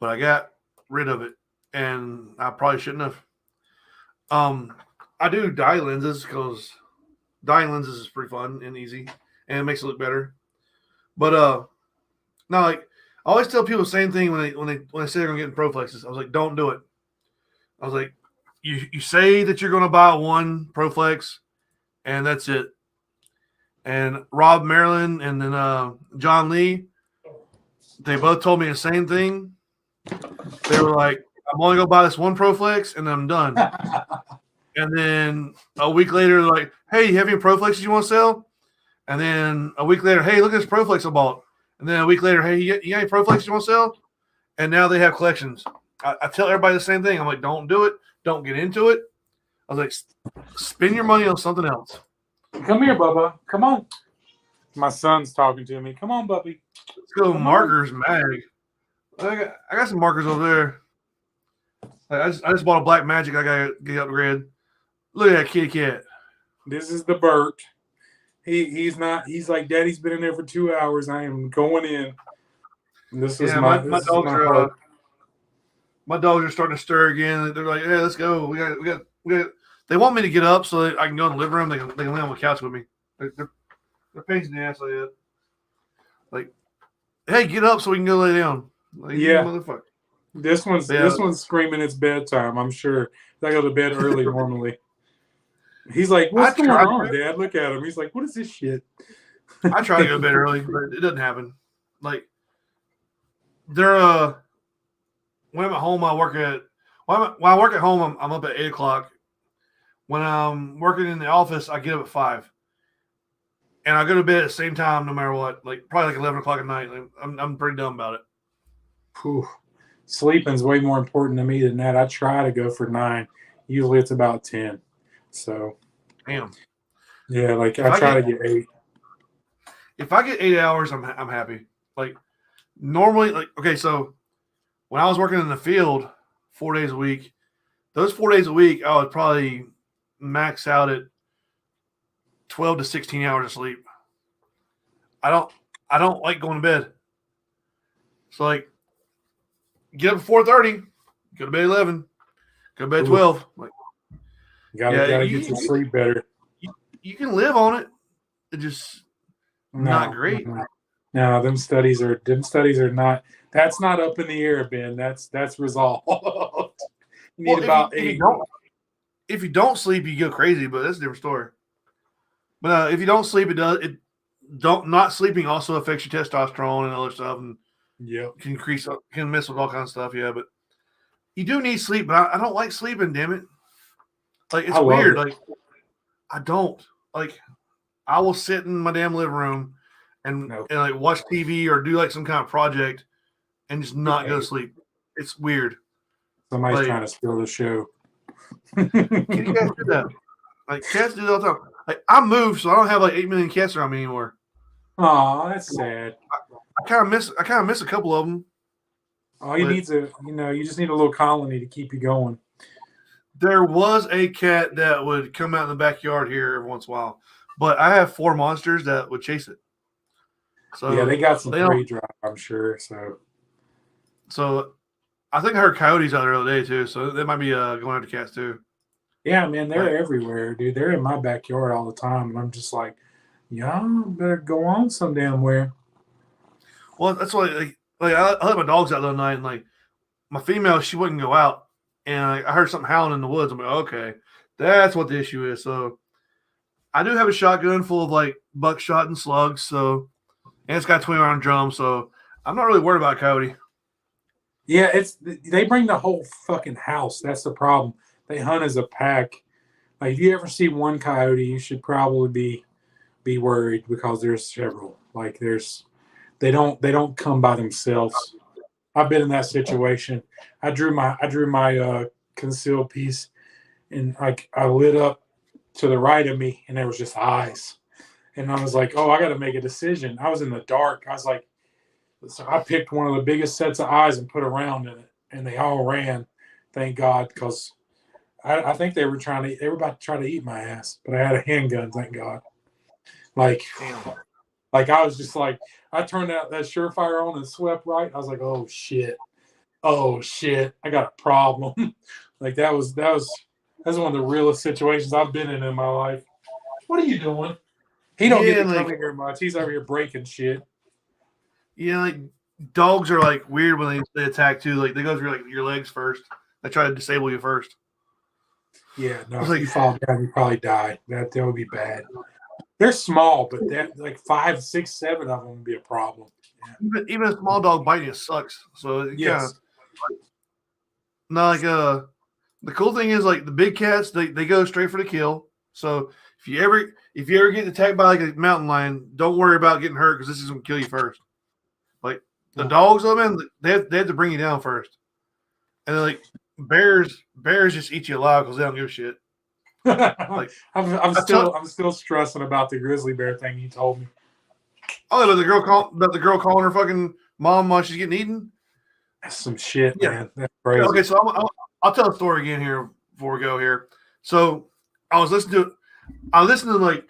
but I got rid of it, and I probably shouldn't have. I do dye lenses because dyeing lenses is pretty fun and easy, and it makes it look better. But no, I always tell people the same thing when they say they're gonna get Proflexes. I was like, don't do it. I was like, you say that you're gonna buy one Proflex, and that's it. And Rob Maryland and then John Lee, they both told me the same thing. They were like, I'm only gonna buy this one Proflex and I'm done. And then a week later, they're like, hey, you have any Proflexes you want to sell? And then a week later, hey, look at this Proflex I bought. And then a week later, hey, you got any Proflexes you want to sell? And now they have collections. I tell everybody the same thing. I'm like, don't do it. Don't get into it. I was like, spend your money on something else. Come here, Bubba. Come on. My son's talking to me. Come on, Bubby. Let's go markers, mag. I got some markers over there. I just bought a black magic. I got to get upgraded. Look at that kitty cat. This is the Bert. He's like, Daddy's been in there for 2 hours. I am going in. And this is my dogs are starting to stir again. They're like, hey, let's go. We got. They want me to get up so that I can go in the living room. They can lay on the couch with me. They're pains in the ass like that. Like, hey, get up so we can go lay down. Like, yeah, motherfucker. This one's screaming it's bedtime. I'm sure. I go to bed early normally. He's like, what's going on, Dad? Look at him. He's like, what is this shit? I try to go to bed early, but it doesn't happen. Like, they're when I'm at home, I work at when I work at home, I'm up at 8 o'clock. When I'm working in the office, I get up at 5, and I go to bed at the same time, no matter what. Like probably like 11 o'clock at night. Like, I'm pretty dumb about it. Whew. Sleeping's way more important to me than that. I try to go for 9. Usually it's about 10. So, damn. Yeah, like I try to get 8. If I get 8 hours, I'm happy. Like normally, like okay, so when I was working in the field 4 days a week, those 4 days a week, I would probably max out at 12 to 16 hours of sleep. I don't like going to bed. So like get up at 4:30, go to bed at 11, go to bed at 12. Like gotta get some sleep better. You can live on it. It's just not great. No, them studies are not. That's not up in the air, Ben. That's resolved. You need about 8. If you don't sleep, you go crazy, but that's a different story. But if you don't sleep, not sleeping also affects your testosterone and other stuff, and can mess with all kinds of stuff. Yeah, but you do need sleep. But I don't like sleeping. Damn it! Like it's weird. Like I don't like. I will sit in my damn living room and like watch TV or do like some kind of project and just not go to sleep. It's weird. Somebody's trying to steal the show. Can you guys do that? Like cats do that all the time. Like I moved, so I don't have like 8 million cats around me anymore. Oh, that's sad. I kind of miss a couple of them. All you need is you just need a little colony to keep you going. There was a cat that would come out in the backyard here every once in a while, but I have 4 monsters that would chase it. So yeah, they got some prey drive, I'm sure. So I think I heard coyotes out there the other day too, so they might be going after cats too. Yeah, man, they're everywhere, dude. They're in my backyard all the time, and I'm just like, y'all better go on some damn where. Well, that's why I let my dogs out the other night, and like my female, she wouldn't go out, and I heard something howling in the woods. I'm like, okay, that's what the issue is. So I do have a shotgun full of like buckshot and slugs, and it's got a 20-round drum, so I'm not really worried about a coyote. Yeah, they bring the whole fucking house. That's the problem. They hunt as a pack. Like if you ever see one coyote, you should probably be worried because there's several. Like they don't come by themselves. I've been in that situation. I drew my concealed piece, and like I lit up to the right of me, and there was just eyes, and I was like, oh, I got to make a decision. I was in the dark. I was like, so I picked one of the biggest sets of eyes and put a round in it, and they all ran. Thank God, because I think they were about to try to eat my ass, but I had a handgun, thank God. Like I was just like, I turned that Surefire on and swept right. I was like, oh shit, I got a problem. Like that was one of the realest situations I've been in my life. What are you doing? He don't get to come in here much. He's over here breaking shit. Yeah, like dogs are like weird when they attack too. Like they go through like your legs first. They try to disable you first. Yeah, no, if you fall down, you probably die. That would be bad. They're small, but that like 5, 6, 7 of them would be a problem. Yeah. Even a small dog biting you sucks. So yes. The cool thing is like the big cats, they go straight for the kill. So if you ever get attacked by like a mountain lion, don't worry about getting hurt because this is gonna kill you first. Like the dogs, man, they have to bring you down first. And then, like bears just eat you alive because they don't give a shit. Like I'm still stressing about the grizzly bear thing you told me. Oh, the girl calling her fucking mom while she's getting eaten. That's some shit, man. That's crazy. Okay, so I'll tell a story again here before we go here. So I listened to like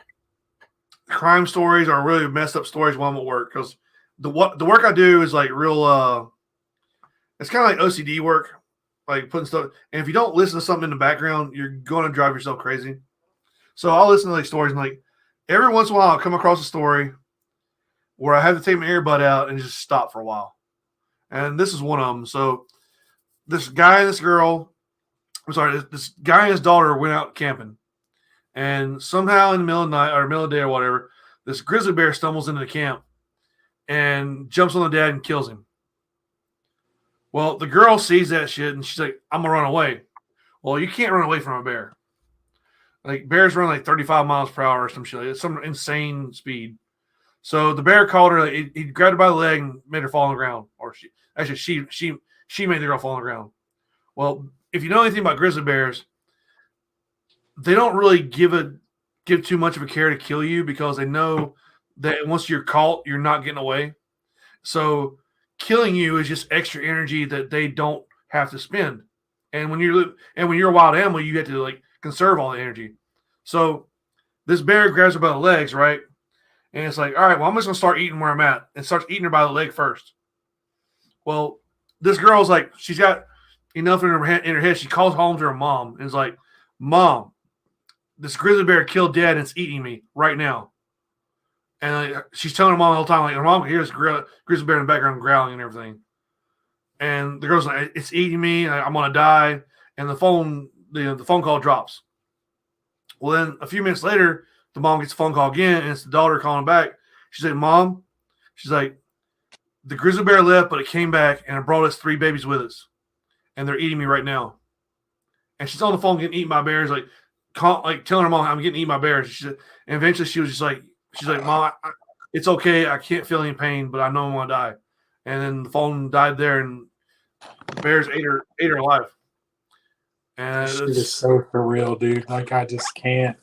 crime stories or really messed up stories while I'm at work because the work I do is like real. It's kind of like OCD work, like putting stuff. And if you don't listen to something in the background, you're going to drive yourself crazy. So I'll listen to like stories and like every once in a while I'll come across a story where I have to take my earbud out and just stop for a while. And this is one of them. So this guy and this girl, this guy and his daughter went out camping. And somehow in the middle of the night or middle of the day or whatever, this grizzly bear stumbles into the camp and jumps on the dad and kills him. Well, the girl sees that shit and she's like, I'm going to run away. Well, you can't run away from a bear. Like bears run like 35 miles per hour or some shit. It's some insane speed. So the bear called her. Like, he grabbed her by the leg and made her fall on the ground. Or she made the girl fall on the ground. Well, if you know anything about grizzly bears, they don't really give too much of a care to kill you because they know that once you're caught, you're not getting away. So killing you is just extra energy that they don't have to spend. And when you're a wild animal, you have to like conserve all the energy. So this bear grabs her by the legs, right? And it's like, all right, well, I'm just gonna start eating where I'm at, and starts eating her by the leg first. Well, this girl's like, she's got enough in her head. She calls home to her mom and is like, Mom, this grizzly bear killed Dad and it's eating me right now. And like, she's telling her mom the whole time, like, her mom can hear this grizzly bear in the background growling and everything. And the girl's like, it's eating me. I'm gonna die. And the phone call drops. Well, then a few minutes later, the mom gets a phone call again, and it's the daughter calling back. She's like, Mom, she's like, the grizzly bear left, but it came back and it brought us 3 babies with us. And they're eating me right now. And she's on the phone getting eaten by bears, like telling her mom, I'm getting eaten by bears. And eventually she was just like, she's like, Mom, it's okay. I can't feel any pain, but I know I'm going to die. And then the phone died there, and the bears ate her alive. And this shit is so for real, dude. Like, I just can't.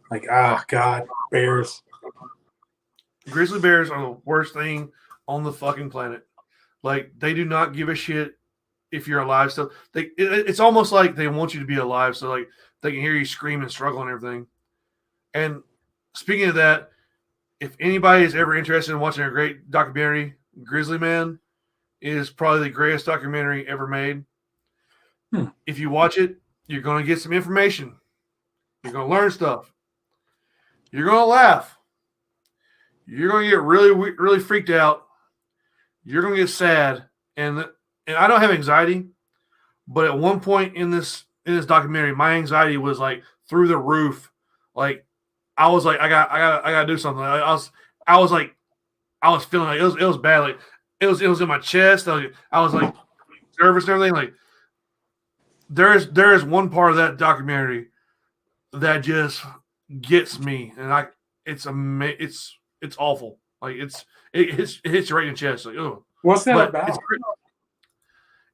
Like, God, bears. Grizzly bears are the worst thing on the fucking planet. Like, they do not give a shit if you're alive. So it's almost like they want you to be alive, so like they can hear you scream and struggle and everything. And speaking of that, if anybody is ever interested in watching a great documentary, Grizzly Man is probably the greatest documentary ever made. If you watch it, you're going to get some information. You're going to learn stuff. You're going to laugh. You're going to get really, really freaked out. You're going to get sad. And I don't have anxiety, but at one point in this documentary, my anxiety was like through the roof. Like I was like, I got to do something. I was feeling like it was bad. Like it was in my chest. I was like nervous and everything. Like there is one part of that documentary that just gets me, and it's awful. Like it hits you right in the chest. Like, oh, what's that about?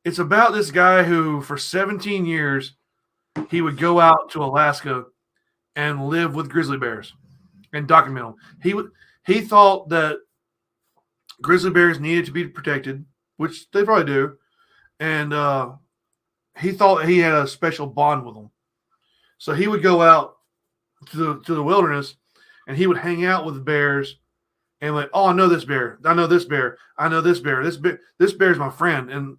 It's about this guy who, for 17 years, he would go out to Alaska and live with grizzly bears and document them. He thought that grizzly bears needed to be protected, which they probably do, and he thought he had a special bond with them. So he would go out to the wilderness, and he would hang out with bears, and like, oh, I know this bear, I know this bear, I know this bear, this bear's my friend, and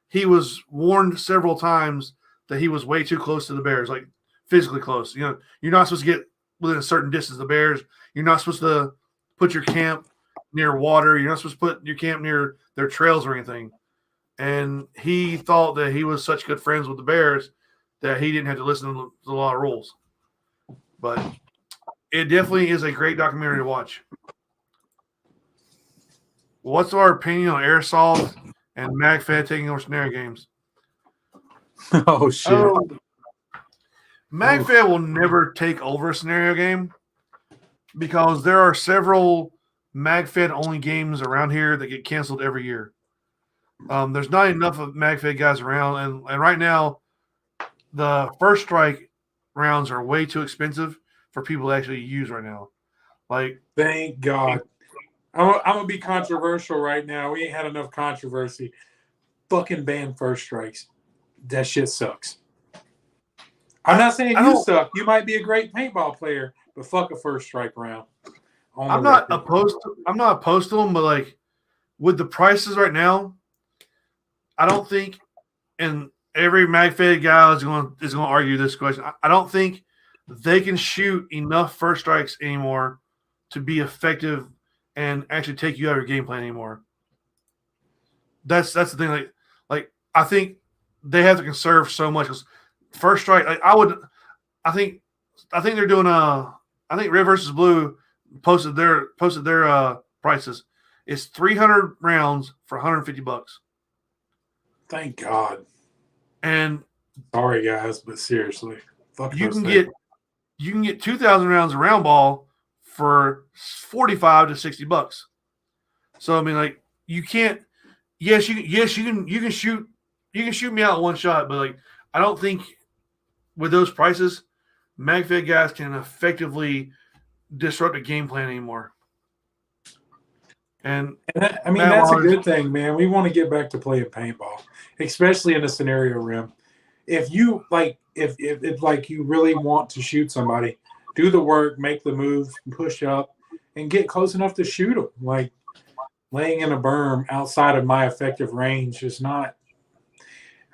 he was warned several times that he was way too close to the bears, like physically close. You know, you're not supposed to get within a certain distance of the bears. You're not supposed to put your camp near water. You're not supposed to put your camp near their trails or anything. And he thought that he was such good friends with the bears that he didn't have to listen to a lot of rules. But it definitely is a great documentary to watch. What's our opinion on airsoft and MagFed taking over scenario games? Oh shit! MagFed will never take over a scenario game because there are several MagFed only games around here that get canceled every year. There's not enough of MagFed guys around, and right now the First Strike rounds are way too expensive for people to actually use right now. Like, thank God. I'm gonna be controversial right now. We ain't had enough controversy. Fucking ban First Strikes. That shit sucks. I'm not saying you suck. You might be a great paintball player, but fuck a First Strike round. I'm not opposed to them, but like with the prices right now, I don't think, and every MagFed guy is going to argue this question. I don't think they can shoot enough First Strikes anymore to be effective and actually take you out of your game plan anymore. That's the thing. Like I think they have to conserve so much. First Strike, I think they're doing I think Red versus Blue posted their prices. It's 300 rounds for $150. Thank God. And sorry guys, but seriously, fuck you can get 2,000 rounds of round ball for $45 to $60. So I mean, like, you can't. Yes, you can shoot me out in one shot, but like, I don't think with those prices, MagFed guys can effectively disrupt a game plan anymore. And that's a good thing, man. We want to get back to playing paintball, especially in a scenario rim. If you if like you really want to shoot somebody, do the work, make the move, push up, and get close enough to shoot them. Like, laying in a berm outside of my effective range is not.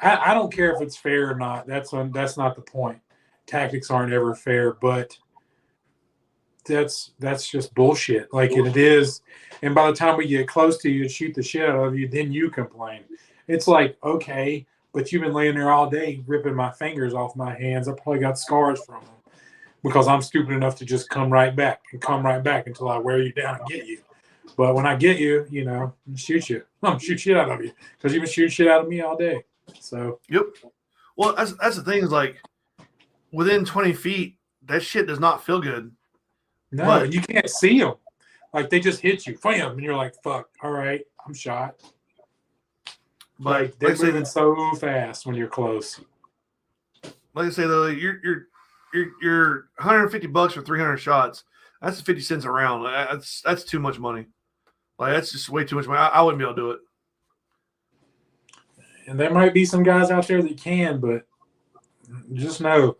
I don't care if it's fair or not. That's not the point. Tactics aren't ever fair, but that's just bullshit. Like it is. And by the time we get close to you and shoot the shit out of you, then you complain. It's like, okay, but you've been laying there all day ripping my fingers off my hands. I probably got scars from them because I'm stupid enough to just come right back until I wear you down and get you. But when I get you, shoot you. I'm shoot shit out of you because you've been shooting shit out of me all day. So yep. Well, that's the thing is, like, within 20 feet, that shit does not feel good. No, but you can't see them. Like, they just hit you, bam, and you're like, "Fuck! All right, I'm shot." But like, they're moving so fast when you're close. Like I say though, you're $150 for 300 shots. That's 50 cents a round. That's too much money. Like, that's just way too much money. I wouldn't be able to do it. And there might be some guys out there that can, but just know,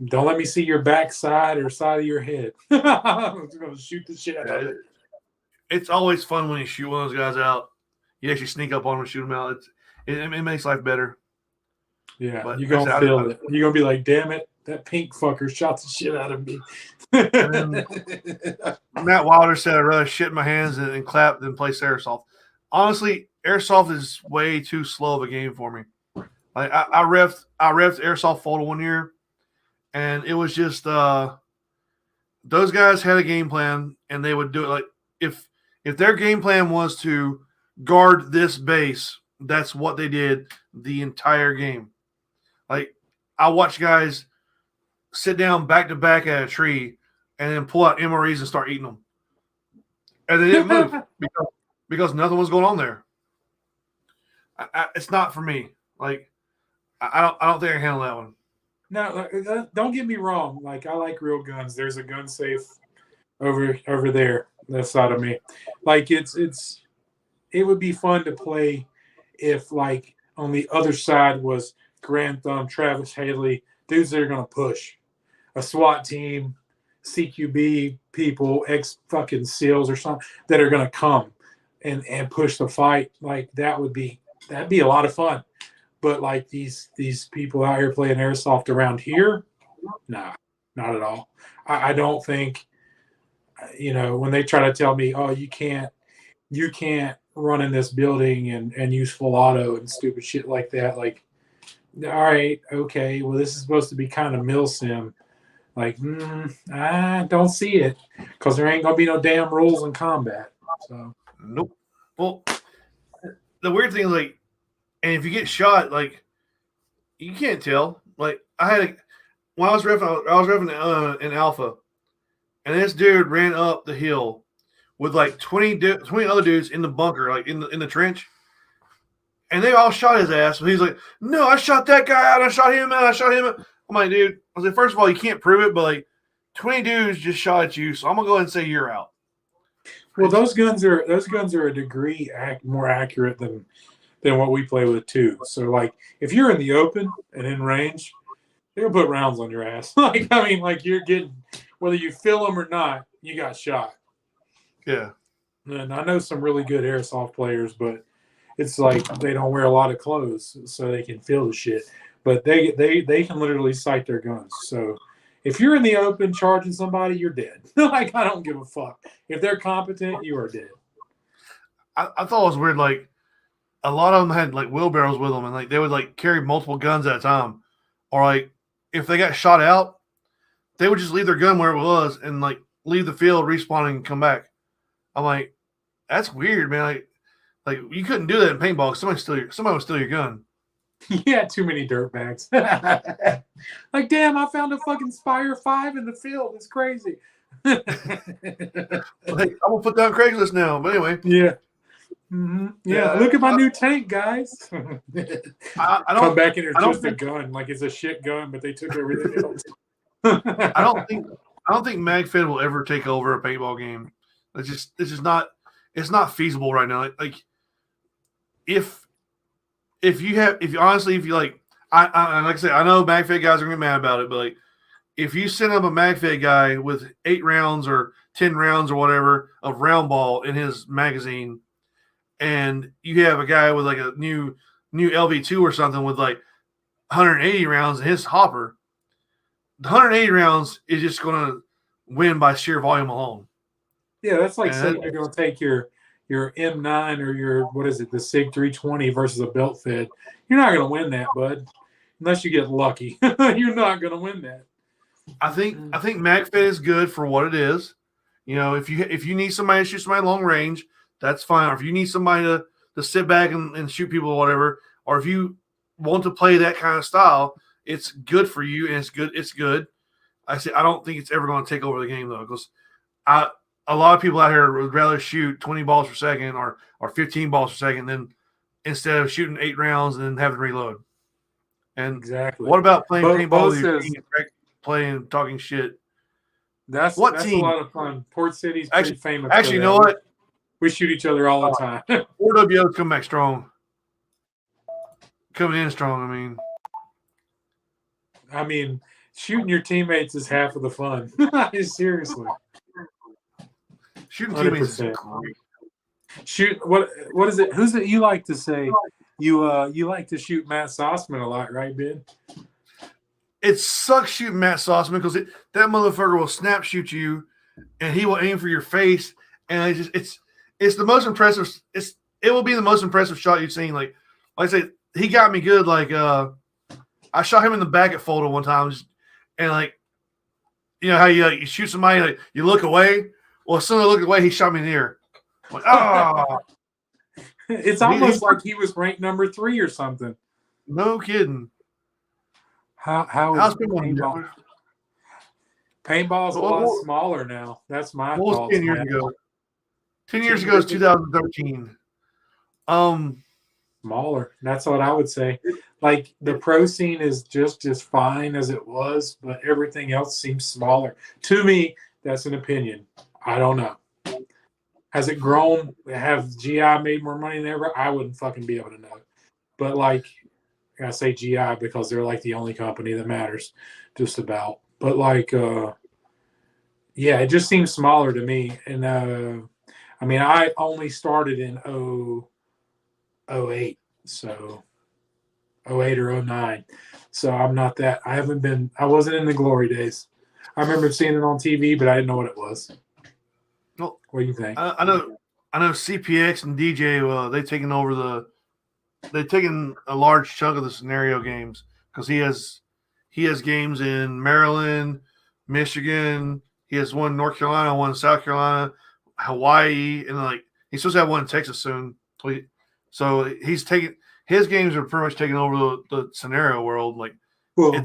don't let me see your backside or side of your head. I'm going to shoot the shit out of it. It's always fun when you shoot one of those guys out. You actually sneak up on them and shoot them out. It makes life better. Yeah, but you're going to feel it. You're going to be like, damn it, that pink fucker shot the shit out of me. And then Matt Wilder said, I'd rather shit in my hands and clap than play airsoft. Honestly, airsoft is way too slow of a game for me. Like, I reffed airsoft photo one year, and it was just those guys had a game plan, and they would do it. Like, if their game plan was to guard this base, that's what they did the entire game. Like, I watched guys sit down back to back at a tree and then pull out MREs and start eating them, and they didn't move because nothing was going on there. It's not for me. Like, I don't think I can handle that one. No, don't get me wrong. Like, I like real guns. There's a gun safe over there, that side of me. Like, it would be fun to play if, like, on the other side was Grand Thumb, Travis Haley, dudes that are going to push. A SWAT team, CQB people, ex-fucking SEALs or something that are going to come and push the fight. Like, that'd be a lot of fun. But, like, these people out here playing airsoft around here, nah, not at all. I don't think, when they try to tell me, oh, you can't run in this building and use full auto and stupid shit like that. Like, all right, okay, well, this is supposed to be kind of mil sim. Like, I don't see it because there ain't gonna be no damn rules in combat. So Nope. Well, the weird thing is, like, and if you get shot, like, you can't tell. Like, when I was reffing in Alpha, and this dude ran up the hill with like 20 other dudes in the bunker, like in the trench, and they all shot his ass. So he's like, "No, I shot that guy out. I shot him out. I shot him out." I'm like, dude. I was like, first of all, you can't prove it, but like 20 dudes just shot at you, so I'm gonna go ahead and say you're out. well, those guns are a degree more accurate than what we play with too. So like, if you're in the open and in range, they'll put rounds on your ass. Like, I mean, like, you're getting, whether you feel them or not, you got shot. Yeah. And I know some really good airsoft players, but it's like they don't wear a lot of clothes so they can feel the shit. But they can literally sight their guns. So if you're in the open charging somebody, you're dead. Like, I don't give a fuck. If they're competent, you are dead. I thought it was weird. Like, a lot of them had like wheelbarrows with them, and like they would like carry multiple guns at a time, or like if they got shot out, they would just leave their gun where it was and like leave the field, respawn, and come back. I'm like, that's weird, man. Like you couldn't do that in paintball. Somebody would steal your gun. You had too many dirt bags. Like, damn, I found a fucking Spire 5 in the field. It's crazy. Like, I'm gonna put that on Craigslist now. But anyway, yeah. Mm-hmm. Yeah, look at my new tank, guys. I don't come back and it's just a think, gun, like it's a shit gun, but they took everything else. I don't think MagFed will ever take over a paintball game. It's just not. It's not feasible right now. Like if you like, I like I said, I know MagFed guys are gonna get mad about it, but like if you send up a MagFed guy with 8 rounds or 10 rounds or whatever of round ball in his magazine, and you have a guy with like a new LV2 or something with like 180 rounds in his hopper, the 180 rounds is just going to win by sheer volume alone. Yeah, that's like saying you're going to take your M9 or the SIG 320 versus a belt fed. You're not going to win that, bud, unless you get lucky. You're not going to win that. I think MagFed is good for what it is. If you need somebody to shoot somebody long range, that's fine. Or if you need somebody to sit back and shoot people or whatever, or if you want to play that kind of style, it's good for you and it's good. I don't think it's ever going to take over the game though, because a lot of people out here would rather shoot 20 balls per second or 15 balls per second than instead of shooting 8 rounds and then having to reload. And exactly. What about playing paintball? Playing talking shit. That's a lot of fun. Port City's pretty famous. Actually, you know what? We shoot each other all the time. 4WO's come back strong. Coming in strong, I mean, shooting your teammates is half of the fun. Seriously. Shooting teammates is great. Shoot, what is it? Who's it you like to say? You like to shoot Matt Sossman a lot, right, Ben? It sucks shooting Matt Sossman because that motherfucker will snap shoot you, and he will aim for your face, and it's the most impressive. It will be the most impressive shot you've seen. Like I say, he got me good. Like I shot him in the back at Folda one time, and like how you shoot somebody, like you look away. Well, as soon as I looked away, he shot me in the ear. Like, oh, it's almost like he was ranked number 3 or something. No kidding. How's paintball? Paintball's a lot smaller now. That's my thought. 10 years ago. 10 years ago is 2013. Smaller. That's what I would say. Like the pro scene is just as fine as it was, but everything else seems smaller. To me, that's an opinion. I don't know. Has it grown? Have GI made more money than ever? I wouldn't fucking be able to know. But like I say GI because they're like the only company that matters, just about. But like, yeah, it just seems smaller to me. And I mean, I only started in '08, so '08 or '09. So I'm not that. I wasn't in the glory days. I remember seeing it on TV, but I didn't know what it was. Well, What do you think? I know CPX and DJ. They've taken a large chunk of the scenario games because he has games in Maryland, Michigan. He has one in North Carolina, one in South Carolina, Hawaii, and like he's supposed to have one in Texas soon. So he's taking his games are pretty much taking over the scenario world. Like Well,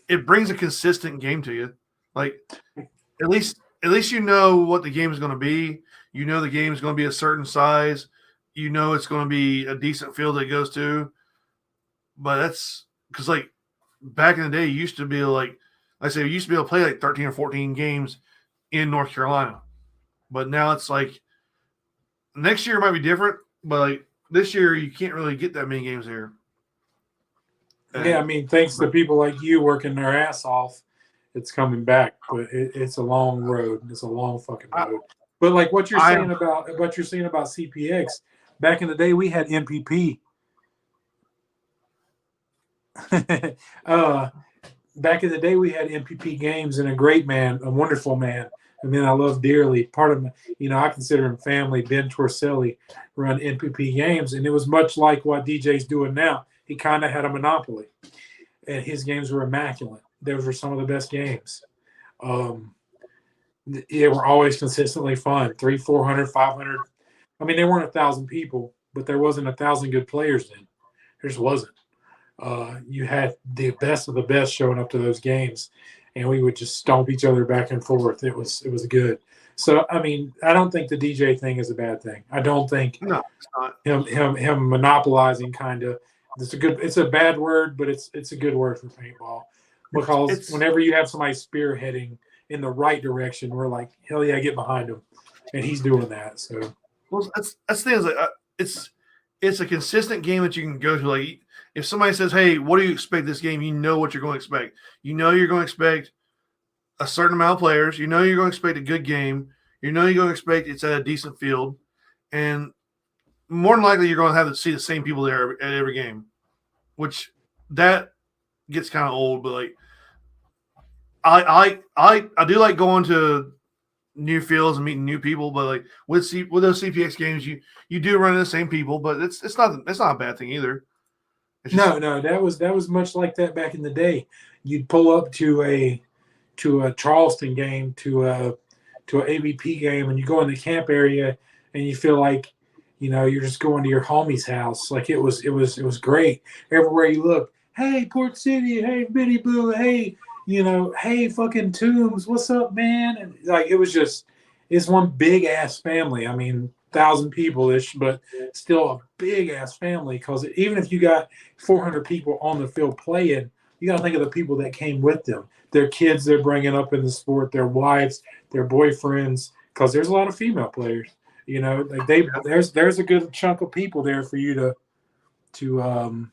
it brings a consistent game to you. Like at least you know what the game is going to be. You know the game is going to be a certain size. You know it's going to be a decent field that it goes to. But that's because like back in the day, you used to be like I say, you used to be able to play like 13 or 14 games in North Carolina. But now it's like next year might be different, but like this year you can't really get that many games here. yeah, I mean, thanks to people like you working their ass off, it's coming back. But it's a long road. It's a long fucking road. But like what you're saying about CPX, back in the day we had MPP. Back in the day we had MPP games, and a great man, a wonderful man. I mean, I love dearly. Part of, I consider him family. Ben Torselli run MPP games, and it was much like what DJ's doing now. He kind of had a monopoly, and his games were immaculate. Those were some of the best games. They were always consistently fun. 300, 400, 500. I mean, there weren't 1,000 people, but there wasn't 1,000 good players then. There just wasn't. You had the best of the best showing up to those games, and we would just stomp each other back and forth. It was good. So I mean, I don't think the DJ thing is a bad thing. I don't think No, it's not. him monopolizing kind of. It's a bad word, but it's a good word for paintball because whenever you have somebody spearheading in the right direction, we're like, hell yeah, get behind him, and he's doing that. So well, that's the thing is like it's a consistent game that you can go to. Like if somebody says, "Hey, what do you expect this game?" You know what you're going to expect. You know you're going to expect a certain amount of players. You know you're going to expect a good game. You know you're going to expect it's at a decent field, and more than likely you're going to have to see the same people there at every game, which that gets kind of old. But like I do like going to new fields and meeting new people, but like with those CPX games, you do run into the same people, but it's not a bad thing either. No, that was much like that back in the day. You'd pull up to a Charleston game, to a AVP game, and you go in the camp area, and you feel like you're just going to your homie's house. Like it was great. Everywhere you look, hey Port City, hey Bennieboo, hey hey fucking Tombs, what's up, man? And like it's one big ass family. I mean, 1,000 people ish, but still a big ass family. Because even if you got 400 people on the field playing, you got to think of the people that came with them, their kids they're bringing up in the sport, their wives, their boyfriends. Because there's a lot of female players. Like there's a good chunk of people there for you to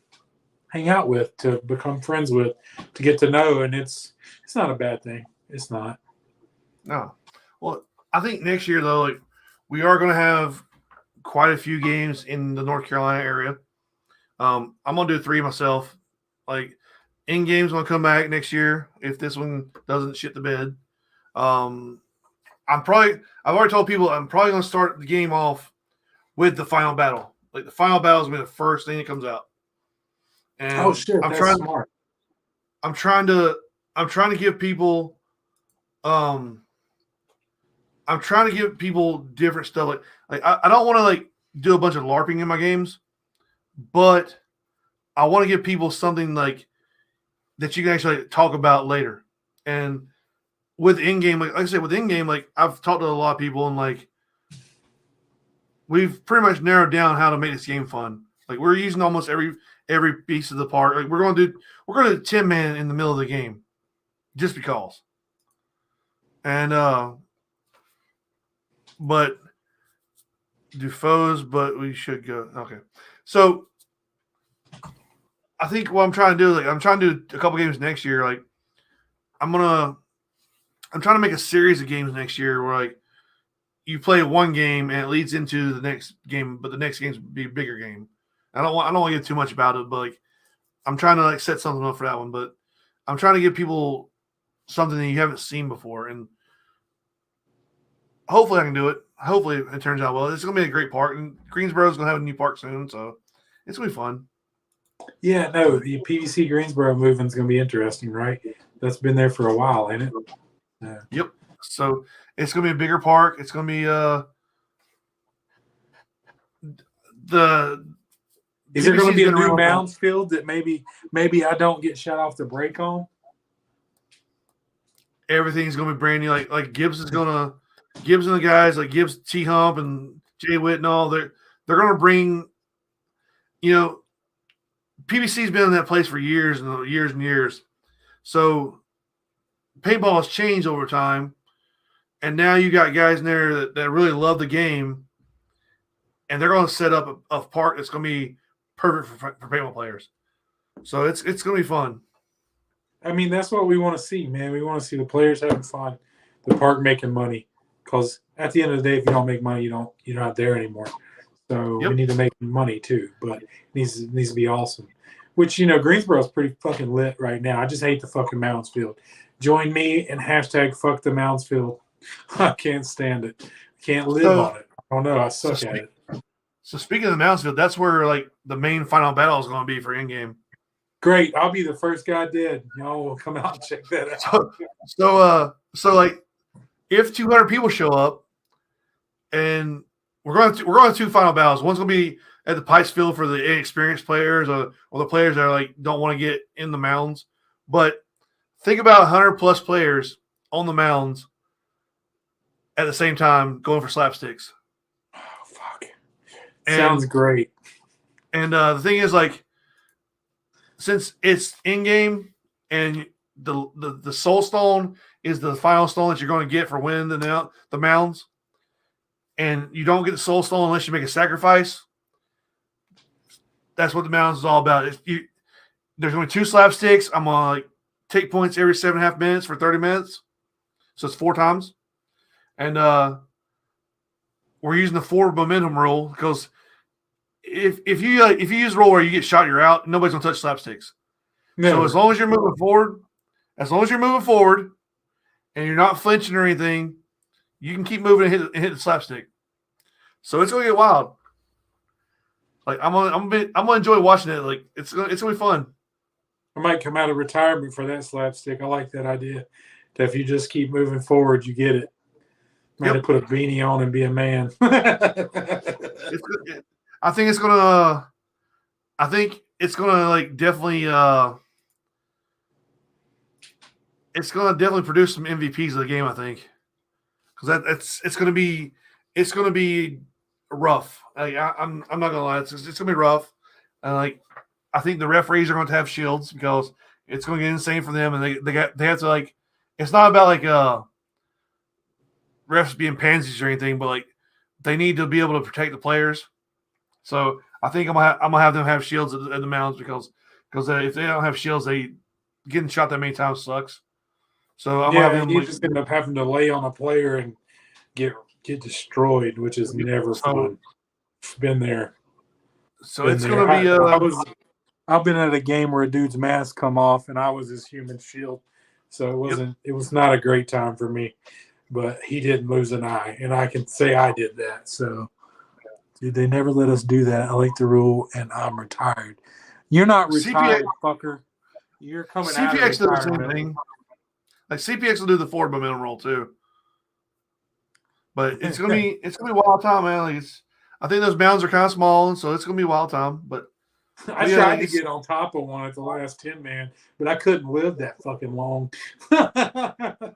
hang out with, to become friends with, to get to know, and it's not a bad thing. It's not. No. Well, I think next year though, like we are going to have quite a few games in the North Carolina area. I'm gonna do 3 myself. Like in games gonna come back next year if this one doesn't shit the bed. I've already told people I'm probably gonna start the game off with the final battle. Like the final battle is gonna be the first thing that comes out. And oh shit, that's smart. I'm trying to give people I'm trying to give people different stuff. Like I don't want to like do a bunch of LARPing in my games, but I want to give people something like that you can actually talk about later. And with in-game, like I said, with in-game, like I've talked to a lot of people and like we've pretty much narrowed down how to make this game fun. Like we're using almost every piece of the part. Like we're going to do 10-man in the middle of the game just because. And but do foes, but we should go. Okay. So I think what I'm trying to do, like I'm trying to do a couple games next year. Like I'm trying to make a series of games next year where like you play one game and it leads into the next game, but the next game's be a bigger game. I don't want to get too much about it, but like I'm trying to like set something up for that one. But I'm trying to give people something that you haven't seen before, and hopefully I can do it. Hopefully it turns out well. It's gonna be a great park, and Greensboro's gonna have a new park soon, so it's gonna be fun. Yeah, no, the PVC Greensboro movement's going to be interesting, right? That's been there for a while, ain't it? Yeah. Yep. So it's gonna be a bigger park. It's gonna be the. Is there going to PVC's be a been new around- Mounds field that maybe I don't get shut off the break on? Everything's gonna be brand new. Like Gibbs and the guys like Gibbs, T Hump, and Jay Witt and all. They're gonna bring. PVC's been in that place for years and years and years. So paintball has changed over time, and now you got guys in there that really love the game, and they're going to set up a park that's going to be perfect for paintball players. So it's going to be fun. I mean, that's what we want to see, man. We want to see the players having fun, the park making money. Because at the end of the day, if you don't make money, you're not there anymore. So Yep. we need to make money too, but it needs to be awesome. Which, Greensboro's pretty fucking lit right now. I just hate the fucking Mounds field. Join me and hashtag fuck the Mounds field. I can't stand it. I can't live on it. I don't know. I suck at it. So speaking of the Mounds field, that's where like the main final battle is going to be for in game. Great. I'll be the first guy dead. Y'all will come out and check that out. So like if 200 people show up, and we're going to two final battles. One's going to be at the Pikes Field for the inexperienced players or the players that are like don't want to get in the mounds. But think about 100 plus players on the mounds at the same time going for slapsticks. Oh, fuck. And, Sounds great. And the thing is, like, since it's in game and the soul stone is the final stone that you're going to get for winning the mounds, and you don't get the soul stone unless you make a sacrifice. That's what the mounds is all about. There's only 2 slapsticks. I'm going to take points every 7.5 minutes for 30 minutes. So it's 4 times. And we're using the 4 momentum rule because if you use roll where you get shot, you're out. Nobody's going to touch slapsticks. Never. So as long as you're moving forward, and you're not flinching or anything, you can keep moving and hit the slapstick. So it's going to get wild. Like I'm gonna enjoy watching it. Like it's gonna be fun. I might come out of retirement for that slapstick. I like that idea. That if you just keep moving forward, you get it. Might have put a beanie on and be a man. I think it's gonna like definitely. It's gonna definitely produce some MVPs of the game. I think because it's gonna be rough. Like, I'm not gonna lie, it's gonna be rough. And like I think the referees are going to have shields because it's going to get insane for them, and they have to like. It's not about like refs being pansies or anything, but like they need to be able to protect the players. So I think I'm gonna have them have shields at the mounds because if they don't have shields, they getting shot that many times sucks. So I'm gonna have them. You just end up having to lay on a player and get destroyed, which is never fun. Been there. So it's going to be. I've been at a game where a dude's mask come off, and I was his human shield. So it wasn't. It was not a great time for me, but he didn't lose an eye, and I can say I did that. So, dude, they never let us do that. I like the rule, and I'm retired. You're not retired, fucker. You're coming out of CPX does the same retirement. thing. Like CPX will do the forward momentum roll too. But it's gonna be wild time, man. Like I think those mounds are kind of small, and so it's gonna be wild time. But I tried to get on top of one at the last 10 man, but I couldn't live that fucking long. I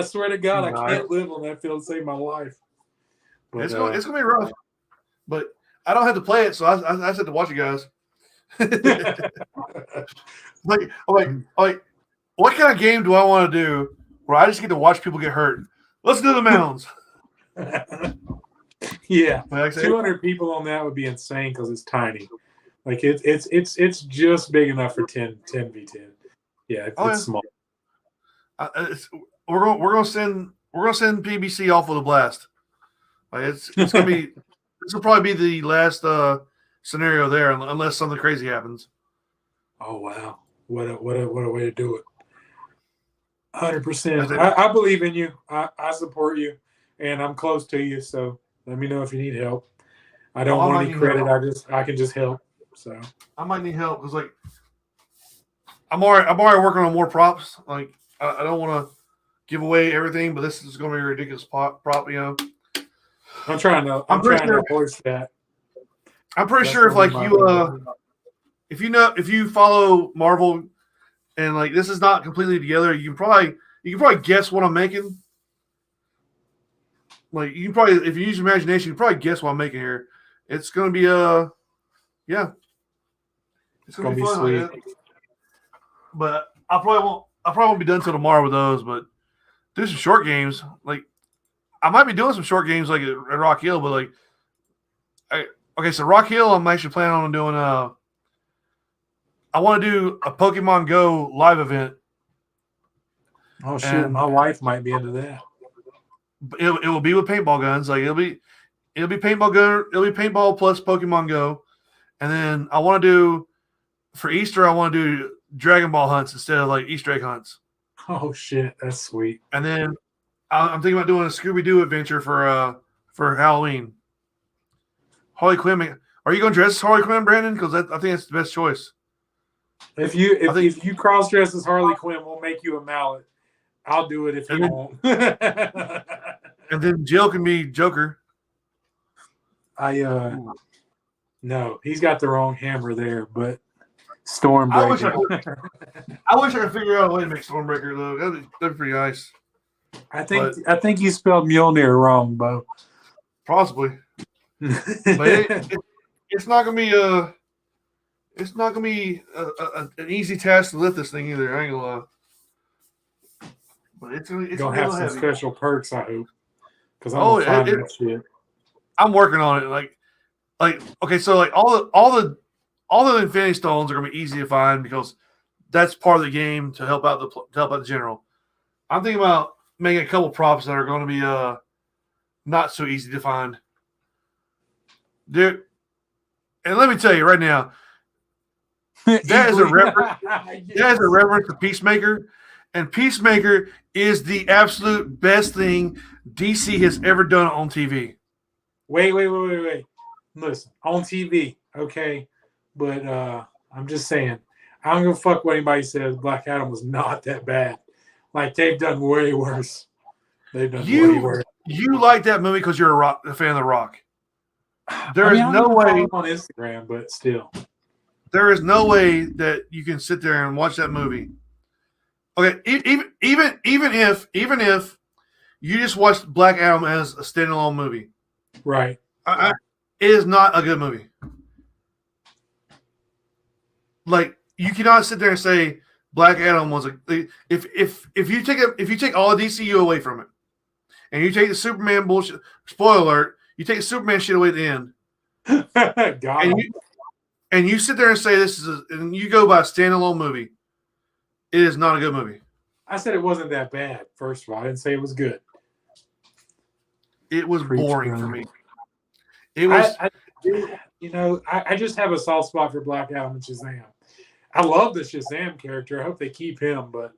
swear to God, I can't live on that field to save my life. But, it's gonna be rough. But I don't have to play it, so I just have to watch you guys. like, what kind of game do I want to do where I just get to watch people get hurt? Let's do the mounds. Yeah, like 200 people on that would be insane because it's tiny. Like it's just big enough for 10v10. Yeah, it's small. We're gonna send PBC off with a blast. Like it's gonna be this will probably be the last scenario there unless something crazy happens. Oh wow, what a way to do it. 100%. I believe in you. I support you, and I'm close to you. So let me know if you need help. I don't want any credit. I can just help. So I might need help because like I'm already working on more props. Like I don't want to give away everything, but this is going to be a ridiculous prop. I'm trying to avoid that. I'm pretty sure if like if you follow Marvel and like this is not completely together, you can probably guess what I'm making. Like you can probably if you use your imagination, you can probably guess what I'm making here. It's gonna be yeah. It's gonna be fun. Sweet. Like but I probably won't be done till tomorrow with those, but do some short games. Like I might be doing some short games like at Rock Hill, but like okay, so Rock Hill I'm actually planning on doing I want to do a Pokemon Go live event. Oh shit, my wife might be into that. It will be with paintball guns. Like it'll be paintball gun. It'll be paintball plus Pokemon Go, and then I want to do for Easter. I want to do Dragon Ball hunts instead of like Easter egg hunts. Oh shit, that's sweet. And then I'm thinking about doing a Scooby Doo adventure for Halloween. Harley Quinn. Are you going to dress as Harley Quinn, Brandon? Because I think that's the best choice. If you cross dress as Harley Quinn, we'll make you a mallet. I'll do it if you won't. And then Jill can be Joker. No, he's got the wrong hammer there, but Stormbreaker. I wish I could figure out a way to make Stormbreaker though. That'd be pretty nice. I think you spelled Mjolnir wrong, Bo. Possibly. But it's not gonna be an easy task to lift this thing either. I ain't gonna lie. But it's gonna have some special perks, I hope. Because I'm gonna find that shit. I'm working on it. Like okay, so like all the Infinity Stones are gonna be easy to find because that's part of the game to help out the general. I'm thinking about making a couple props that are going to be not so easy to find, dude. And let me tell you right now, that is a reference to Peacemaker, and Peacemaker is the absolute best thing DC has ever done on TV. Wait. Listen, on TV, okay, but I'm just saying, I don't give a fuck what anybody says. Black Adam was not that bad. Like they've done way worse. Way worse. You like that movie because you're a fan of The Rock. There is no way on Instagram, but still, there is no way that you can sit there and watch that movie. Okay, even if you just watched Black Adam as a standalone movie, right? It is not a good movie. Like you cannot sit there and say Black Adam was if you take all the DCU away from it, and you take the Superman bullshit. Spoiler alert: you take the Superman shit away at the end, and you sit there and say this is and you go by a standalone movie. It is not a good movie. I said it wasn't that bad. First of all, I didn't say it was good. It was boring for me. It was. I just have a soft spot for Black Adam and Shazam. I love the Shazam character. I hope they keep him. But,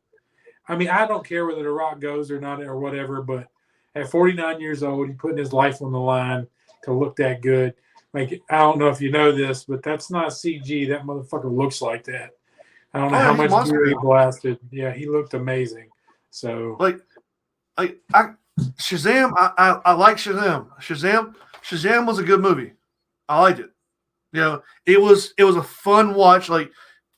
I mean, I don't care whether The Rock goes or not or whatever. But at 49 years old, he's putting his life on the line to look that good. Like, I don't know if you know this, but that's not CG. That motherfucker looks like that. I don't know how much gear he blasted. Yeah, he looked amazing. So, Shazam, I like Shazam. Shazam was a good movie. I liked it. You know, it was a fun watch. Like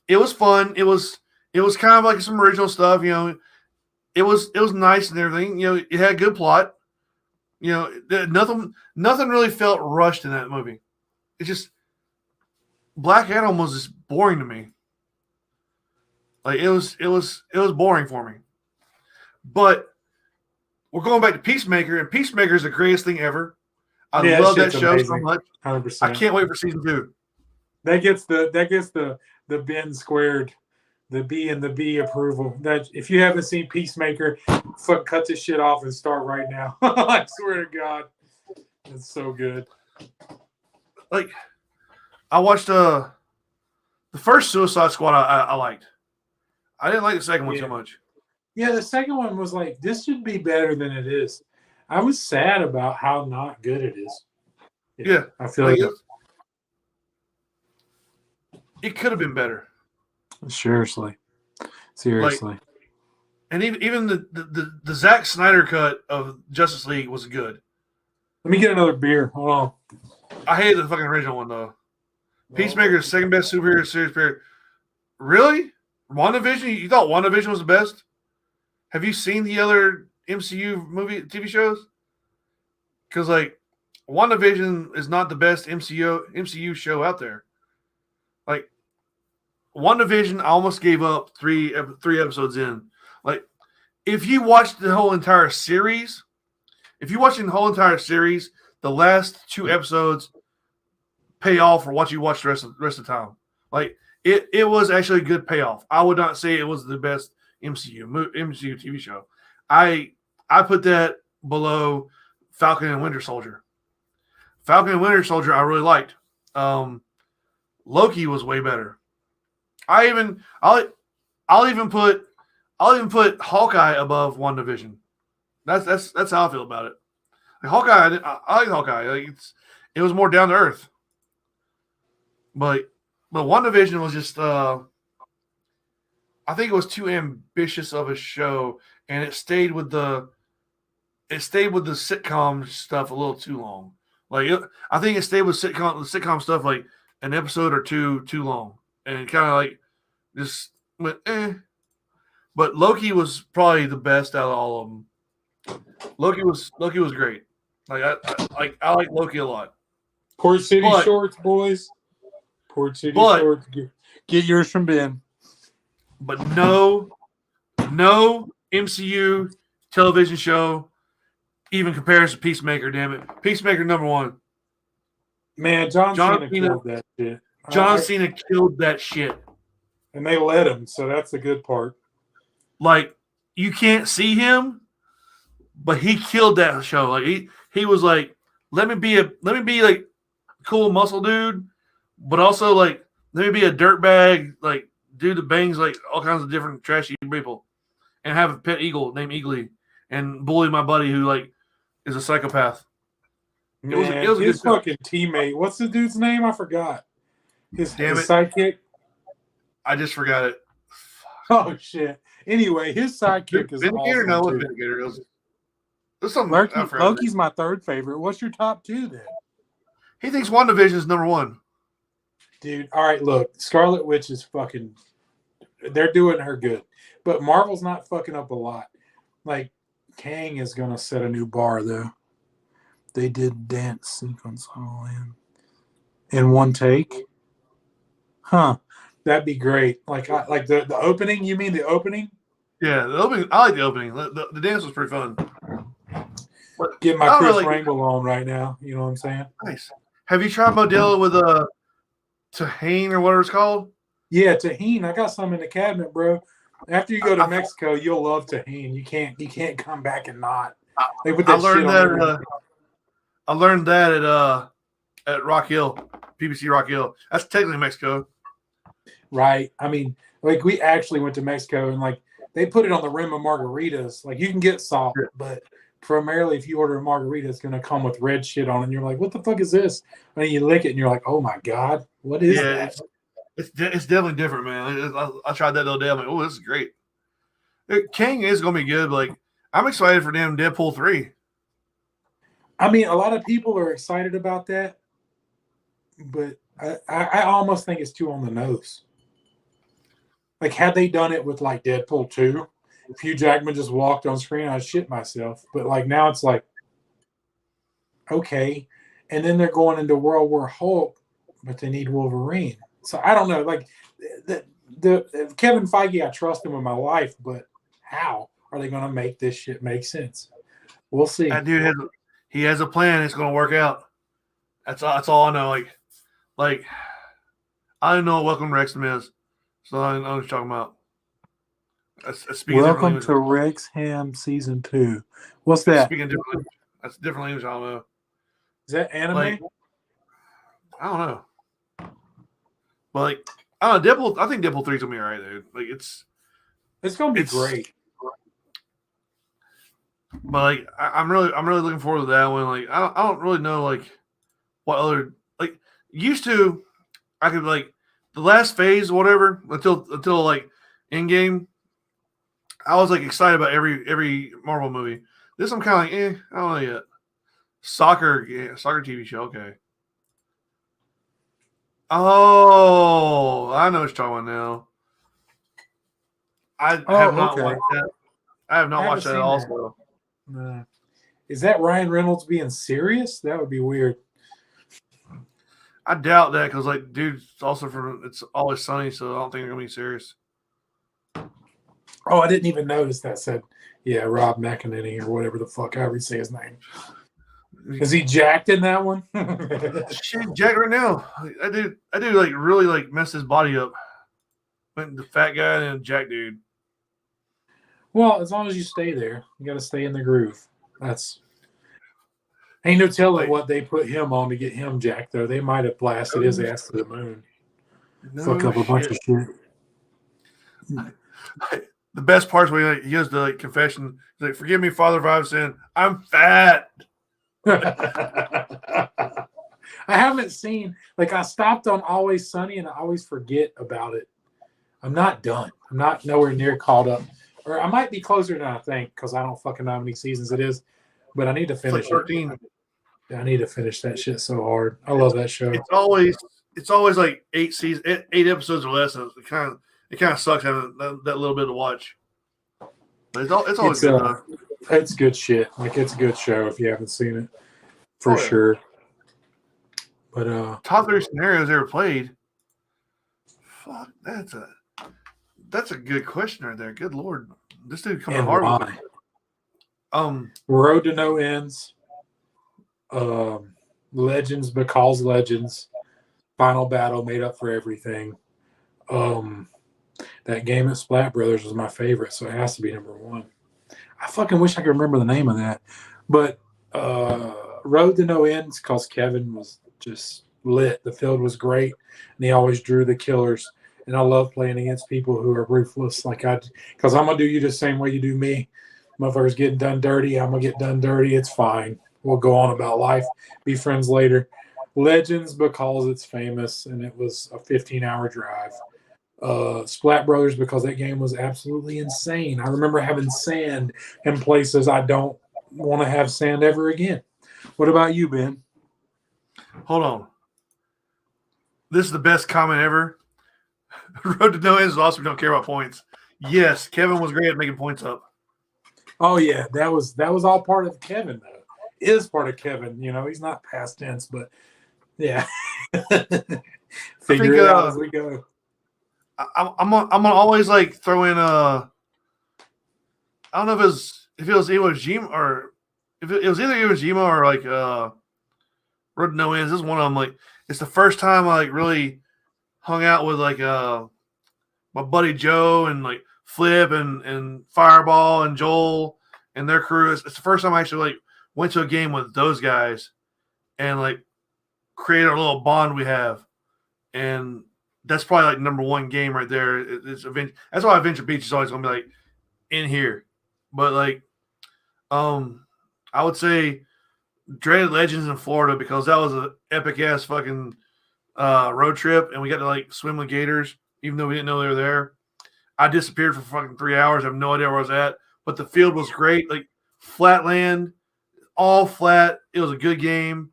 it was fun. It was kind of like some original stuff. You know, it was nice and everything. You know, it had a good plot. You know, nothing really felt rushed in that movie. It just Black Adam was just boring to me. Like it was boring for me. But we're going back to Peacemaker, and Peacemaker is the greatest thing ever. I love that show so much. 100%. I can't wait for season 2. That gets the Ben squared, the B and the B approval. That if you haven't seen Peacemaker, fuck, cut this shit off and start right now. I swear to God, it's so good. Like, I watched the first Suicide Squad. I liked. I didn't like the second one too much. Yeah, the second one was like, this should be better than it is. I was sad about how not good it is. Yeah, I feel like it could have been better. Seriously. Like, and even the Zack Snyder cut of Justice League was good. Let me get another beer. Hold on. I hated the fucking original one though. Peacemaker is second best superhero series period. Really? WandaVision? You thought WandaVision was the best? Have you seen the other MCU movie TV shows? Because like WandaVision is not the best MCU show out there. Like WandaVision, I almost gave up three episodes in. Like if you watched the whole entire series, the last 2 episodes pay off for what you watch the rest of the time. Like it was actually a good payoff. I would not say it was the best MCU TV show. I put that below Falcon and Winter Soldier. Falcon and Winter Soldier I really liked. Loki was way better. I'll even put Hawkeye above WandaVision. That's how I feel about it. Like Hawkeye, I like Hawkeye. Like it was more down to earth. But WandaVision was just I think it was too ambitious of a show, and it stayed with the sitcom stuff a little too long. Like I think it stayed with the sitcom stuff like an episode or two too long, and it kind of like just went eh. But Loki was probably the best out of all of them. Loki was great. Like I like Loki a lot. Port City Shorts, boys. Port City Shorts. Get yours from Ben. But no MCU television show even compares to Peacemaker, damn it. Peacemaker number 1. Man, John Cena killed that shit. John Cena killed that shit. And they let him, so that's the good part. Like, you can't see him, but he killed that show. Like he was like, let me be like cool muscle dude, but also like let me be a dirtbag, like dude that bangs like all kinds of different trashy people, and have a pet eagle named Eagly, and bully my buddy who like is a psychopath. It was his fucking teammate. What's the dude's name? I forgot. His sidekick. I just forgot it. Oh shit. Anyway, his sidekick is awesome. No, there's something. Loki's my third favorite. What's your top 2 then? He thinks WandaVision is number 1. Dude, all right, look, Scarlet Witch is fucking. They're doing her good, but Marvel's not fucking up a lot. Like Kang is gonna set a new bar though. They did dance sequence all in one take. Huh. That'd be great. Like the opening. You mean the opening? Yeah, the opening. I like the opening. The dance was pretty fun. But get my Chris Wrangle on right now. You know what I'm saying? Nice. Have you tried Modelo with Tahine or whatever it's called? Yeah, Tahine. I got some in the cabinet, bro. After you go to Mexico, you'll love Tahine. You can't come back and not. They put that shit on. I learned that at Rock Hill, PBC Rock Hill. That's technically Mexico. Right. I mean, like we actually went to Mexico and like they put it on the rim of margaritas. Like you can get salt, but primarily if you order a margarita, it's going to come with red shit on it. And you're like, what the fuck is this? And you lick it and you're like, oh my God, what is that? It's definitely different, man. I tried that the other day. I'm like, oh, this is great. King is going to be good. Like, I'm excited for damn Deadpool 3. I mean, a lot of people are excited about that, but I almost think it's too on the nose. Like, had they done it with, like, Deadpool 2, if Hugh Jackman just walked on screen, I'd shit myself. But, like, now it's like, okay. And then they're going into World War Hulk, but they need Wolverine. So, I don't know. Like, the Kevin Feige, I trust him with my life, but how are they going to make this shit make sense? We'll see. That dude he has a plan. It's going to work out. That's all I know. Like I don't know what Welcome to Wrexham is, so I know what you're talking about. Speaking Welcome different to Wrexham Season 2. What's that? Speaking different. That's different language. I don't know. Is that anime? Like, I don't know. But like, I don't know. Deadpool. I think Deadpool 3's gonna be alright, dude. Like, it's gonna be great. But like, I'm really looking forward to that one. Like, I don't really know like what other like used to. I could like the last phase or whatever until like Endgame. I was like excited about every Marvel movie. This I'm kind of like, I don't know yet. Soccer TV show, okay. Oh, I know what you're talking about now. I have not watched that. I have not watched that also. Is that Ryan Reynolds being serious? That would be weird. I doubt that because, like, dude, it's also from It's Always Sunny, so I don't think they're gonna be serious. Oh, I didn't even notice that said, Rob McEnany or whatever the fuck, however you say his name. Is he jacked in that one? Shit, jacked right now. I do like really like messed his body up. Went the fat guy and jack dude. Well, as long as you stay there, you got to stay in the groove. Ain't no telling what they put him on to get him jacked, though. They might have blasted his ass to the moon. Fuck up a bunch of shit. The best part is when he goes to like confession. He's like, "Forgive me, Father, if I've sinned. I'm fat." I haven't seen, like, I stopped on Always Sunny and I always forget about it. I'm not done. I'm not nowhere near caught up. Or I might be closer than I think because I don't fucking know how many seasons it is. But I need to finish it's like 13. it. I need to finish that shit so hard. I love that show. It's always like 8 episodes or less. And it kind of sucks having that little bit to watch. But it's always good enough. It's good shit. Like, it's a good show if you haven't seen it, for sure. But top 3 scenarios ever played. Fuck, that's a good question right there. Good lord, this dude coming hard with it. Road to No Ends, Legends because Legends, Final Battle, Made Up for Everything. That game at Splat Brothers was my favorite, so it has to be number 1. I fucking wish I could remember the name of that. But Road to No Ends, because Kevin was just lit. The field was great, and he always drew the killers. And I love playing against people who are ruthless, because I'm going to do you the same way you do me. Motherfuckers getting done dirty, I'm going to get done dirty. It's fine. We'll go on about life, be friends later. Legends, because it's famous, and it was a 15-hour drive. Splat Brothers, because that game was absolutely insane. I remember having sand in places I don't want to have sand ever again. What about you, Ben? Hold on. This is the best comment ever. Road to No Ends is awesome. We don't care about points. Yes, Kevin was great at making points up. Oh yeah, that was all part of Kevin though. Is part of Kevin. You know, he's not past tense, but yeah. Figure it out as we go. I'm gonna always like throw in I don't know if it was Iwo Jima or if it was either Iwo Jima or like Road to No Ends. This is one of them. Like, it's the first time I like really hung out with like my buddy Joe and like Flip and Fireball and Joel and their crew. It's the first time I actually like went to a game with those guys and like created a little bond we have. And that's probably like number 1 game right there. That's why Adventure Beach is always gonna be like in here. But like, I would say Dreaded Legends in Florida because that was an epic ass fucking road trip, and we got to like swim with gators, even though we didn't know they were there. I disappeared for fucking 3 hours. I have no idea where I was at, but the field was great. Like flat land, all flat. It was a good game.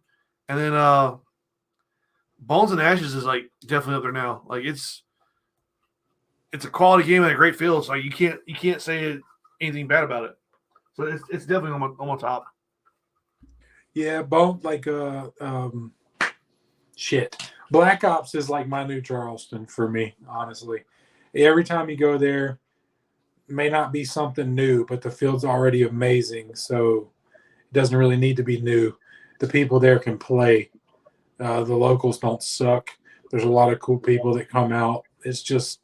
And then Bones and Ashes is like definitely up there now. Like it's a quality game and a great field. So like, you can't say anything bad about it. So it's definitely on my top. Yeah, shit. Black Ops is like my new Charleston for me, honestly. Every time you go there, may not be something new, but the field's already amazing, so it doesn't really need to be new. The people there can play. The locals don't suck. There's a lot of cool people that come out. It's just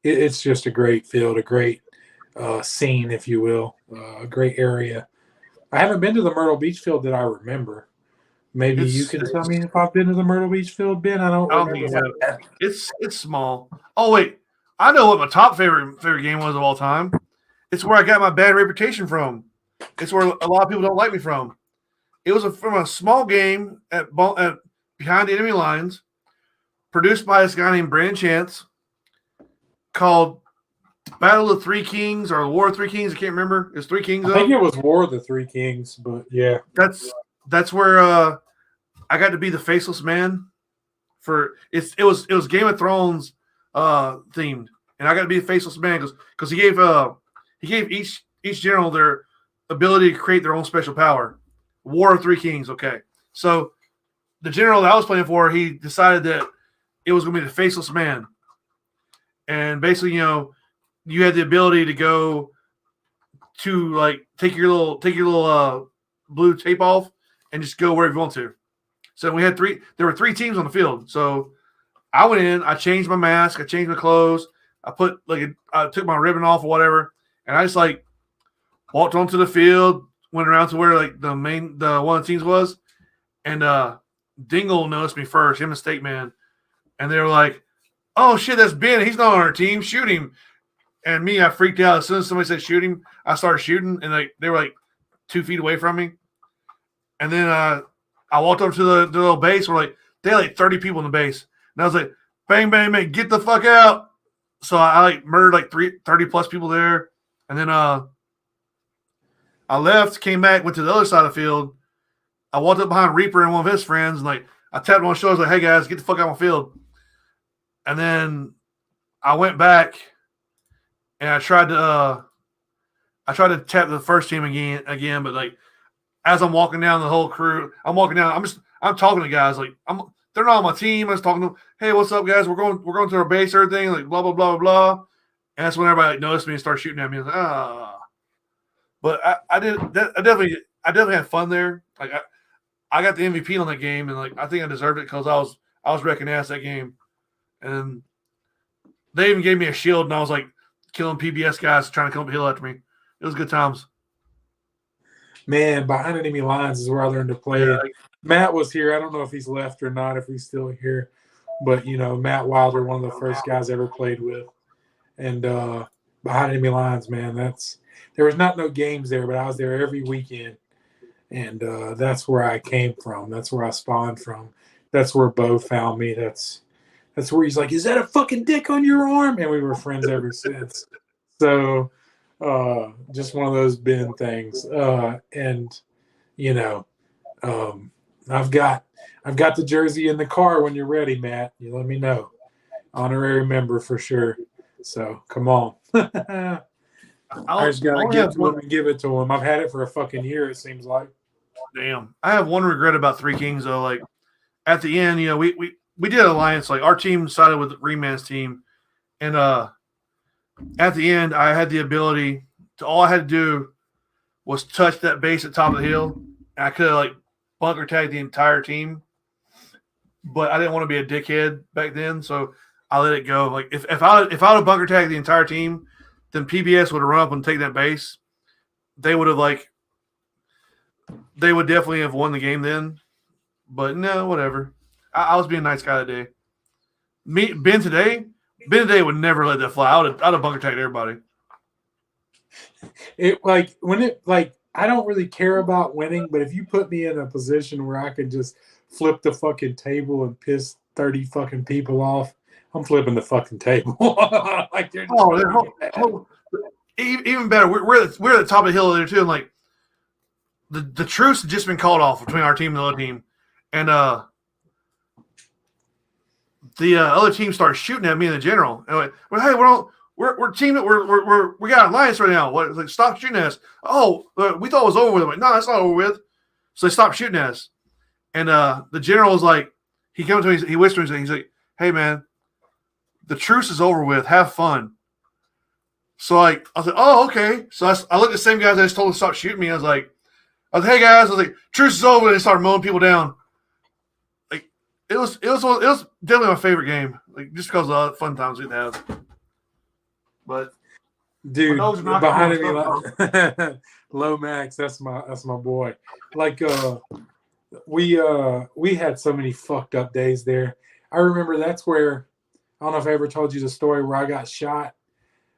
a great field, a great scene, if you will, a great area. I haven't been to the Myrtle Beach field that I remember. Maybe you can tell me if I've been to the Myrtle Beach field, Ben. I don't remember. Think you have. It's small. Oh wait, I know what my top favorite game was of all time. It's where I got my bad reputation from. It's where a lot of people don't like me from. It was from a small game at behind the enemy lines, produced by this guy named Brandon Chance, called Battle of the Three Kings or War of Three Kings. I can't remember. It's Three Kings. I think it was War of the Three Kings, but yeah. That's where I got to be the faceless man. It was Game of Thrones themed, and I got to be the faceless man because he gave each general their ability to create their own special power. War of Three Kings. Okay, so the general that I was playing for, he decided that it was going to be the faceless man, and basically, you had the ability to go to like take your little blue tape off and just go wherever you want to. So there were three teams on the field. So I went in, I changed my mask, I changed my clothes, I took my ribbon off or whatever, and I just like walked onto the field, went around to where like the one of the teams was, and Dingle noticed me first, him and Steak Man, and they were like, "Oh shit, that's Ben. He's not on our team. Shoot him!" And me, I freaked out as soon as somebody said shoot him. I started shooting, and they were like 2 feet away from me. And then I walked up to the little base. They had like 30 people in the base, and I was like, "Bang, bang, bang, get the fuck out!" So I like murdered like 30 plus people there, and then I left, came back, went to the other side of the field. I walked up behind Reaper and one of his friends, and like I tapped him on the shoulder, like, "Hey guys, get the fuck out of my field." And then I went back and I tried to tap the first team again, but like as I'm walking down the whole crew, I'm talking to guys like they're not on my team. I was talking to them, "Hey, what's up, guys? We're going to our base, everything, like blah blah blah blah blah." And that's when everybody like, noticed me and started shooting at me. I was like, ah. But I definitely had fun there. Like I got the MVP on that game, and like I think I deserved it because I was wrecking ass that game. And they even gave me a shield, and I was like killing PBS guys trying to come up the hill after me. It was good times. Man, behind enemy lines is where I learned to play. Yeah. Matt was here. I don't know if he's left or not, if he's still here. But, Matt Wilder, one of the first guys I ever played with. And behind enemy lines, man, there was not no games there, but I was there every weekend. And that's where I came from. That's where I spawned from. That's where Bo found me. That's where he's like, "Is that a fucking dick on your arm?" And we were friends ever since. So just one of those Ben things. I've got the jersey in the car when you're ready, Matt. You let me know. Honorary member for sure. So come on. I just gotta get to him and give it to him. I've had it for a fucking year, it seems like. Damn. I have one regret about Three Kings though. Like at the end, we did an alliance. Like our team sided with Reman's team, and at the end, I had the ability to. All I had to do was touch that base at the top of the hill, and I could have like bunker tagged the entire team. But I didn't want to be a dickhead back then, so I let it go. Like if I would have bunker tagged the entire team, then PBS would have run up and take that base. They would definitely have won the game then. But no, whatever. I was being a nice guy that day. Ben today would never let that fly. I'd have bunker tagged everybody. I don't really care about winning, but if you put me in a position where I could just flip the fucking table and piss 30 fucking people off, I'm flipping the fucking table. Even better. We're at the top of the hill there too, and like the truce had just been called off between our team and the other team, and the other team started shooting at me and the general. And like, "Well, hey, we're teaming. We got an alliance right now. What? Like, stop shooting at us. Oh, we thought it was over with. I'm like, no, it's not over with. So they stopped shooting at us. And the general was like, he came to me, he whispered to me, he's like, "Hey man, the truce is over with. Have fun." So like, I was like, "Oh, okay." So I looked at the same guys that just told them to stop shooting me. I was like, "Hey guys," I was like, "Truce is over." And they started mowing people down. Like, it was definitely my favorite game, like just because of the fun times we'd have. But Dude, those are not behind me, cool like, Low Max. That's my boy. Like, we had so many fucked up days there. I remember that's where I don't know if I ever told you the story where I got shot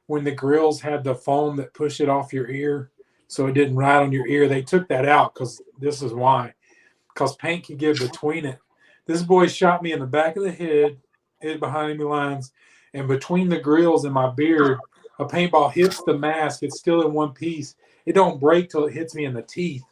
when the grills had the foam that pushed it off your ear, so it didn't ride on your ear. They took that out because this is why, because paint could get between it. This boy shot me in the back of the head, hit behind me lines, and between the grills and my beard. A paintball hits the mask. It's still in one piece. It don't break till it hits me in the teeth.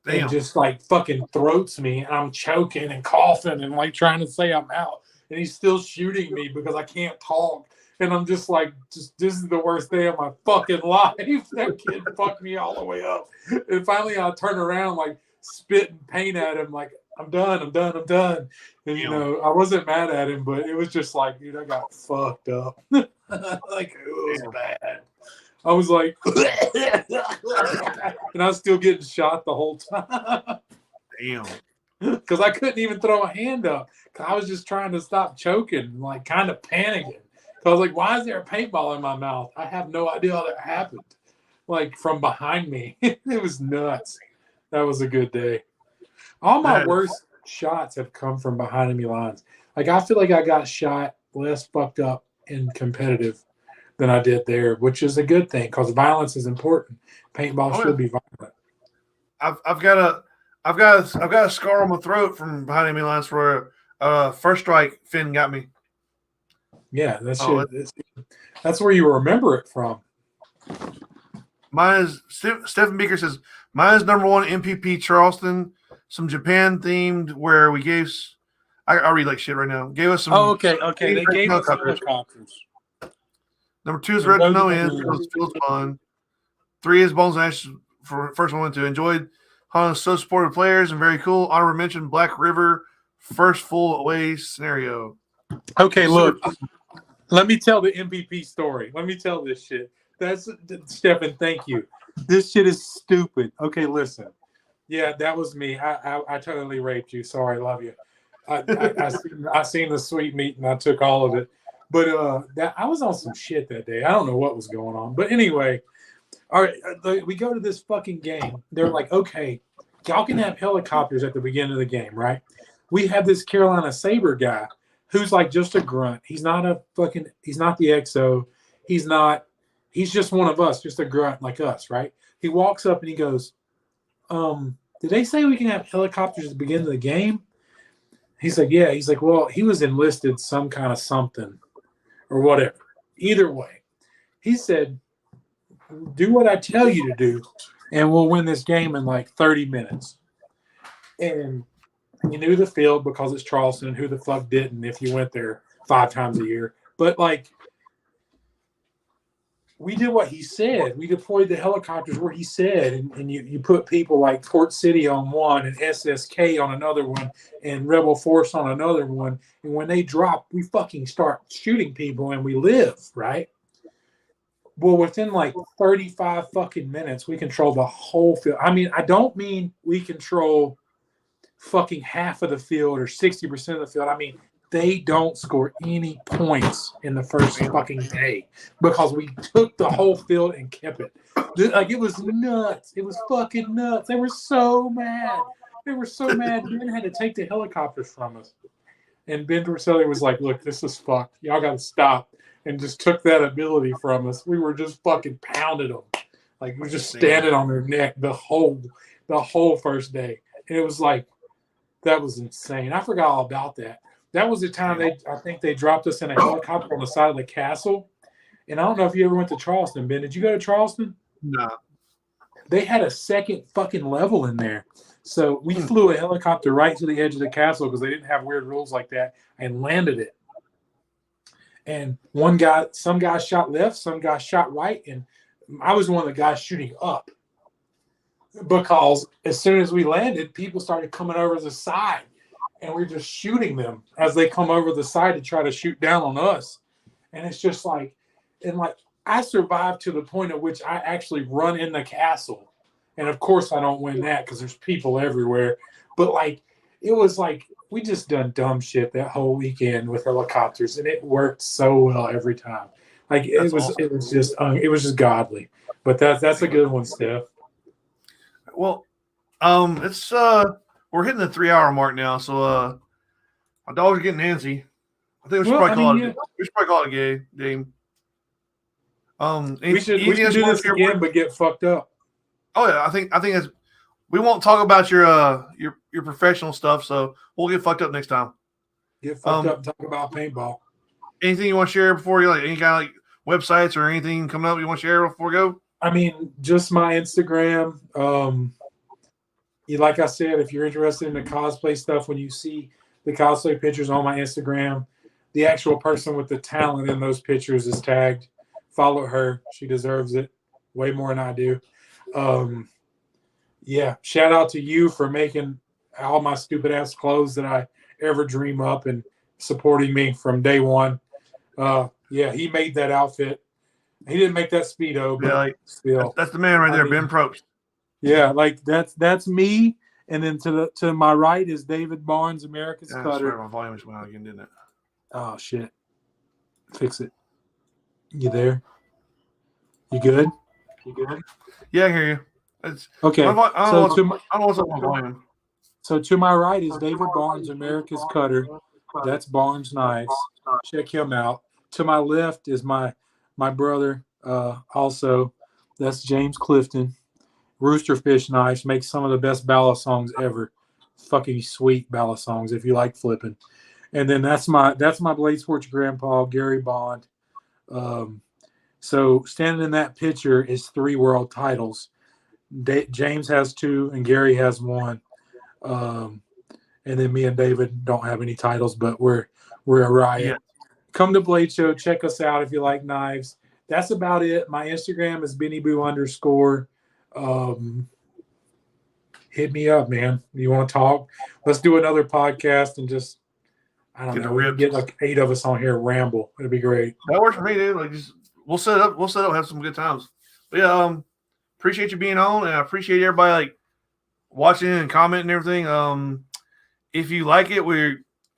Damn. And just like fucking throats me. And I'm choking and coughing and like trying to say I'm out. And he's still shooting me because I can't talk. And I'm just like, this is the worst day of my fucking life. That kid fucked me all the way up. And finally I turn around like spitting paint at him like, I'm done. And, you know, I wasn't mad at him, but it was just like, dude, I got fucked up. Like, it was bad. I was like, and I was still getting shot the whole time. Damn. Because I couldn't even throw a hand up. Because I was just trying to stop choking, like kind of panicking. So I was like, why is there a paintball in my mouth? I have no idea how that happened. Like from behind me. It was nuts. That was a good day. All my worst shots have come from behind enemy lines. Like, I feel like I got shot less fucked up and competitive than I did there, which is a good thing because violence is important. Paintball should be violent. I've got a scar on my throat from behind enemy lines where first strike Finn got me. Yeah, that's where you remember it from. Mine is Stephen Beaker says mine is number 1 MPP Charleston. Some Japan themed where we gave. I read like shit right now. Gave us some. Oh, okay. They gave us helicopters. Number 2 is Red to No End. Feels fun. 3 is Bones and Ashes for first one to enjoyed. Honda's so supportive players and very cool. Honorable mention Black River first full away scenario. Okay, look. Let me tell the MVP story. Let me tell this shit. That's Stephen. Thank you. This shit is stupid. Okay, listen. Yeah, that was me. I totally raped you. Sorry, love you. I seen the sweet meat and I took all of it. But I was on some shit that day. I don't know what was going on. But anyway, all right, we go to this fucking game. They're like, okay, y'all can have helicopters at the beginning of the game, right? We have this Carolina Sabre guy who's like just a grunt. He's not the XO. He's just one of us, just a grunt like us, right? He walks up and he goes, did they say we can have helicopters at the beginning of the game? He's like, yeah. He's like, well, he was enlisted some kind of something or whatever. Either way, he said, do what I tell you to do, and we'll win this game in like 30 minutes. And you knew the field because it's Charleston, and who the fuck didn't if you went there 5 times a year. But like, we did what he said. We deployed the helicopters where he said, and you put people like Port City on one and SSK on another one and Rebel Force on another one. And when they drop, we fucking start shooting people and we live, right? Well, within like 35 fucking minutes, we control the whole field. I mean, I don't mean we control fucking half of the field or 60% of the field. I mean, they don't score any points in the first fucking day because we took the whole field and kept it. Like, it was nuts. It was fucking nuts. They were so mad. Ben had to take the helicopters from us. And Ben Torselli was like, look, this is fucked. Y'all got to stop. And just took that ability from us. We were just fucking pounded them. Like, we were just standing on their neck the whole first day. And it was like, that was insane. I forgot all about that. That was the time I think they dropped us in a helicopter on the side of the castle. And I don't know if you ever went to Charleston, Ben. Did you go to Charleston? No. They had a second fucking level in there. So we flew a helicopter right to the edge of the castle because they didn't have weird rules like that and landed it. And some guy shot left, some guy shot right. And I was one of the guys shooting up because as soon as we landed, people started coming over the side. And we're just shooting them as they come over the side to try to shoot down on us. And it's just like, I survived to the point at which I actually run in the castle. And of course I don't win that because there's people everywhere. But like, it was like we just done dumb shit that whole weekend with helicopters, and it worked so well every time. Like That's awesome. it was just godly. But that's a good one, Steph. Well, it's we're hitting the 3 hour mark now, so my dogs are getting antsy. I think we should probably call it a game. We should do this again, but get fucked up. Oh yeah, I think it's. We won't talk about your professional stuff, so we'll get fucked up next time. Get fucked up and talk about paintball. Anything you want to share before you like any kind of like websites or anything coming up you want to share before we go? I mean, just my Instagram. Like I said, if you're interested in the cosplay stuff, when you see the cosplay pictures on my Instagram, the actual person with the talent in those pictures is tagged. Follow her; she deserves it way more than I do. Yeah, shout out to you for making all my stupid ass clothes that I ever dream up and supporting me from day one. Yeah, he made that outfit. He didn't make that Speedo, but yeah, like, still, that's the man right there, Ben Propst. Yeah, like that's me, and then to my right is David Barnes, America's Cutter. My volume just went out again, didn't it? Oh shit! Fix it. You there? You good? Yeah, I hear you. It's okay. I don't know what's up with my volume. So to my right is David Barnes, America's Cutter. That's Barnes Knives. Check him out. To my left is my brother. Also, that's James Clifton. Roosterfish Knives makes some of the best ballad songs ever. Fucking sweet ballad songs if you like flipping. And then that's my Blade Sports grandpa, Gary Bond. So standing in that picture is 3 world titles. James has 2 and Gary has 1. And then me and David don't have any titles, but we're a riot. Yeah. Come to Blade Show. Check us out if you like knives. That's about it. My Instagram is Bennieboo_. Hit me up, man. You want to talk? Let's do another podcast and just I don't know. We can get like 8 of us on here and ramble. It'd be great. That works for me, dude. Like we'll set up, have some good times. But yeah, appreciate you being on, and I appreciate everybody like watching and commenting and everything. If you like it,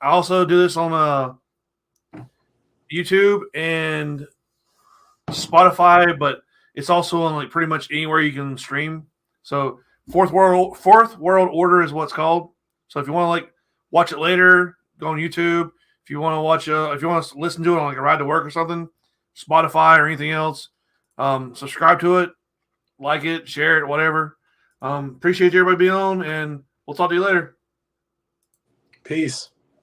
I also do this on YouTube and Spotify, but it's also on like pretty much anywhere you can stream. So Fourth World Order is what it's called. So if you want to like watch it later, go on YouTube. If you want to watch, if you want to listen to it on like a ride to work or something, Spotify or anything else, subscribe to it, like it, share it, whatever. Appreciate everybody being on, and we'll talk to you later. Peace.